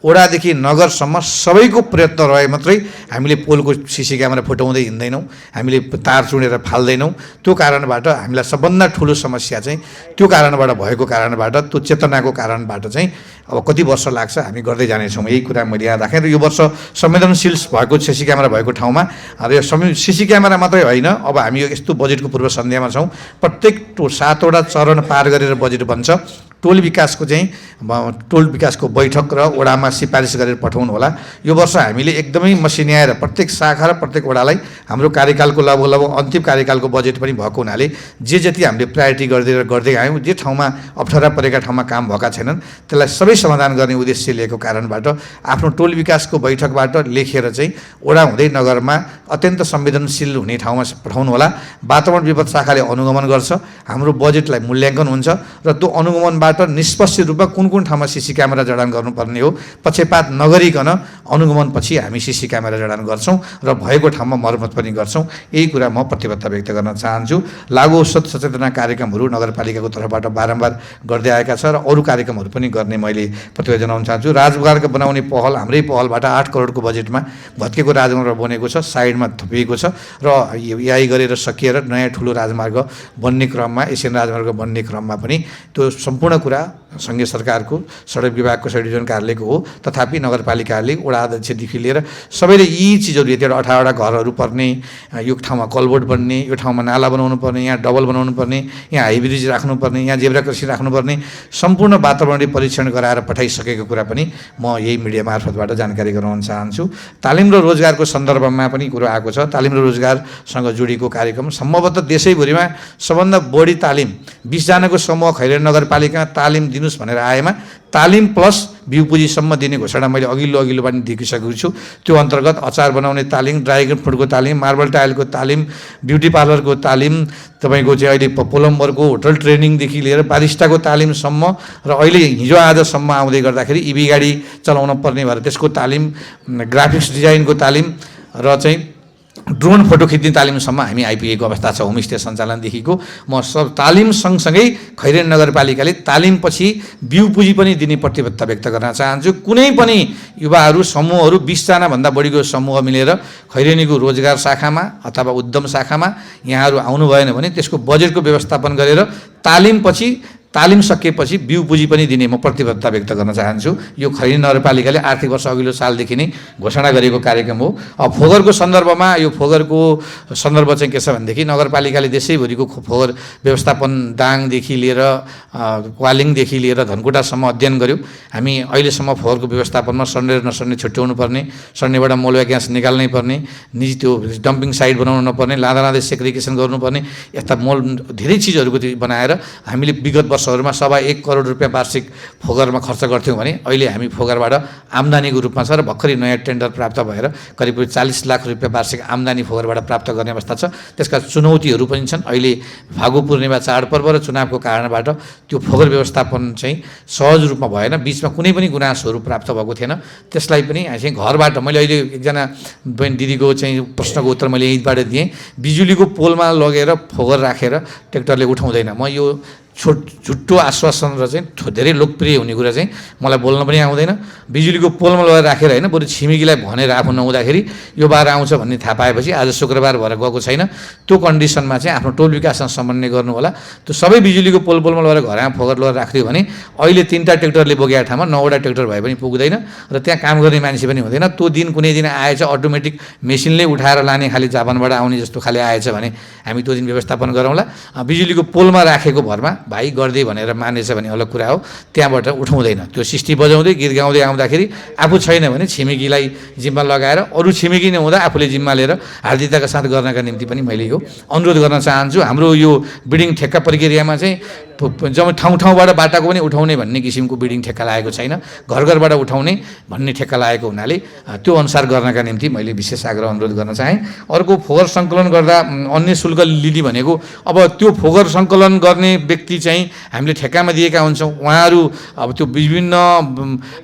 ओडादेखि नगरसम्म सबैको प्रयत्न रहे मात्रै हामीले पोलको सिसी क्यामेरा फुटाउँदै हिँड्दैनौँ, हामीले तार चुडेर फाल्दैनौँ। त्यो कारणबाट हामीलाई सबभन्दा ठुलो समस्या चाहिँ त्यो कारणबाट भएको कारणबाट त्यो चेतनाको कारणबाट चाहिँ अब कति वर्ष लाग्छ हामी गर्दै जानेछौँ। यही कुरा मैले यहाँ राखेँ र यो वर्ष संवेदनशील भएको सिसी क्यामेरा भएको ठाउँमा र यो सिसी क्यामेरा मात्रै होइन, अब हामी यो यस्तो बजेटको पूर्व सन्ध्यामा छौँ। प्रत्येक 7वटा चरण पार गरेर बजेट बन्छ। टोल विकासको बैठक र वडामा सिफारिस गरेर पठाउनु होला। यो वर्ष हामीले एकदमै मसिन्याएर प्रत्येक शाखा र प्रत्येक वडालाई हाम्रो कार्यकालको लगभग अन्तिम कार्यकालको बजेट पनि भएको हुनाले जे जति हामीले प्रायोरिटी गर्दै आयौँ, जे ठाउँमा अप्ठ्यारा परेका ठाउँमा काम भएका छैनन् त्यसलाई सबै समाधान गर्ने उद्देश्य लिएको कारणबाट आफ्नो टोल विकासको बैठकबाट लेखेर चाहिँ वडा हुँदै नगरमा अत्यन्त संवेदनशील हुने ठाउँमा पठाउनु होला। वातावरण विपद शाखाले अनुगमन गर्छ, हाम्रो बजेटलाई मूल्याङ्कन हुन्छ र त्यो अनुगमनबाट निष्पक्ष रूपमा कुन ठाउँमा सिसी क्यामेरा जडान गर्नुपर्ने हो पक्षपात नगरिकन अनुगमनपछि हामी सिसी क्यामेरा जडान गर्छौँ र भएको ठाउँमा मर्मत पनि गर्छौँ। यही कुरा म प्रतिबद्धता व्यक्त गर्न चाहन्छु। लागु औषध सचेतना कार्यक्रमहरू नगरपालिकाको तर्फबाट बारम्बार गर्दै आएका छ र अरू कार्यक्रमहरू पनि गर्ने मैले प्रतिबद्धता जनाउन चाहन्छु। राजमार्ग बनाउने पहल हाम्रै पहलबाट 8 करोडको बजेटमा भत्केको राजमार्ग बनेको छ, साइडमा थपिएको छ र यही गरेर सकिएर नयाँ ठुलो राजमार्ग बन्ने क्रममा, एसियन राजमार्ग बन्ने क्रममा पनि त्यो सम्पूर्ण कुरा सङ्घीय सरकारको सडक विभागको डिभिजन कार्यालयको हो। तथापि नगरपालिकाले वडा अध्यक्षदेखि लिएर सबैले यी चिजहरू यति 18वटा घरहरू पर्ने, यो ठाउँमा कलबोर्ड बन्ने, यो ठाउँमा नाला बनाउनु पर्ने, यहाँ डबल बनाउनु पर्ने, यहाँ हाई ब्रिज राख्नुपर्ने, यहाँ जेब्रा क्रसिङ राख्नुपर्ने सम्पूर्ण वातावरणीय परीक्षण गराएर पठाइसकेको कुरा पनि म यही मिडिया मार्फतबाट जानकारी गराउन चाहन्छु। तालिम र रोजगारको सन्दर्भमा पनि कुरो आएको छ। तालिम र रोजगारसँग जोडिएको कार्यक्रम सम्भवतः देशैभरिमा सबभन्दा बढी तालिम 20 जनाको समूह खैरेनी नगरपालिकामा तालिम दिनुहोस् भनेर आएमा तालिम प्लस बिउ पुँजीसम्म दिने घोषणा मैले अघिल्लो पनि देखिसकेको छु। त्यो अन्तर्गत अचार बनाउने तालिम, ड्राइगन फ्रुटको तालिम, मार्बल टाइलको तालिम, ब्युटी पार्लरको तालिम, तपाईँको चाहिँ अहिले प्लम्बरको होटल ट्रेनिङदेखि लिएर बारिस्टाको तालिमसम्म र अहिले हिजो आजसम्म आउँदै गर्दाखेरि इभी गाडी चलाउन पर्ने भएर त्यसको तालिम, ग्राफिक्स डिजाइनको तालिम र चाहिँ ड्रोन फोटो खिच्ने तालिमसम्म हामी आइपुगेको अवस्था छ। होमस्टे सञ्चालनदेखिको म सब तालिम सँगसँगै खैरेनी नगरपालिकाले तालिमपछि बिउ पुँजी पनि दिने प्रतिबद्धता व्यक्त गर्न चाहन्छु। कुनै पनि युवाहरू समूहहरू 20 जनाभन्दा बढीको समूह मिलेर खैरेनीको रोजगार शाखामा अथवा उद्यम शाखामा यहाँहरू आउनु भएन भने त्यसको बजेटको व्यवस्थापन गरेर तालिम सकिएपछि बिउ पुँजी पनि दिने म प्रतिबद्धता व्यक्त गर्न चाहन्छु। यो खैरेनी नगरपालिकाले आर्थिक वर्ष अघिल्लो सालदेखि नै घोषणा गरेको कार्यक्रम हो। अब फोगरको सन्दर्भमा यो फोगरको सन्दर्भ चाहिँ के छ भनेदेखि नगरपालिकाले देशैभरिको फोगर व्यवस्थापन दाङदेखि लिएर क्वालिङदेखि लिएर धनकुटासम्म अध्ययन गर्यो। हामी अहिलेसम्म फोगरको व्यवस्थापनमा सर्ने र नसर्ने छुट्याउनु पर्ने, सर्नेबाट मलुवा ग्यास निकाल्नै पर्ने, निजी त्यो डम्पिङ साइट बनाउनु नपर्ने, लाँदा सेग्रिगेसन गर्नुपर्ने, यस्ता धेरै चिजहरूको बनाएर हामीले विगत वर्षहरूमा 1.25 करोड रुपियाँ वार्षिक फोगरमा खर्च गर्थ्यौँ भने अहिले हामी फोगरबाट आम्दानीको रूपमा छ र भर्खरै नयाँ टेन्डर प्राप्त भएर करिब 40 लाख रुपियाँ वार्षिक आम्दानी फोगरबाट प्राप्त गर्ने अवस्था छ। त्यसका चुनौतीहरू पनि छन्। अहिले फागु पूर्णिमा चाडपर्व र चुनावको कारणबाट त्यो फोगर व्यवस्थापन चाहिँ सहज रूपमा भएन, बिचमा कुनै पनि गुनासोहरू प्राप्त भएको थिएन। त्यसलाई पनि चाहिँ घरबाट मैले अहिले एकजना बहिनी दिदीको चाहिँ प्रश्नको उत्तर मैले यहीँबाट दिएँ। बिजुलीको पोलमा लगेर फोगर राखेर ट्र्याक्टरले उठाउँदैन। म यो झुट्टो आश्वासन र चाहिँ धेरै लोकप्रिय हुने कुरा चाहिँ मलाई बोल्न पनि आउँदैन। बिजुलीको पोलमा लगेर राखेर होइन, बरु छिमेकीलाई भनेर आफू नहुँदाखेरि यो बार आउँछ भन्ने थाहा पाएपछि आज शुक्रबार भएर गएको छैन। त्यो कन्डिसनमा चाहिँ आफ्नो टोल विकाससँग समन्वय गर्नु होला। त्यो सबै बिजुलीको पोलमा लगेर घरमा फोगर लगेर राखिदियो भने अहिले 3टा ट्र्याक्टरले बोकेको ठाउँमा 9वटा ट्र्याक्टर भए पनि पुग्दैन र त्यहाँ काम गर्ने मान्छे पनि हुँदैन। त्यो दिन कुनै दिन आएछ अटोमेटिक मेसिनले उठाएर लाने खालि जापानबाट आउने जस्तो खाले आएछ भने हामी त्यो दिन व्यवस्थापन गरौँला। बिजुलीको पोलमा राखेको भरमा भाइ गरिदिए भनेर मानेछ भने अलग कुरा हो, त्यहाँबाट उठाउँदैन। त्यो सिस्टी बजाउँदै गीत गाउँदै आउँदाखेरि आफू छैन भने छिमेकीलाई जिम्मा लगाएर अरू छिमेकी नै हुँदा आफूले जिम्मा लिएर हार्दिकताका साथ गर्नका निम्ति पनि मैले यो अनुरोध गर्न चाहन्छु। हाम्रो यो बिल्डिङ ठेक्का प्रक्रियामा चाहिँ जब ठाउँबाट बाटाको पनि उठाउने भन्ने किसिमको बिल्डिङ ठेक्का लागेको छैन, घरबाट उठाउने भन्ने ठेक्का लागेको हुनाले त्यो अनुसार गर्नका निम्ति मैले विशेष आग्रह अनुरोध गर्न चाहेँ। अर्को फोहोर सङ्कलन गर्दा अन्य शुल्क लिने भनेको अब त्यो फोहोर सङ्कलन गर्ने व्यक्ति चाहिँ हामीले ठेक्कामा दिएका हुन्छौँ, उहाँहरू अब त्यो विभिन्न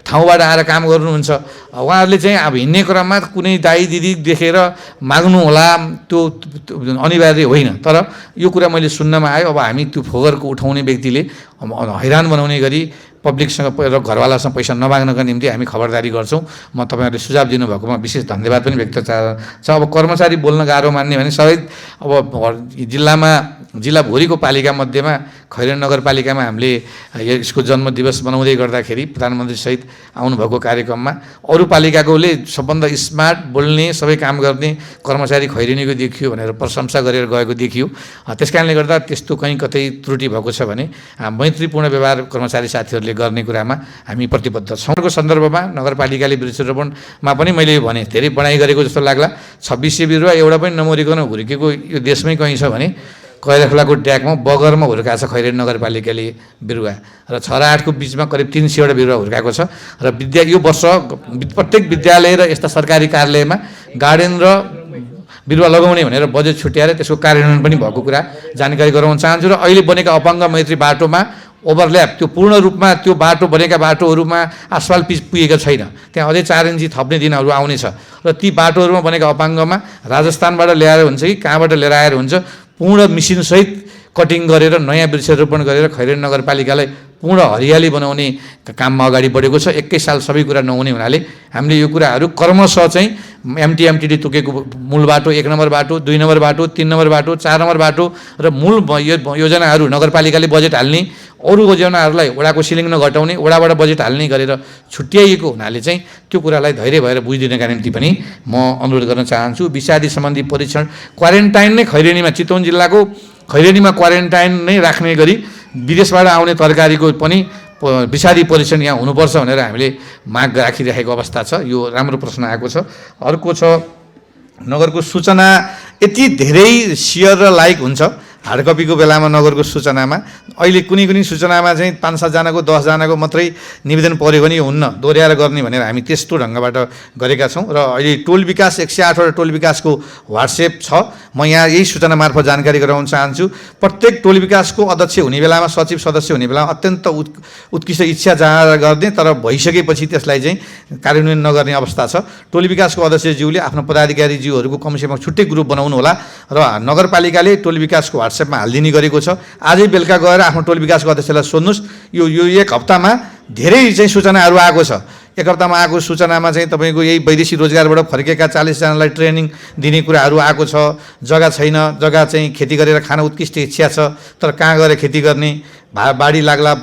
ठाउँबाट आएर काम गर्नुहुन्छ, उहाँहरूले चाहिँ अब हिँड्ने क्रममा कुनै दाइ दिदी देखेर माग्नु होला त्यो अनिवार्य होइन। तर यो कुरा मैले सुन्नमा आयो, अब हामी त्यो फोहोरको उठाउने व्यक्तिले हैरान बनाउने गरी पब्लिकसँग र घरवालासँग पैसा नमाग्नका निम्ति हामी खबरदारी गर्छौँ। म तपाईँहरूले सुझाव दिनुभएकोमा विशेष धन्यवाद पनि व्यक्त छ। अब कर्मचारी बोल्न गाह्रो मान्ने भने सबै अब जिल्लाभरिको पालिका मध्येमा खैरेनी नगरपालिकामा हामीले यसको जन्मदिवस मनाउँदै गर्दाखेरि प्रधानमन्त्रीसहित आउनुभएको कार्यक्रममा अरू पालिकाकोले सबभन्दा स्मार्ट बोल्ने सबै काम गर्ने कर्मचारी खैरेनीको देखियो भनेर प्रशंसा गरेर गएको देखियो। त्यस कारणले गर्दा त्यस्तो कहीँ कतै त्रुटि भएको छ भने मैत्रीपूर्ण व्यवहार कर्मचारी साथीहरूले गर्ने कुरामा हामी प्रतिबद्ध छौँ। अर्को सन्दर्भमा नगरपालिकाले वृक्षारोपणमा पनि मैले भने धेरै बढाइ गरेको जस्तो लाग्ला। 2600 बिरुवा एउटा पनि नमरिकन हुर्केको यो देशमै कहीँ छ भने कैलाखोलाको ड्याकमा बगरमा हुर्काएको छ खैरेनी नगरपालिकाले बिरुवा, र 6-8को बिचमा करिब 300वटा बिरुवा हुर्काएको छ। र यो वर्ष प्रत्येक विद्यालय र यस्ता सरकारी कार्यालयमा गार्डन र बिरुवा लगाउने भनेर बजेट छुट्याएर त्यसको कार्यान्वयन पनि भएको कुरा जानकारी गराउन चाहन्छु। र अहिले बनेका अपाङ्ग मैत्री बाटोमा ओभरल्याप, त्यो पूर्ण रूपमा त्यो बाटो बनेका बाटोहरूमा आसफाल्ट पिच पुगेको छैन, त्यहाँ अझै 4 इन्ची थप्ने दिनहरू आउनेछ। र ती बाटोहरूमा बनेका अपाङ्गमा राजस्थानबाट ल्याएर हुन्छ कि कहाँबाट लिएर आएर हुन्छ, पूर्ण मिसिनसहित कटिङ गरेर नयाँ वृक्षारोपण गरेर खैरेनी नगरपालिकालाई पूर्ण हरियाली बनाउने काममा अगाडि बढेको छ। एकै साल सबै कुरा नहुने हुनाले हामीले यो कुराहरू क्रमशः चाहिँ एमटिडी तोकेको मूल बाटो, 1 नम्बर बाटो, 2 नम्बर बाटो, 3 नम्बर बाटो, 4 नम्बर बाटो र मूल योजनाहरू नगरपालिकाले बजेट हाल्ने, अरू योजनाहरूलाई वडाको सिलिङ नघटाउने, वडाबाट बजेट हाल्ने गरेर छुट्याइएको हुनाले चाहिँ त्यो कुरालाई धैर्य भएर बुझिदिनका निम्ति पनि म अनुरोध गर्न चाहन्छु। विषादी सम्बन्धी परीक्षण क्वारेन्टाइन नै खैरेनीमा, चितवन जिल्लाको खैरेनीमा क्वारेन्टाइन नै राख्ने गरी विदेशबाट आउने तरकारीको पनि विषादी परीक्षण यहाँ हुनुपर्छ भनेर हामीले माग राखिरहेको अवस्था छ। यो राम्रो प्रश्न आएको छ। अर्को छ नगरको सूचना यति धेरै सेयर र लाइक हुन्छ हार्ड कपीको बेलामा नगरको सूचनामा, अहिले कुनै सूचनामा चाहिँ 5-7 जनाको 10 जनाको मात्रै निवेदन पऱ्यो भने हुन्न, दोहोऱ्याएर गर्ने भनेर हामी त्यस्तो ढङ्गबाट गरेका छौँ। र अहिले टोल विकास 108वटा टोल विकासको व्हाट्सएप छ। म यहाँ यही सूचना मार्फत जानकारी गराउन चाहन्छु। प्रत्येक टोल विकासको अध्यक्ष हुने बेलामा, सचिव सदस्य हुने बेलामा अत्यन्त उत्कृष्ट इच्छा जाहेर गर्ने तर भइसकेपछि त्यसलाई चाहिँ कार्यान्वयन नगर्ने अवस्था छ। टोल विकासको अध्यक्षज्यूले आफ्नो पदाधिकारीज्यूहरूको कमसेकम छुट्टै ग्रुप बनाउनु होला र नगरपालिकाले टोल विकासको व्हाट्सएपमा हालिदिने गरेको छ। आजै बेलुका गएर आफ्नो टोल विकासको अध्यक्षलाई सोध्नुहोस्। यो 1 हप्तामा धेरै चाहिँ सूचनाहरू आएको छ। 1 हप्तामा आएको सूचनामा चाहिँ तपाईँको यही वैदेशिक रोजगारबाट फर्केका 40 जनालाई ट्रेनिङ दिने कुराहरू आएको छ। जग्गा छैन, जग्गा चाहिँ खेती गरेर खान उत्कृष्ट इच्छा छ तर कहाँ गएर खेती गर्ने, बाढी लाग्ला,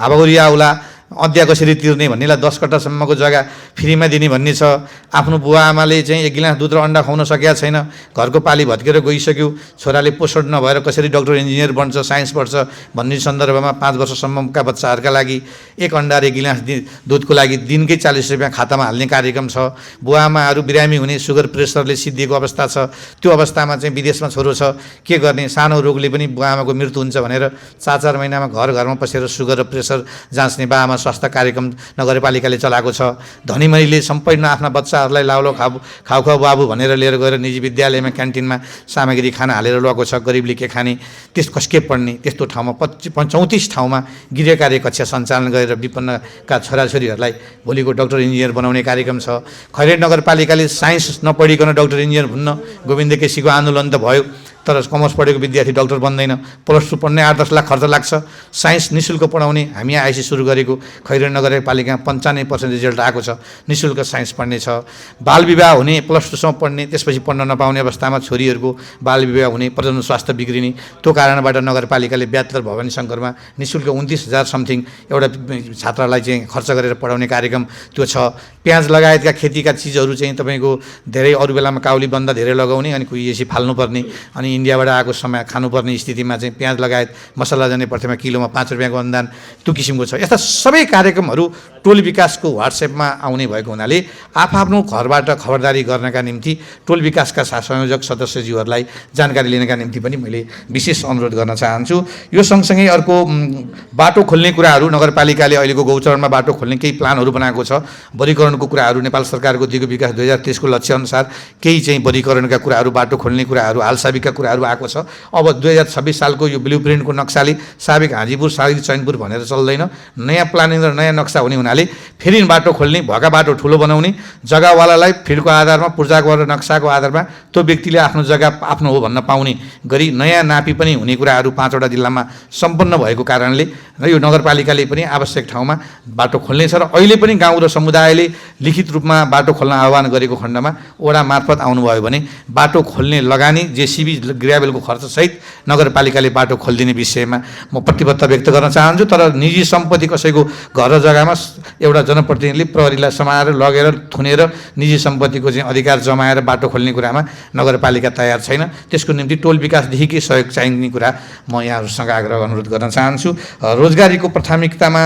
हावाहुरी आउला, अद्या कसरी तिर्ने भन्नेलाई 10 कट्टासम्मको जग्गा फ्रीमा दिने भन्ने छ। आफ्नो बुवा आमाले चाहिँ 1 गिलास दुध र अन्डा खुवाउन सकेका छैन, घरको पाली भत्केर गइसक्यो, छोराले पोषण नभएर कसरी डक्टर इन्जिनियर बन्छ, साइन्स पढ्छ भन्ने सन्दर्भमा 5 वर्षसम्मका बच्चाहरूका लागि 1 अन्डा र 1 गिलास दुधको लागि दिनकै 40 रुपियाँ खातामा हाल्ने कार्यक्रम छ। बुवा आमाहरू बिरामी हुने, सुगर प्रेसरले सिद्धिएको अवस्था छ, त्यो अवस्थामा चाहिँ विदेशमा छोरो छ, के गर्ने, सानो रोगले पनि बुवा आमाको मृत्यु हुन्छ भनेर 4-4 महिनामा घरमा पसेर सुगर र प्रेसर जाँच्ने बा आमा स्वास्थ्य कार्यक्रम नगरपालिकाले चलाएको छ। धनीमनीले सम्पूर्ण आफ्ना बच्चाहरूलाई लाउलो खाउ बाबु भनेर लिएर गएर निजी विद्यालयमा क्यान्टिनमा सामग्री खाना हालेर लगाएको छ। गरिबले के खाने, त्यस कसके पढ्ने, त्यस्तो ठाउँमा 34 ठाउँमा गृह कार्य कक्षा सञ्चालन गरेर विपन्नका छोराछोरीहरूलाई भोलिको डक्टर इन्जिनियर बनाउने कार्यक्रम छ। खैरेनी नगरपालिकाले साइन्स नपढिकन डक्टर इन्जिनियर हुन्न, गोविन्द केसीको आन्दोलन त भयो तर कमर्स पढेको विद्यार्थी डक्टर बन्दैन। +2 पढ्ने 8-10 लाख खर्च लाग्छ। साइन्स निःशुल्क पढाउने हामी आइसी सुरु गरेको खैरेनी नगरपालिकामा 95% रिजल्ट आएको छ। निःशुल्क साइन्स पढ्ने छ। बाल विवाह हुने, +2 सम्म पढ्ने त्यसपछि पढ्न नपाउने अवस्थामा छोरीहरूको बाल विवाह हुने, प्रजनन स्वास्थ्य बिग्रिने, त्यो कारणबाट नगरपालिकाले ब्याचलर भवानी शङ्करमा निःशुल्क 29,000 समथिङ एउटा छात्रलाई चाहिँ खर्च गरेर पढाउने कार्यक्रम त्यो छ। प्याज लगायतका खेतीका चिजहरू चाहिँ तपाईँको धेरै अरू बेलामा काउली बन्दा धेरै लगाउने अनि कुहिएसी फाल्नुपर्ने, अनि इन्डियाबाट आएको समय खानुपर्ने स्थितिमा चाहिँ प्याज लगायत मसला जाने पर्थ्यमा किलोमा 5 रुपियाँको अनुदान त्यो किसिमको छ। यस्ता सबै कार्यक्रमहरू टोल विकासको व्हाट्सएपमा आउने भएको हुनाले आफ्नो घरबाट खबरदारी गर्नका निम्ति टोल विकासका संयोजक सदस्यज्यूहरूलाई जानकारी लिनका निम्ति पनि मैले विशेष अनुरोध गर्न चाहन्छु। यो सँगसँगै अर्को बाटो खोल्ने कुराहरू नगरपालिकाले अहिलेको गौचरणमा बाटो खोल्ने केही प्लानहरू बनाएको छ। बढीकरणको कुराहरू नेपाल सरकारको दिगो विकास 2023 को लक्ष्यअनुसार केही चाहिँ बढीकरणका कुराहरू बाटो खोल्ने कुराहरू हालसाबिकका कुराहरू आएको छ। अब 2026 सालको यो ब्लु प्रिन्टको नक्साले साबिक हाजीपुर साबिक चैनपुर भनेर चल्दैन, नयाँ प्लानिङ र नयाँ नक्सा हुने हुनाले फेरि बाटो खोल्ने, भएका बाटो ठुलो बनाउने, जग्गावालालाई फिल्डको आधारमा पूर्जाको र नक्साको आधारमा त्यो व्यक्तिले आफ्नो जग्गा आफ्नो हो भन्न पाउने गरी नयाँ नापी पनि हुने कुराहरू 5 वटा जिल्लामा सम्पन्न भएको कारणले र यो नगरपालिकाले पनि आवश्यक ठाउँमा बाटो खोल्नेछ र अहिले पनि गाउँ र समुदायले लिखित रूपमा बाटो खोल्न आह्वान गरेको खण्डमा वडा मार्फत आउनुभयो भने बाटो खोल्ने लगानी जेसिबी ग्राभेलको खर्चसहित नगरपालिकाले बाटो खोलिदिने विषयमा म प्रतिबद्धता व्यक्त गर्न चाहन्छु। तर निजी सम्पत्ति कसैको घर र जग्गामा एउटा जनप्रतिनिधिले प्रहरीलाई समाएर लगेर थुनेर निजी सम्पत्तिको चाहिँ अधिकार जमाएर बाटो खोल्ने कुरामा नगरपालिका तयार छैन। त्यसको निम्ति टोल विकासदेखिकै सहयोग चाहिने कुरा म यहाँहरूसँग आग्रह अनुरोध गर्न चाहन्छु। रोजगारीको प्राथमिकतामा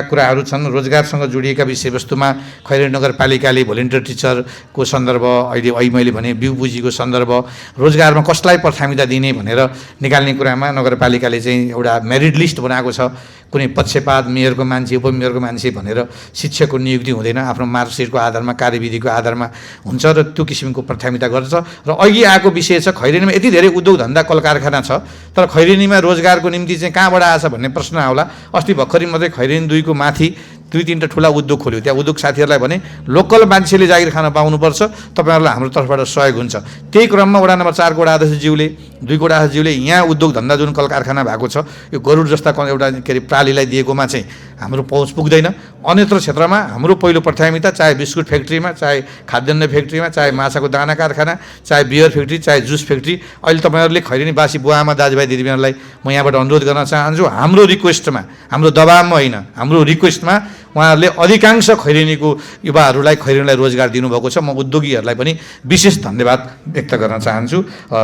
कुराहरू छन्। रोजगारसँग जोडिएका विषयवस्तुमा खैरेनी नगरपालिकाले भोलिन्टियर टिचरको सन्दर्भ, अहिले मैले भने बिउ पुँजीको सन्दर्भ, रोजगारमा कसलाई प्राथमिकता दिने भनेर निकाल्ने कुरामा नगरपालिकाले चाहिँ एउटा मेरिट लिस्ट बनाएको छ। कुनै पक्षपात मेयरको मान्छे उपमेयरको मान्छे भनेर शिक्षकको नियुक्ति हुँदैन, आफ्नो मार्कसिटको आधारमा कार्यविधिको आधारमा हुन्छ र त्यो किसिमको प्राथमिकता गर्छ। र अघि आएको विषय छ खैरेनीमा यति धेरै उद्योग धन्दा कल कारखाना छ, तर खैरेनीमा रोजगारको निम्ति चाहिँ कहाँबाट आएछ भन्ने प्रश्न आउला। अस्ति भर्खरै मात्रै खैरेनी 2 को माथि 2-3 ठुला उद्योग खोल्यो। त्यहाँ उद्योग साथीहरूलाई भने लोकल मान्छेले जागिर खान पाउनुपर्छ, तपाईँहरूलाई हाम्रो तर्फबाट सहयोग हुन्छ। त्यही क्रममा वडा नम्बर 4 को वडा अध्यक्षज्यूले 2 को वडा अध्यक्षज्यूले यहाँ उद्योग धन्दा जुन कल कारखाना भएको छ यो गरुड जस्ता एउटा के अरे प्रालीलाई दिएकोमा चाहिँ हाम्रो पहुँच पुग्दैन। अन्यत्र क्षेत्रमा हाम्रो पहिलो प्राथमिकता चाहे बिस्कुट फ्याक्ट्रीमा, चाहे खाद्यान्न फ्याक्ट्रीमा, चाहे माछाको दाना कारखाना, चाहे बियर फ्याक्ट्री, चाहे जुस फ्याक्ट्री, अहिले तपाईँहरूले खैरेनीवासी बुवाआमा दाजुभाइ दिदीबहिनीहरूलाई म यहाँबाट अनुरोध गर्न चाहन्छु, हाम्रो रिक्वेस्टमा, हाम्रो दबावमा होइन, हाम्रो रिक्वेस्टमा उहाँहरूले अधिकांश खैरेनीको युवाहरूलाई खैरेनीलाई रोजगार दिनुभएको छ। म उद्योगीहरूलाई पनि विशेष धन्यवाद व्यक्त गर्न चाहन्छु।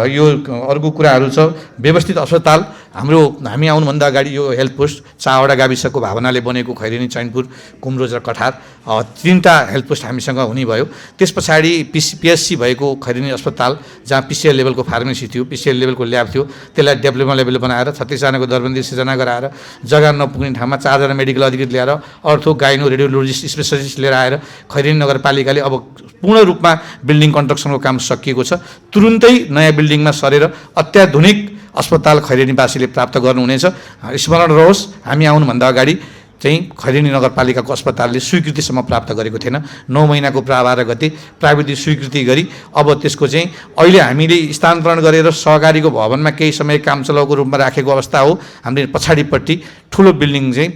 यो अर्को कुराहरू छ व्यवस्थित अस्पताल। हामी आउनुभन्दा अगाडि यो हेल्थ पोस्ट 4 वटा गाविसको भावनाले बनेको खैरेनी, चैनपुर, कुमरोज र कठार 3टा हेल्थ पोस्ट हामीसँग हुने भयो। त्यस पछाडि पिएससी भएको खैरेनी अस्पताल जहाँ पिसिएल लेभलको फार्मेसी थियो, पिसिएल लेभलको ल्याब थियो, त्यसलाई डिप्लोमा लेभल बनाएर 36 जनाको दरबन्दी सिर्जना गराएर जग्गा नपुग्ने ठाउँमा 4 जना मेडिकल अधिकृत ल्याएर अर्थो गाइनो रेडियोलोजिस्ट स्पेसलिस्ट लिएर आएर खैरेनी नगरपालिकाले अब पूर्ण रूपमा बिल्डिङ कन्स्ट्रक्सनको काम सकिएको छ। तुरुन्तै नयाँ बिल्डिङमा सरेर अत्याधुनिक अस्पताल खैरेनीवासीले प्राप्त गर्नुहुनेछ। स्मरण रहोस्, हामी आउनुभन्दा अगाडि चाहिँ खैरेनी नगरपालिकाको अस्पतालले स्वीकृतिसम्म प्राप्त गरेको थिएन। 9 महिनाको प्रावधान गति प्राविधिक स्वीकृति गरी अब त्यसको चाहिँ अहिले हामीले स्थानान्तरण गरेर सहकारीको भवनमा केही समय काम चलाउको रूपमा राखेको अवस्था हो। हामीले पछाडिपट्टि ठुलो बिल्डिङ चाहिँ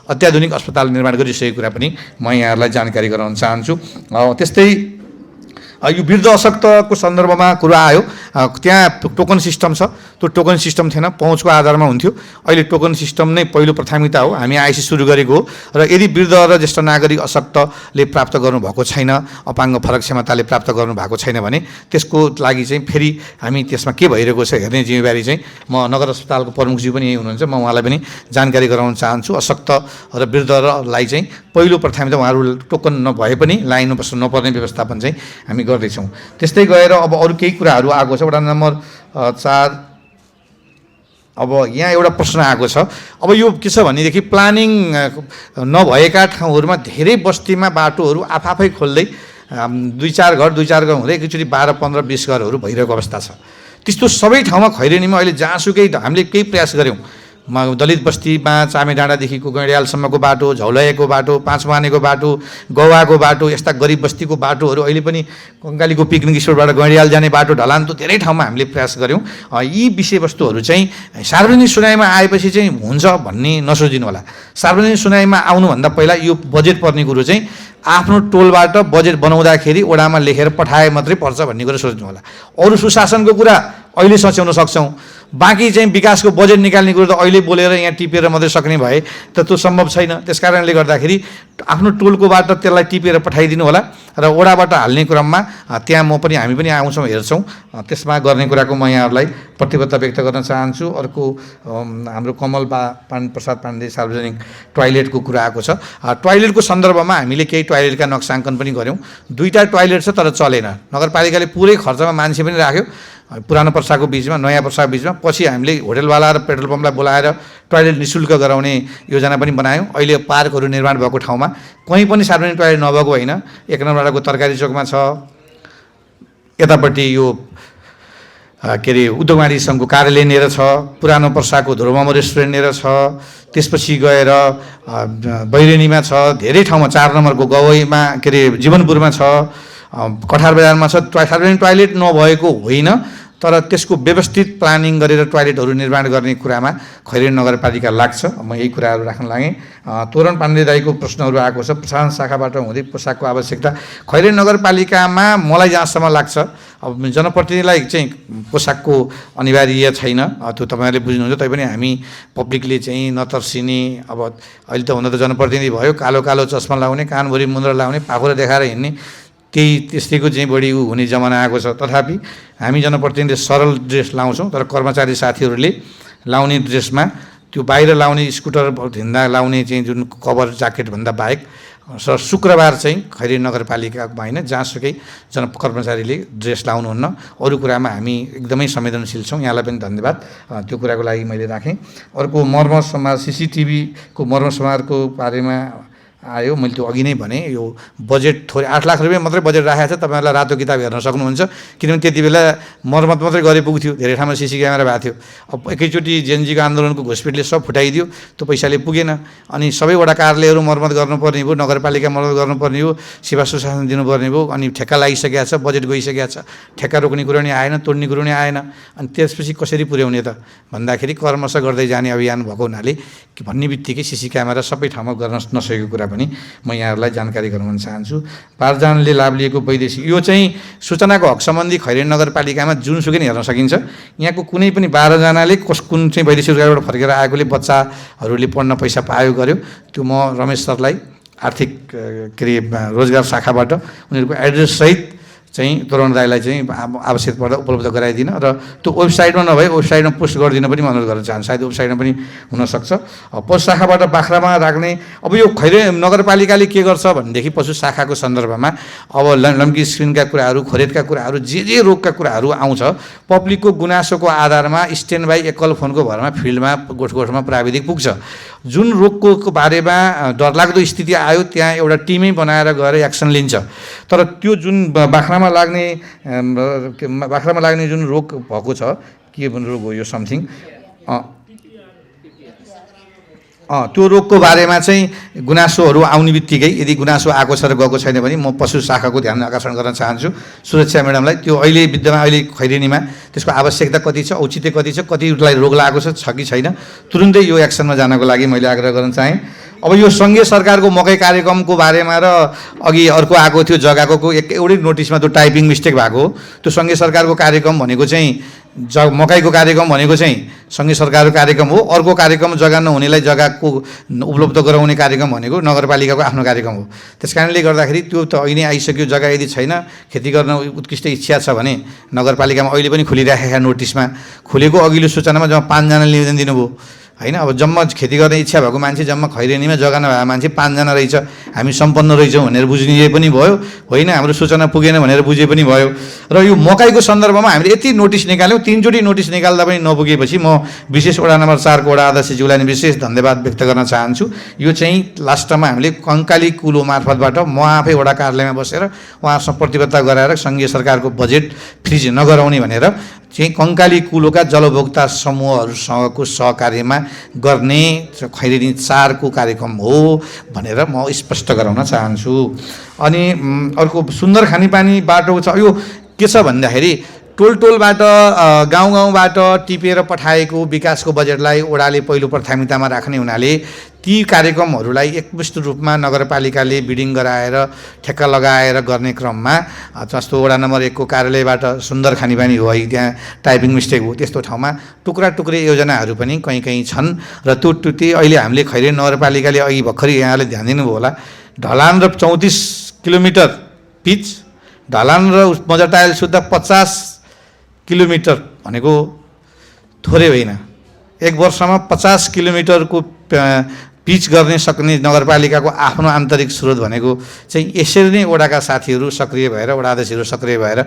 अत्याधुनिक अस्पताल निर्माण गरिसकेको कुरा पनि म यहाँहरूलाई जानकारी गराउन चाहन्छु। त्यस्तै यो वृद्ध अशक्तको सन्दर्भमा कुरा आयो। त्यहाँ टोकन सिस्टम छ, त्यो टोकन सिस्टम थिएन, पहुँचको आधारमा हुन्थ्यो। अहिले टोकन सिस्टम नै पहिलो प्राथमिकता हो, हामी आइसी सुरु गरेको हो। र यदि वृद्ध र ज्येष्ठ नागरिक अशक्तले प्राप्त गर्नुभएको छैन, अपाङ्ग फरक क्षमताले प्राप्त गर्नुभएको छैन भने त्यसको लागि चाहिँ फेरि हामी त्यसमा के भइरहेको छ हेर्ने जिम्मेवारी चाहिँ म नगर अस्पतालको प्रमुखज्यू पनि यही हुनुहुन्छ, म उहाँलाई पनि जानकारी गराउन चाहन्छु। अशक्त र वृद्धलाई चाहिँ पहिलो प्राथमिकता उहाँहरू टोकन नभए पनि लाइनमा बस्नु नपर्ने व्यवस्थापन चाहिँ हामी गर्दैछौँ। त्यस्तै गएर अब अरू केही कुराहरू आएको छ। वडा नम्बर 4 अब यहाँ एउटा प्रश्न आएको छ। अब यो के छ भनेदेखि प्लानिङ नभएका ठाउँहरूमा धेरै बस्तीमा बाटोहरू आफै खोल्दै 2-4 घर हुँदै एकचोटि 12, 15, 20 घरहरू भइरहेको अवस्था छ। त्यस्तो सबै ठाउँमा खैरेनीमा अहिले जहाँसुकै हामीले केही प्रयास गऱ्यौँ। दलित बस्तीमा चामे डाँडादेखिको गैँडियालसम्मको बाटो, झौलयको बाटो, 5 मानेको बाटो, गौवाको बाटो, यस्ता गरिब बस्तीको बाटोहरू अहिले पनि कङ्गालीको पिकनिक स्पोटबाट गैँडियाल जाने बाटो ढलान, त्यो धेरै ठाउँमा हामीले प्रयास गऱ्यौँ। यी विषयवस्तुहरू चाहिँ सार्वजनिक सुनाइमा आएपछि चाहिँ हुन्छ भन्ने नसोचिनु होला। सार्वजनिक सुनाइमा आउनुभन्दा पहिला यो बजेट पर्ने कुरो चाहिँ आफ्नो टोलबाट बजेट बनाउँदाखेरि वडामा लेखेर पठाए मात्रै पर्छ भन्ने कुरा सोच्नु होला। अरू सुशासनको कुरा अहिले सच्याउन सक्छौँ। बाँकी चाहिँ विकासको बजेट निकाल्ने कुरो त अहिले बोलेर यहाँ टिपेर मात्रै सक्ने भए त त्यो सम्भव छैन। त्यस कारणले गर्दाखेरि आफ्नो टोलकोबाट त्यसलाई टिपेर पठाइदिनु होला र वडाबाट हाल्ने क्रममा त्यहाँ म पनि हामी पनि आउँछौँ हेर्छौँ, त्यसमा गर्ने कुराको म यहाँहरूलाई प्रतिबद्धता व्यक्त गर्न चाहन्छु। अर्को हाम्रो कमल प्रसाद पाण्डे सार्वजनिक टोयलेटको कुरा आएको छ। टोयलेटको सन्दर्भमा हामीले केही टोयलेटका नक्साङ्कन पनि गऱ्यौँ। 2टा टोयलेट छ तर चलेन। नगरपालिकाले पुरै खर्चमा मान्छे पनि राख्यो पुरानो पर्साको बिचमा नयाँ पर्साको बिचमा। पछि हामीले होटलवाला र पेट्रोल पम्पलाई बोलाएर टोयलेट निःशुल्क गराउने योजना पनि बनायौँ। अहिले पार्कहरू निर्माण भएको ठाउँमा कहीँ पनि सार्वजनिक टोयलेट नभएको होइन। 1 नम्बरको तरकारी चोकमा छ, यतापट्टि यो के अरे उद्योगवादी सङ्घको कार्यालय नेर छ, पुरानो पर्साको ध्रुवमो रेस्टुरेन्ट नेर छ, त्यसपछि गएर बैरेनीमा छ, धेरै ठाउँमा 4 नम्बरको गवैमा के अरे जीवनपुरमा छ, कठार बजारमा छ। सार्वजनिक टोयलेट नभएको होइन तर त्यसको व्यवस्थित प्लानिङ गरेर टोयलेटहरू निर्माण गर्ने कुरामा खैरेनी नगरपालिका लाग्छ। म यही कुराहरू राख्न लागेँ। तोरण पाण्डे दाईको प्रश्नहरू आएको छ, प्रशासन शाखाबाट हुँदै पोसाकको आवश्यकता। खैरेनी नगरपालिकामा मलाई जहाँसम्म लाग्छ अब जनप्रतिनिधिलाई चाहिँ पोसाकको अनिवार्य छैन, त्यो तपाईँहरूले बुझ्नुहुन्छ। तैपनि हामी पब्लिकले चाहिँ नतर्सिने, अब अहिले त हुन त जनप्रतिनिधि भयो, कालो कालो चस्मा लाउने, कानभरि मुन्द्रा लाउने, पाखुरा देखाएर हिँड्ने, त्यस्तैको चाहिँ बढी हुने जमाना आएको छ। तथापि हामी जनप्रतिनिधिले सरल ड्रेस लाउँछौँ, तर कर्मचारी साथीहरूले लाउने ड्रेसमा त्यो बाहिर लाउने स्कुटर हिँड्दा लाउने चाहिँ जुन कभर ज्याकेटभन्दा बाहेक शुक्रबार चाहिँ खैरेनी नगरपालिकामा होइन जहाँसुकै कर्मचारीले ड्रेस लाउनुहुन्न। अरू कुरामा हामी एकदमै संवेदनशील छौँ। यहाँलाई पनि धन्यवाद त्यो कुराको लागि मैले राखेँ। अर्को मर्म समाज CCTVको मर्म समाजको बारेमा आयो। मैले त्यो अघि नै भने यो बजेट थोरै 8 लाख रुपियाँ मात्रै बजेट राखेको छ। तपाईँहरूलाई रातो किताब हेर्न सक्नुहुन्छ, किनभने त्यति बेला मर्मत मात्रै गरे पुग्थ्यो, धेरै ठाउँमा CC क्यामेरा भएको थियो। अब एकैचोटि जेएनजीको आन्दोलनको घुसपेटले सब फुटाइदियो, त्यो पैसाले पुगेन। अनि सबैवटा कार्यालयहरू मर्मत गर्नुपर्ने भयो, नगरपालिका मर्मत गर्नुपर्ने हो, सेवा सुशासन दिनुपर्ने भयो। अनि ठेक्का लागिसकेको छ, बजेट गइसकेको छ, ठेक्का रोक्ने कुरो नि आएन, तोड्ने कुरो नि आएन। अनि त्यसपछि कसरी पुर्याउने त भन्दाखेरि कर्मश गर्दै जाने अभियान भएको हुनाले भन्ने बित्तिकै CC क्यामेरा सबै ठाउँमा गर्न नसकेको कुरा पनि म यहाँहरूलाई जानकारी गराउन चाहन्छु। 12 जनाले लाभ लिएको वैदेशिक, यो चाहिँ सूचनाको हक सम्बन्धी खैरेनी नगरपालिकामा जुनसुकै हेर्न सकिन्छ। यहाँको कुनै पनि 12 जनाले कुन चाहिँ वैदेशिक रोजगारबाट फर्केर आएकोले बच्चाहरूले पढ्न पैसा पायो गर्यो, त्यो म रमेश सरलाई आर्थिक के अरे रोजगार शाखाबाट उनीहरूको एड्रेस सहित चाहिँ तोरण दाईलाई चाहिँ आवश्यक पर्दा उपलब्ध गराइदिन र त्यो वेबसाइटमा नभए वेबसाइटमा पोस्ट गरिदिन पनि म अनुरोध गर्न चाहन्छु। सायद वेबसाइटमा पनि हुनसक्छ। पशु शाखाबाट बाख्रामा राख्ने, अब यो खैरेनी नगरपालिकाले के गर्छ भनेदेखि पशु शाखाको सन्दर्भमा अब लम्की स्क्रिनका कुराहरू, खोरेटका कुराहरू, जे रोगका कुराहरू आउँछ, पब्लिकको गुनासोको आधारमा स्ट्यान्ड बाई एकल फोनको भरमा फिल्डमा गोठमा प्राविधिक पुग्छ। जुन रोगको बारेमा डरलाग्दो स्थिति आयो त्यहाँ एउटा टिमै बनाएर गएर एक्सन लिन्छ। तर त्यो जुन बाख्रामा लाग्ने जुन रोग भएको छ, के रोग हो यो समथिङ, त्यो रोगको बारेमा चाहिँ गुनासोहरू आउने बित्तिकै यदि गुनासो आएको छ र गएको छैन भने म पशु शाखाको ध्यान आकर्षण गर्न चाहन्छु सुरक्षा म्याडमलाई। त्यो अहिले विद्यमान अहिले खैरेनीमा त्यसको आवश्यकता कति छ, औचित्य कति छ, कतिलाई रोग लागेको छ कि छैन, तुरुन्तै यो एक्सनमा जानको लागि मैले आग्रह गर्न चाहेँ। अब यो सङ्घीय सरकारको मकै कार्यक्रमको बारेमा र अघि अर्को आएको थियो जग्गाको एउटै नोटिसमा त्यो टाइपिङ मिस्टेक भएको, त्यो सङ्घीय सरकारको कार्यक्रम भनेको चाहिँ मकैको कार्यक्रम भनेको चाहिँ सङ्घीय सरकारको कार्यक्रम हो। अर्को कार्यक्रम जग्गा नहुनेलाई जग्गाको उपलब्ध गराउने कार्यक्रम भनेको नगरपालिकाको आफ्नो कार्यक्रम हो। त्यस कारणले गर्दाखेरि त्यो त अहिले आइसक्यो। जग्गा यदि छैन, खेती गर्न उत्कृष्ट इच्छा छ भने नगरपालिकामा अहिले पनि खुलिराखेका नोटिसमा खुलेको अघिल्लो सूचनामा जम्मा 5 जनाले निवेदन दिनुभयो होइन। अब जम्मा खेती गर्ने इच्छा भएको मान्छे जम्मा खैरेनीमा जग्गा नभएको मान्छे 5 जना रहेछ, हामी सम्पन्न रहेछौँ भनेर बुझ्ने पनि भयो, होइन हाम्रो सूचना पुगेन भनेर बुझे पनि भयो। र यो मकैको सन्दर्भमा हामीले यति नोटिस निकाल्यौँ, 3 चोटि नोटिस निकाल्दा पनि नपुगेपछि म विशेष वडा नम्बर 4 को वडा अध्यक्षज्यूलाई विशेष धन्यवाद व्यक्त गर्न चाहन्छु। यो चाहिँ लास्टमा हामीले कङ्काली कुलो मार्फतबाट म आफै वडा कार्यालयमा बसेर उहाँसँग प्रतिबद्धता गराएर सङ्घीय सरकारको बजेट फ्रिज नगराउने भनेर चाहिँ कङ्काली कुलोका जलभोक्ता समूहहरूसँगको सहकार्यमा गर्ने खैरेनी 4 को कार्यक्रम हो भनेर म स्पष्ट गराउन चाहन्छु। अनि अर्को सुन्दर खानेपानी बाटो छ। यो के छ भन्दाखेरि टोलबाट गाउँ गाउँबाट टिपेर पठाएको विकासको बजेटलाई वडाले पहिलो प्राथमिकतामा राख्ने हुनाले ती कार्यक्रमहरूलाई एकमुष्ट रूपमा नगरपालिकाले बिडिङ गराएर ठेक्का लगाएर गर्ने क्रममा जस्तो वडा नम्बर 1 को कार्यालयबाट सुन्दर खानेपानी हो है, त्यहाँ टाइपिङ मिस्टेक हो, त्यस्तो ठाउँमा टुक्रा टुक्रे योजनाहरू पनि कहीँ कहीँ छन् र त्यो अहिले हामीले खैरेनी नगरपालिकाले अघि भर्खरै यहाँले ध्यान दिनुभयो होला, ढलान र 34 किलोमिटर पिच, ढलान र मजटायल सुत्दा 50 किलोमिटर भनेको थोरै होइन। एक वर्षमा 50 किलोमिटरको पिच गर्ने सक्ने नगरपालिकाको आफ्नो आन्तरिक स्रोत भनेको चाहिँ यसरी नै वडाका साथीहरू सक्रिय भएर, वडा अध्यक्षहरू सक्रिय भएर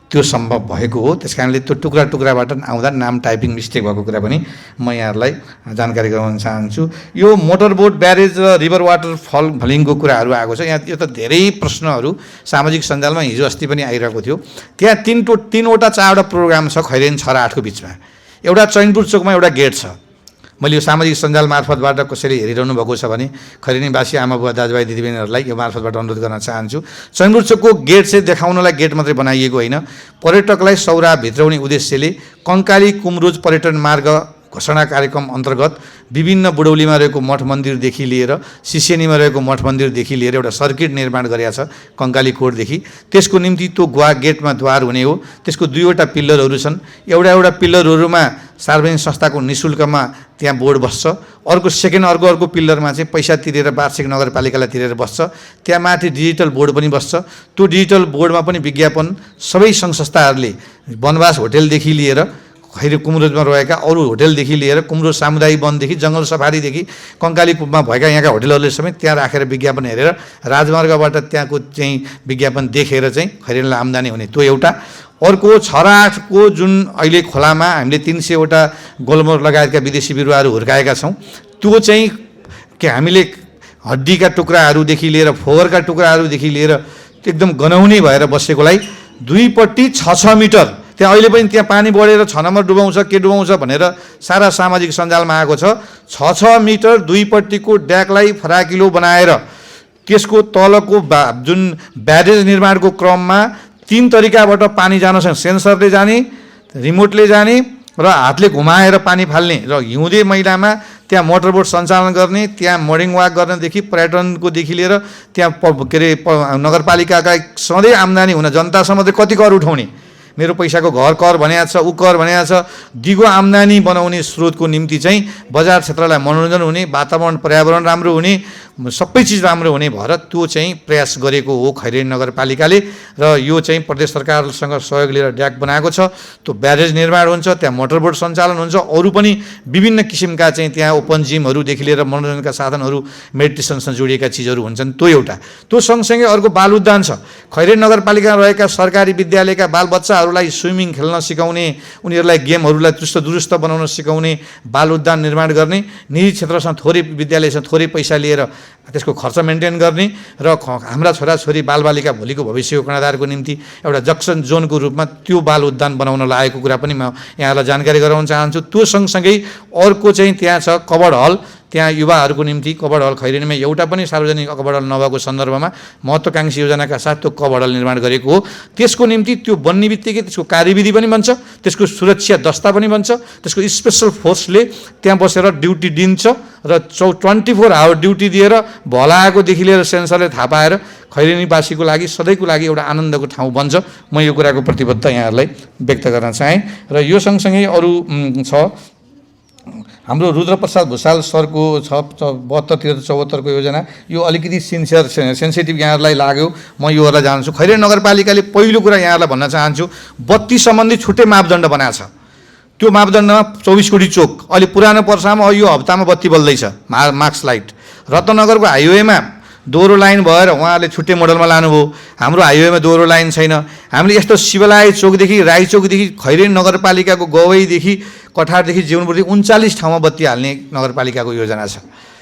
त्यो सम्भव भएको हो। त्यस कारणले त्यो टुक्रा टुक्राबाट आउँदा नाम टाइपिङ मिस्टेक भएको कुरा पनि म यहाँहरूलाई जानकारी गराउन चाहन्छु। यो मोटर बोट ब्यारेज र रिभर वाटर फलिङको कुराहरू आएको छ। यहाँ यो त धेरै प्रश्नहरू सामाजिक सञ्जालमा हिजो अस्ति पनि आइरहेको थियो। त्यहाँ तीनवटा 4वटा प्रोग्राम छ खैरेनी 6 र 8 को बिचमा। एउटा चैनपुर चोकमा एउटा गेट छ। मैले यो सामाजिक सञ्जाल मार्फतबाट कसैले हेरिरहनु भएको छ भने खैरेनीवासी आमा बुवा दाजुभाइ दिदीबहिनीहरूलाई यो मार्फतबाट अनुरोध गर्न चाहन्छु। चैनपुर चोकको गेट चाहिँ देखाउनलाई गेट मात्रै बनाइएको होइन, पर्यटकलाई सौरा भित्राउने उद्देश्यले कङ्काली कुमरोज पर्यटन मार्ग घोषणा कार्यक्रम अन्तर्गत विभिन्न बुढौलीमा रहेको मठ मन्दिरदेखि लिएर सिसेनीमा रहेको मठ मन्दिरदेखि लिएर एउटा सर्किट निर्माण गरेका छ कङ्काली कोटदेखि। त्यसको निम्ति त्यो गेटमा द्वार हुने हो। त्यसको 2वटा पिल्लरहरू छन्। एउटा पिल्लरहरूमा सार्वजनिक संस्थाको निःशुल्कमा त्यहाँ बोर्ड बस्छ, अर्को पिल्लरमा चाहिँ पैसा तिरेर वार्षिक नगरपालिकालाई तिरेर बस्छ। त्यहाँ माथि डिजिटल बोर्ड पनि बस्छ। त्यो डिजिटल बोर्डमा पनि विज्ञापन सबै सङ्घ संस्थाहरूले वनवास होटेलदेखि लिएर खैरे कुमरोजमा रहेका अरू होटेलदेखि लिएर कुमरोज सामुदायिक वनदेखि जङ्गल सफारीदेखि कङ्काली पुलमा भएका यहाँका होटेलहरूले समेत त्यहाँ राखेर विज्ञापन हेरेर राजमार्गबाट त्यहाँको चाहिँ विज्ञापन देखेर चाहिँ खैरेनीलाई आम्दानी हुने त्यो एउटा। अर्को 6 र 8 को जुन अहिले खोलामा हामीले 300वटा गोलमोर लगायतका विदेशी बिरुवाहरू हुर्काएका छौँ, त्यो चाहिँ के हामीले हड्डीका टुक्राहरूदेखि लिएर फोहोरका टुक्राहरूदेखि लिएर एकदम गनाउने भएर बसेकोलाई दुईपट्टि 6 मिटर त्यहाँ अहिले पनि त्यहाँ पानी बढेर 6 नम्बर डुबाउँछ के डुबाउँछ भनेर सारा सामाजिक सञ्जालमा आएको छ। 6 मिटर दुईपट्टिको ड्याकलाई फराकिलो बनाएर त्यसको तलको जुन ब्यारेज निर्माणको क्रममा 3 तरिकाबाट पानी जान सक्छ। सेन्सरले जाने, रिमोटले जाने र हातले घुमाएर पानी फाल्ने र हिउँदे महिनामा त्यहाँ मोटरबोट सञ्चालन गर्ने, त्यहाँ मर्निङ वाक गर्नदेखि पर्यटनकोदेखि लिएर त्यहाँ के अरे नगरपालिकाका सधैँ आम्दानी हुन जनतासम्म चाहिँ कति कर उठाउने, मेरो पैसाको घर कर भनेको छ, ऊ कर भनेको छ, दिगो आम्दानी बनाउने स्रोतको निम्ति चाहिँ बजार क्षेत्रलाई मनोरञ्जन हुने, वातावरण पर्यावरण राम्रो हुने, सबै चिज राम्रो हुने भएर त्यो चाहिँ प्रयास गरेको हो खैरेनी नगरपालिकाले। र यो चाहिँ प्रदेश सरकारसँग सहयोग लिएर ड्याक बनाएको छ। त्यो ब्यारेज निर्माण हुन्छ, त्यहाँ मोटरबोट सञ्चालन हुन्छ, अरू पनि विभिन्न किसिमका चाहिँ त्यहाँ ओपन जिमहरूदेखि लिएर मनोरञ्जनका साधनहरू मेडिटेसनसँग जोडिएका चिजहरू हुन्छन्। त्यो एउटा। त्यो सँगसँगै अर्को बाल उद्यान छ। खैरेनी नगरपालिकामा रहेका सरकारी विद्यालयका बालबच्चाहरूलाई स्विमिङ खेल्न सिकाउने, उनीहरूलाई गेमहरूलाई चुस्त दुरुस्त बनाउन सिकाउने बाल उद्यान निर्माण गर्ने, निजी क्षेत्रसँग थोरै विद्यालयसँग थोरै पैसा लिएर त्यसको खर्च मेन्टेन गर्ने र हाम्रा छोराछोरी बालबालिका भोलिको भविष्यको कर्णधारको निम्ति एउटा जक्सन जोनको रूपमा त्यो बाल उद्यान बनाउन लागेको कुरा पनि म यहाँलाई जानकारी गराउन चाहन्छु। त्यो सँगसँगै अर्को चाहिँ त्यहाँ छ कबड हल। त्यहाँ युवाहरूको निम्ति कबड हल खैरेनीमा एउटा पनि सार्वजनिक कबड हल नभएको सन्दर्भमा महत्त्वाकांक्षी योजनाका साथ त्यो कबड हल निर्माण गरेको हो। त्यसको निम्ति त्यो बन्ने बित्तिकै त्यसको कार्यविधि पनि बन्छ, त्यसको सुरक्षा दस्ता पनि बन्छ, त्यसको स्पेसल फोर्सले त्यहाँ बसेर ड्युटी दिन्छ र 24 आवर ड्युटी दिएर भलाएकोदेखि लिएर सेन्सरले थाहा पाएर खैरेनीवासीको लागि सधैँको लागि एउटा आनन्दको ठाउँ बन्छ। म यो कुराको प्रतिबद्धता यहाँहरूलाई व्यक्त गर्न चाहेँ। र यो सँगसँगै अरू छ हाम्रो रुद्रप्रसाद भुषाल सरको 72-74 को योजना। यो अलिकति सेन्सिटिभ यहाँहरूलाई लाग्यो, म योहरूलाई जान्छु। खैरेनी नगरपालिकाले पहिलो कुरा यहाँहरूलाई भन्न चाहन्छु, बत्ती सम्बन्धी छुट्टै मापदण्ड बनाएको छ। त्यो मापदण्डमा 24 कोटी चोक, अहिले पुरानो पर्सामा यो हप्तामा बत्ती बल्दैछ, मार्क्स लाइट। रत्नगरको हाइवेमा दोहोरो लाइन भएर उहाँहरूले छुट्टै मोडलमा लानुभयो। हाम्रो हाइवेमा दोहोरो लाइन छैन। हामीले यस्तो शिवलाय चोकदेखि राई चोकदेखि खैरेनी नगरपालिकाको गवैदेखि कठारदेखि जीवनपुरदेखि 39 ठाउँमा बत्ती हाल्ने नगरपालिकाको योजना छ।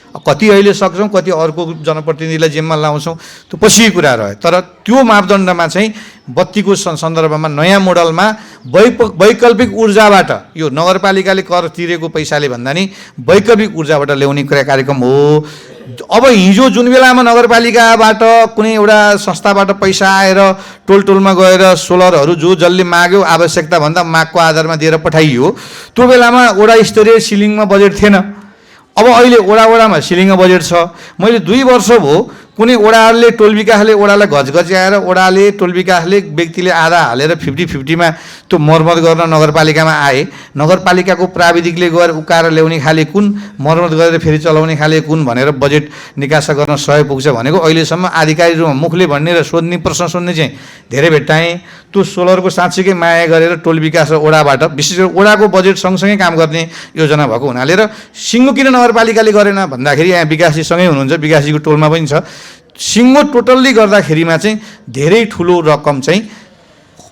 कति अहिले सक्छौँ, कति अर्को जनप्रतिनिधिलाई जिम्मा लाउँछौँ, त्यो पछिको कुरा रह्यो। तर त्यो मापदण्डमा चाहिँ बत्तीको सन्दर्भमा नयाँ मोडलमा वैकल्पिक ऊर्जाबाट, यो नगरपालिकाले कर तिरेको पैसाले भन्दा नि वैकल्पिक ऊर्जाबाट ल्याउने कार्यक्रम हो। अब हिजो जुन बेलामा नगरपालिकाबाट कुनै एउटा संस्थाबाट पैसा आएर टोल टोलमा गएर सोलरहरू जसले माग्यो आवश्यकता भन्दा मागको आधारमा दिएर पठाइयो, त्यो बेलामा वडा स्तरीय सिलिङमा बजेट थिएन। अब अहिले वडामा सिलिङको बजेट छ। मैले 2 वर्ष भयो कुनै वडाहरूले टोल विकासले वडालाई घचघच्याएर वडाले टोल विकासले व्यक्तिले आधा हालेर 50-50 मा त्यो मर्मत गर्न नगरपालिकामा आए। नगरपालिकाको प्राविधिकले गएर उकाएर ल्याउने खाले कुन, मर्मत गरेर फेरि चलाउने खाले कुन भनेर बजेट निकासा गर्न सहयोग पुग्छ भनेको अहिलेसम्म आधिकारिक रूपमा मुखले भन्ने र सोध्ने प्रश्न सोध्ने चाहिँ धेरै भेट्टाएँ। त्यो सोलरको साँच्चीकै माया गरेर टोल विकास र वडाबाट विशेष गरी वडाको बजेट सँगसँगै काम गर्ने योजना भएको हुनाले र सिङ्गो किन नगरपालिकाले गरेन भन्दाखेरि यहाँ विकासजी सँगै हुनुहुन्छ, विकासजीको टोलमा पनि छ। सिङ्गो टोटल्ली गर्दाखेरिमा चाहिँ धेरै ठुलो रकम चाहिँ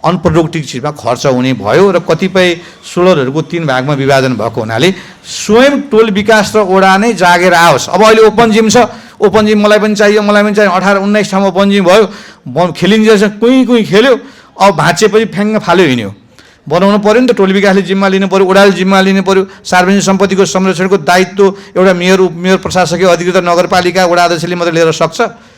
अनप्रोडक्टिभ चिजमा खर्च हुने भयो र कतिपय सोलरहरूको 3 भागमा विभाजन भएको हुनाले स्वयं टोल विकास र वडा नै जागेर आओस्। अब अहिले ओपन जिम छ, ओपन जिम मलाई पनि चाहियो, मलाई पनि चाहियो, 18-19 ठाउँमा ओपन जिम भयो, खेलिन्छ, कुही खेल्यो, अब भाँचेपछि फ्याङ्ग फाल्यो हिँड्यो। बनाउनु पऱ्यो नि त, टोल विकासले जिम्मा लिनु पऱ्यो, वडाले जिम्मा लिनु पऱ्यो। सार्वजनिक सम्पत्तिको संरक्षणको दायित्व एउटा मेयर, उपमेयर, प्रशासकीय अधिकृत नगरपालिका वडा अध्यक्षले मात्रै लिएर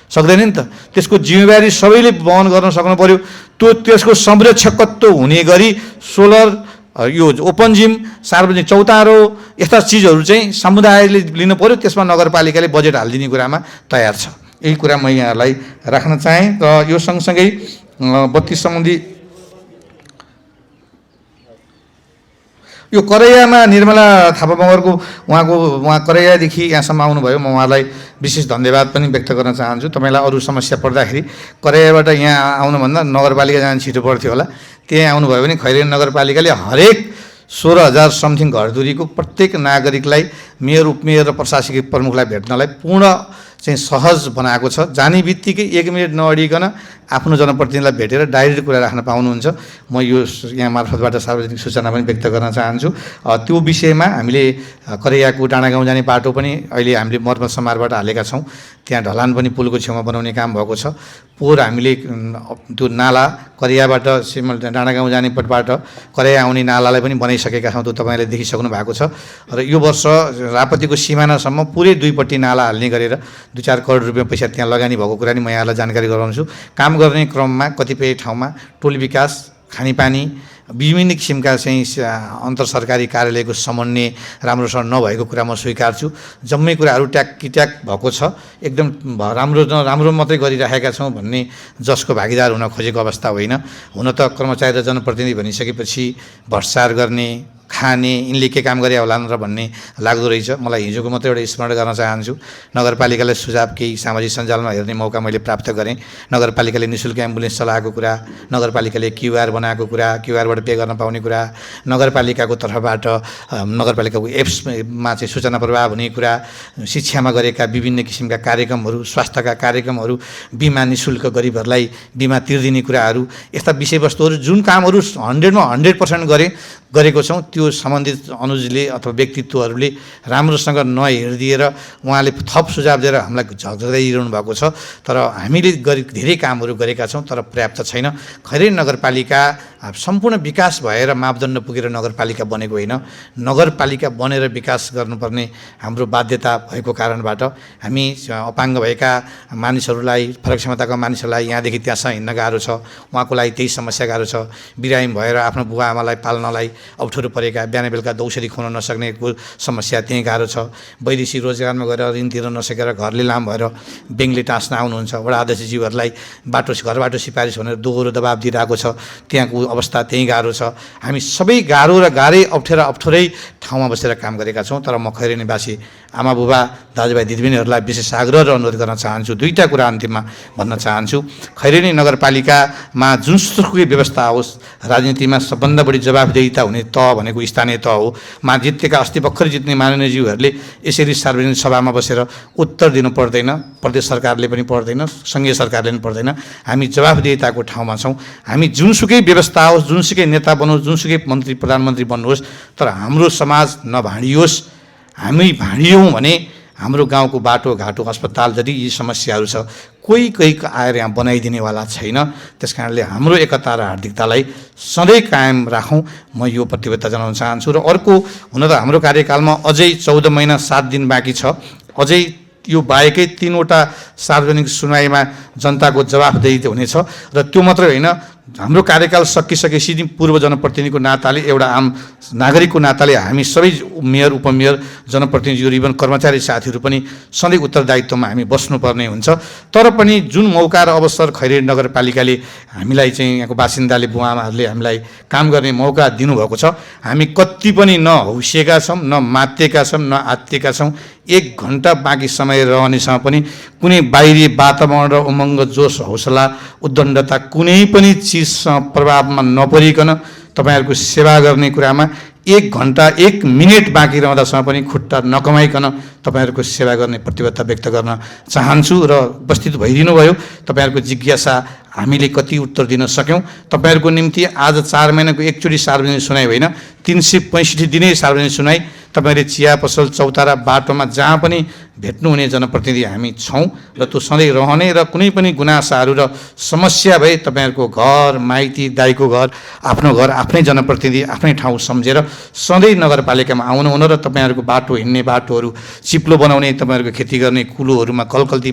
सक्दैन नि त। त्यसको जिम्मेवारी सबैले वहन गर्न सक्नु पऱ्यो। त्यसको संरक्षकत्व हुने गरी सोलर, यो ओपन जिम, सार्वजनिक चौतारो यस्ता चिजहरू चाहिँ समुदायले लिनु पऱ्यो। त्यसमा नगरपालिकाले बजेट हालिदिने कुरामा तयार छ। यही कुरा म यहाँलाई राख्न चाहेँ। र यो सँगसँगै बत्ती सम्बन्धी यो करैयामा निर्मला थापा मगरको उहाँ करैयादेखि यहाँसम्म आउनुभयो। म उहाँलाई विशेष धन्यवाद पनि व्यक्त गर्न चाहन्छु। तपाईँलाई अरू समस्या पर्दाखेरि करैयाबाट यहाँ आउनुभन्दा नगरपालिका जान छिटो पर्थ्यो होला। त्यहाँ आउनुभयो भने खैरेनी नगरपालिकाले हरेक 16,000 समथिङ घरधुरीको प्रत्येक नागरिकलाई मेयर, उपमेयर र प्रशासकीय प्रमुखलाई भेट्नलाई पूर्ण चाहिँ सहज बनाएको छ। जाने बित्तिकै 1 मिनट नअडिकन आफ्नो जनप्रतिनिधिलाई भेटेर डाइरेक्ट कुरा राख्न पाउनुहुन्छ। म यो यहाँ मार्फतबाट सार्वजनिक सूचना पनि व्यक्त गर्न चाहन्छु। त्यो विषयमा हामीले करैयाको डाँडागाउँ जाने बाटो पनि अहिले हामीले मर्मत समारोहबाट हालेका छौँ। त्यहाँ ढलान पनि पुलको छेउमा बनाउने काम भएको छ। पोहोर हामीले त्यो नाला करैयाबाट डाँडागाउँ जाने पटबाट करैया आउने नालालाई पनि बनाइसकेका छौँ। त्यो तपाईँले देखिसक्नु भएको छ। र यो वर्ष रापतीको सिमानासम्म पुरै 2पट्टि नाला हाल्ने गरेर 2-4 करोड रुपियाँ पैसा त्यहाँ लगानी भएको कुरा नि म यहाँलाई जानकारी गराउँछु। काम गर्ने क्रममा कतिपय ठाउँमा टोल विकास, खानेपानी, विभिन्न किसिमका चाहिँ अन्तर सरकारी कार्यालयको समन्वय राम्रोसँग नभएको कुरा म स्वीकार्छु। जम्मै कुराहरू ट्याक भएको छ। एकदम राम्रो मात्रै गरिराखेका छौँ भन्ने जसको भागीदार हुन खोजेको अवस्था होइन। हुन त कर्मचारी र जनप्रतिनिधि भनिसकेपछि भ्रष्टाचार गर्ने, खाने, यिनले के काम गरे होलान् र भन्ने लाग्दो रहेछ। मलाई हिजोको मात्रै एउटा स्मरण गर्न चाहन्छु। नगरपालिकालाई सुझाव केही सामाजिक सञ्जालमा हेर्ने मौका मैले प्राप्त गरेँ। नगरपालिकाले निःशुल्क एम्बुलेन्स चलाएको कुरा, नगरपालिकाले QR बनाएको कुरा, QRबाट पे गर्न पाउने कुरा, नगरपालिकाको तर्फबाट नगरपालिकाको एप्समा चाहिँ सूचना प्रवाह हुने कुरा, शिक्षामा गरेका विभिन्न किसिमका कार्यक्रमहरू, स्वास्थ्यका कार्यक्रमहरू, बिमा निःशुल्क गरिबहरूलाई बिमा तिर्दिने कुराहरू, यस्ता विषयवस्तुहरू जुन कामहरू 100मा 100% गरेको छौँ त्यो सम्बन्धित अनुजले अथवा व्यक्तित्वहरूले राम्रोसँग नहेरिदिएर उहाँले थप सुझाव दिएर हामीलाई झगडाइरहनु भएको छ। तर हामीले धेरै कामहरू गरेका छौँ तर पर्याप्त छैन। खैरेनी नगरपालिका सम्पूर्ण विकास भएर मापदण्ड पुगेर नगरपालिका बनेको होइन। नगरपालिका बनेर विकास गर्नुपर्ने हाम्रो बाध्यता भएको कारणबाट हामी अपाङ्ग भएका मानिसहरूलाई, फरक क्षमताका मानिसहरूलाई यहाँदेखि त्यहाँसम्म हिँड्न गाह्रो छ। उहाँको लागि त्यही समस्या गाह्रो छ। बिरामी भएर आफ्नो बुवा आमालाई पाल्नलाई अप्ठ्यारो परेका, बिहान बेलुका दौसरी खुवाउन नसक्नेको समस्या त्यहीँ गाह्रो छ। वैदेशिक रोजगारमा गएर ऋण तिर्न नसकेर घरले लाम भएर ब्याङ्कले टाँस्न आउनुहुन्छ। वडा अध्यक्षज्यूहरूलाई घरबाट सिफारिस भनेर दोहोरो दबाब दिइरहेको छ। त्यहाँको अवस्था त्यहीँ गाह्रो छ। हामी सबै गाह्रो र अप्ठ्यारै ठाउँमा बसेर काम गरेका छौँ। तर म खैरेनीवासी आमा बुबा, दाजुभाइ दिदीबहिनीहरूलाई विशेष आग्रह र अनुरोध गर्न चाहन्छु। 2टा कुरा अन्तिममा भन्न चाहन्छु। खैरेनी नगरपालिकामा जुनसुकै व्यवस्था आओस्, राजनीतिमा सबभन्दा बढी जवाफदेहिता हुने तह भनेको स्थानीय तह हो। जितेका अस्ति भर्खरै जित्ने माननीयज्यूहरूले यसरी सार्वजनिक सभामा बसेर उत्तर दिनु पर्दैन। प्रदेश सरकारले पनि पर्दैन, सङ्घीय सरकारले पनि पर्दैन। हामी जवाफदेहिताको ठाउँमा छौँ। हामी जुनसुकै व्यवस्था आओस्, जुनसुकै नेता बनोस्, जुनसुकै मन्त्री प्रधानमन्त्री बन्नुहोस्, तर हाम्रो समाज नभाँडियोस्। हामी भाँडियौँ भने हाम्रो गाउँको बाटोघाटो, अस्पताल जति यी समस्याहरू छ कोही आएर यहाँ बनाइदिनेवाला छैन। त्यस कारणले हाम्रो एकता र हार्दिकतालाई सधैँ कायम राखौँ, म यो प्रतिबद्धता जनाउन चाहन्छु। र अर्को, हुन त हाम्रो कार्यकालमा अझै 14 महिना 7 दिन बाँकी छ। अझै यो बाहेकै 3वटा सार्वजनिक सुनवाईमा जनताको जवाफदेही हुनेछ। र त्यो मात्रै होइन, हाम्रो कार्यकाल सकिसकेपछि नि पूर्व जनप्रतिनिधिको नाताले एउटा आम नागरिकको नाताले हामी सबै मेयर उपमेयर जनप्रतिनिधिहरू इभन कर्मचारी साथीहरू पनि सधैँ उत्तरदायित्वमा हामी बस्नुपर्ने हुन्छ। तर पनि जुन मौका र अवसर खैरेनी नगरपालिकाले हामीलाई चाहिँ यहाँको बासिन्दाले बुवाआमाहरूले हामीलाई काम गर्ने मौका दिनुभएको छ, हामी कति पनि न हौसिएका छौँ, न मातेका छौँ, न आत्तिएका छौँ। 1 घन्टा बाँकी समय रहनेसँग पनि कुनै बाहिरी वातावरण र उमङ्ग जोस हौसला उद्दण्डता कुनै पनि चिजसँग प्रभावमा नपरिकन तपाईँहरूको सेवा गर्ने कुरामा 1 घन्टा 1 मिनट बाँकी रहँदासम्म पनि खुट्टा नकमाइकन तपाईँहरूको सेवा गर्ने प्रतिबद्धता व्यक्त गर्न चाहन्छु र उपस्थित भइदिनु भयो। तपाईँहरूको जिज्ञासा हामीले कति उत्तर दिन सक्यौँ। तपाईँहरूको निम्ति आज 4 महिनाको एकचोटि सार्वजनिक सुनाइ होइन, 365 दिनै सार्वजनिक सुनाइ। तपाईँहरूले चिया पसल चौतारा बाटोमा जहाँ पनि भेट्नुहुने जनप्रतिनिधि हामी छौँ र त्यो सधैँ रहने र कुनै पनि गुनासाहरू र समस्या भए तपाईँहरूको घर माइती दाइको घर आफ्नो घर आफ्नै जनप्रतिनिधि आफ्नै ठाउँ सम्झेर सधैँ नगरपालिकामा आउनुहुन र तपाईँहरूको बाटो हिँड्ने बाटोहरू चिप्लो बनाउने, तपाईँहरूको खेती गर्ने कुलोहरूमा कलकल्ती